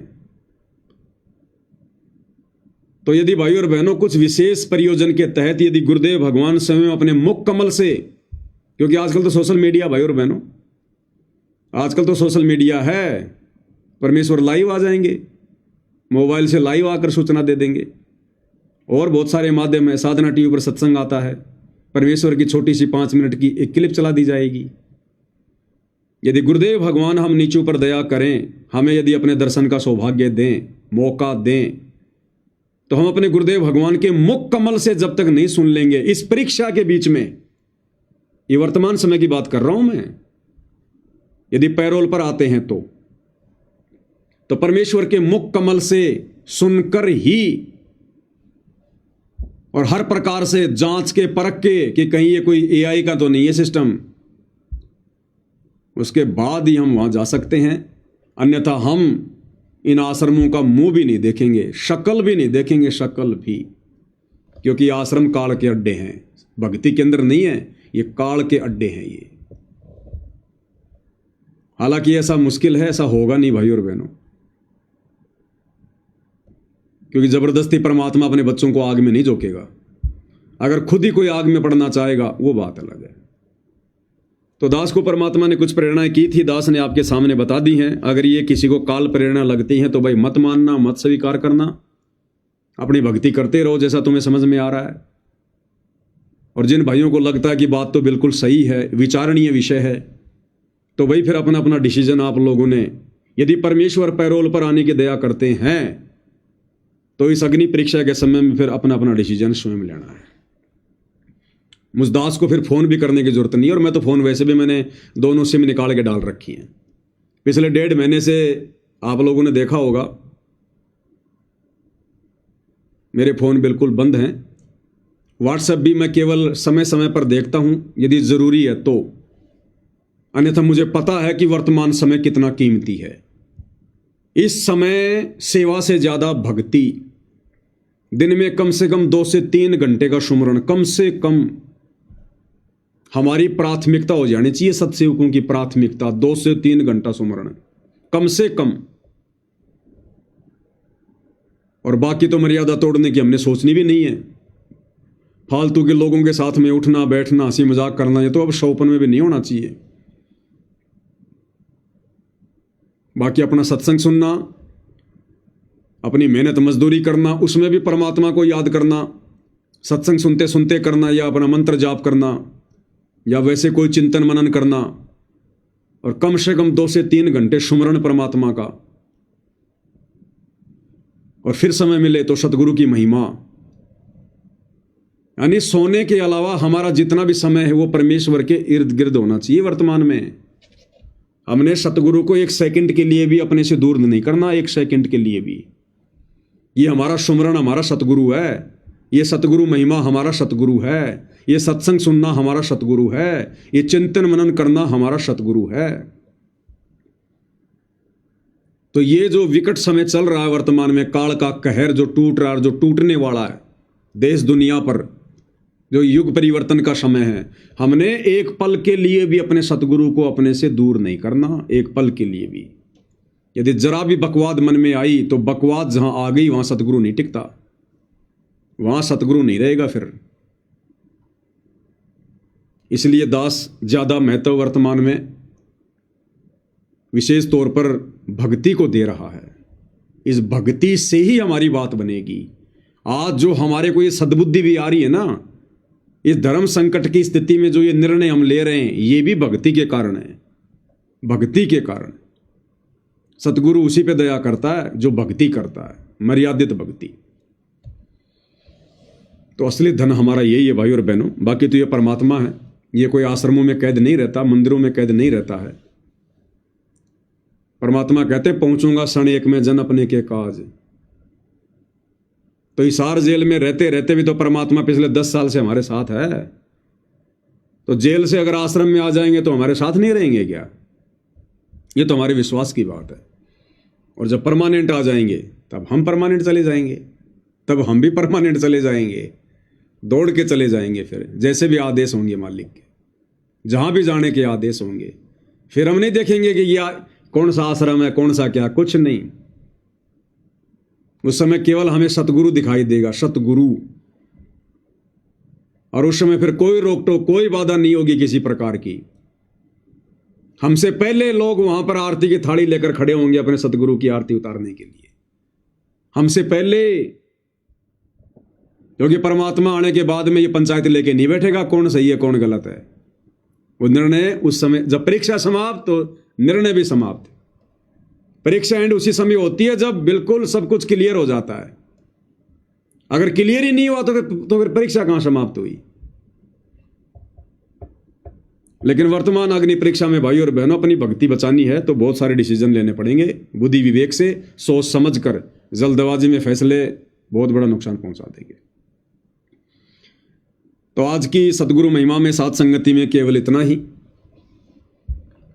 [SPEAKER 1] तो यदि भाई और बहनों कुछ विशेष प्रयोजन के तहत यदि गुरुदेव भगवान स्वयं अपने मुख कमल से, क्योंकि आजकल तो सोशल मीडिया भाई और बहनों, आजकल तो सोशल मीडिया है, परमेश्वर लाइव आ जाएंगे, मोबाइल से लाइव आकर सूचना दे देंगे। और बहुत सारे माध्यम है, साधना टीवी पर सत्संग आता है, परमेश्वर की छोटी सी 5 मिनट की एक क्लिप चला दी जाएगी। यदि गुरुदेव भगवान हम नीचों पर दया करें, हमें यदि अपने दर्शन का सौभाग्य दें, मौका दें, तो हम अपने गुरुदेव भगवान के मुख कमल से जब तक नहीं सुन लेंगे इस परीक्षा के बीच में, ये वर्तमान समय की बात कर रहा हूं मैं, यदि पैरोल पर आते हैं तो परमेश्वर के मुख कमल से सुनकर ही और हर प्रकार से जांच के परख के कि कहीं ये कोई एआई का तो नहीं है सिस्टम, उसके बाद ही हम वहां जा सकते हैं। अन्यथा हम इन आश्रमों का मुंह भी नहीं देखेंगे, शक्ल भी नहीं देखेंगे, शक्ल भी, क्योंकि आश्रम काल के अड्डे हैं, भक्ति के अंदर नहीं है, ये काल के अड्डे हैं ये। हालांकि ऐसा मुश्किल है, ऐसा होगा नहीं भाई और बहनों, क्योंकि जबरदस्ती परमात्मा अपने बच्चों को आग में नहीं झोंकेगा। अगर खुद ही कोई आग में पड़ना चाहेगा वो बात अलग है। तो दास को परमात्मा ने कुछ प्रेरणाएं की थी, दास ने आपके सामने बता दी हैं। अगर ये किसी को काल प्रेरणा लगती है तो भाई मत मानना, मत स्वीकार करना। अपनी भक्ति करते रहो जैसा तुम्हें समझ में आ रहा है। और जिन भाइयों को लगता है कि बात तो बिल्कुल सही है, विचारणीय विषय है, तो वही फिर अपना अपना डिसीजन आप लोगों ने, यदि परमेश्वर पैरोल पर आने की दया करते हैं तो इस अग्नि परीक्षा के समय में फिर अपना अपना डिसीजन स्वयं लेना है। मुझदास को फिर फोन भी करने की जरूरत नहीं है, और मैं तो फोन वैसे भी मैंने दोनों सिम निकाल के डाल रखी हैं। पिछले 1.5 महीने से आप लोगों ने देखा होगा मेरे फोन बिल्कुल बंद हैं। व्हाट्सएप भी मैं केवल समय समय पर देखता हूं यदि जरूरी है तो, अन्यथा मुझे पता है कि वर्तमान समय कितना कीमती है। इस समय सेवा से ज्यादा भक्ति, दिन में कम से कम 2 से 3 घंटे का सुमरण कम से कम हमारी प्राथमिकता हो जानी चाहिए। सत्सेवकों की प्राथमिकता 2 से 3 घंटा सुमरण कम से कम। और बाकी तो मर्यादा तोड़ने की हमने सोचनी भी नहीं है। फालतू के लोगों के साथ में उठना बैठना, हंसी मजाक करना, ये तो अब शौपन में भी नहीं होना चाहिए। बाकी अपना सत्संग सुनना, अपनी मेहनत मजदूरी करना, उसमें भी परमात्मा को याद करना, सत्संग सुनते सुनते करना, या अपना मंत्र जाप करना, या वैसे कोई चिंतन मनन करना, और कम से कम 2 से 3 घंटे सुमरण परमात्मा का। और फिर समय मिले तो सतगुरु की महिमा, यानी सोने के अलावा हमारा जितना भी समय है वो परमेश्वर के इर्द गिर्द होना चाहिए। वर्तमान में हमने सतगुरु को 1 सेकंड के लिए भी अपने से दूर नहीं करना, 1 सेकंड के लिए भी। ये हमारा सुमरण हमारा सतगुरु है, ये सतगुरु महिमा हमारा सतगुरु है, ये सत्संग सुनना हमारा सतगुरु है, ये चिंतन मनन करना हमारा सतगुरु है। तो ये जो विकट समय चल रहा है वर्तमान में, काल का कहर जो टूट रहा है, जो टूटने वाला है देश दुनिया पर, जो युग परिवर्तन का समय है, हमने एक पल के लिए भी अपने सतगुरु को अपने से दूर नहीं करना, एक पल के लिए भी। यदि जरा भी बकवाद मन में आई तो बकवाद जहां आ गई वहां सतगुरु नहीं टिकता, वहां सतगुरु नहीं रहेगा फिर। इसलिए दास ज्यादा महत्व वर्तमान में विशेष तौर पर भक्ति को दे रहा है। इस भक्ति से ही हमारी बात बनेगी। आज जो हमारे को ये सद्बुद्धि भी आ रही है ना, इस धर्म संकट की स्थिति में जो ये निर्णय हम ले रहे हैं, ये भी भक्ति के कारण है। भक्ति के कारण सतगुरु उसी पे दया करता है जो भक्ति करता है, मर्यादित भक्ति। तो असली धन हमारा यही है भाई और बहनों। बाकी तो ये परमात्मा है, ये कोई आश्रमों में कैद नहीं रहता, मंदिरों में कैद नहीं रहता है। परमात्मा कहते हैं पहुंचूंगा क्षण एक में जन अपने के काज। तो हिसार जेल में रहते रहते भी तो परमात्मा पिछले 10 साल से हमारे साथ है। तो जेल से अगर आश्रम में आ जाएंगे तो हमारे साथ नहीं रहेंगे क्या? ये तो हमारे विश्वास की बात है। और जब परमानेंट आ जाएंगे तब हम परमानेंट चले जाएंगे, तब हम भी परमानेंट चले जाएंगे, दौड़ के चले जाएंगे। फिर जैसे भी आदेश होंगे मालिक के, जहां भी जाने के आदेश होंगे, फिर हम नहीं देखेंगे कि ये कौन सा आश्रम है, कौन सा क्या, कुछ नहीं। उस समय केवल हमें सतगुरु दिखाई देगा, सतगुरु। और उस समय फिर कोई रोक टोक, कोई बाधा नहीं होगी किसी प्रकार की। हमसे पहले लोग वहां पर आरती की थाली लेकर खड़े होंगे अपने सतगुरु की आरती उतारने के लिए, हमसे पहले। क्योंकि परमात्मा आने के बाद में ये पंचायत लेके नहीं बैठेगा कौन सही है कौन गलत है। वो निर्णय उस समय, जब परीक्षा समाप्त तो निर्णय भी समाप्त। परीक्षा एंड उसी समय होती है जब बिल्कुल सब कुछ क्लियर हो जाता है। अगर क्लियर ही नहीं हुआ तो फिर परीक्षा कहां समाप्त हुई। लेकिन वर्तमान अग्नि परीक्षा में भाई और बहनों अपनी भक्ति बचानी है तो बहुत सारे डिसीजन लेने पड़ेंगे बुद्धि विवेक से, सोच समझ कर। जल्दबाजी में फैसले बहुत बड़ा नुकसान पहुंचा देंगे। तो आज की सतगुरु महिमा में साथ संगति में केवल इतना ही।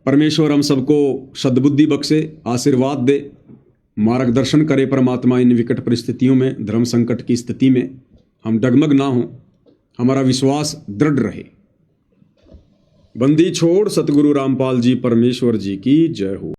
[SPEAKER 1] परमेश्वर हम सबको सद्बुद्धि बख्शे, आशीर्वाद दे, मार्गदर्शन करे परमात्मा। इन विकट परिस्थितियों में, धर्म संकट की स्थिति में हम डगमग ना हो, हमारा विश्वास दृढ़ रहे। बंदी छोड़ सतगुरु रामपाल जी परमेश्वर जी की जय हो।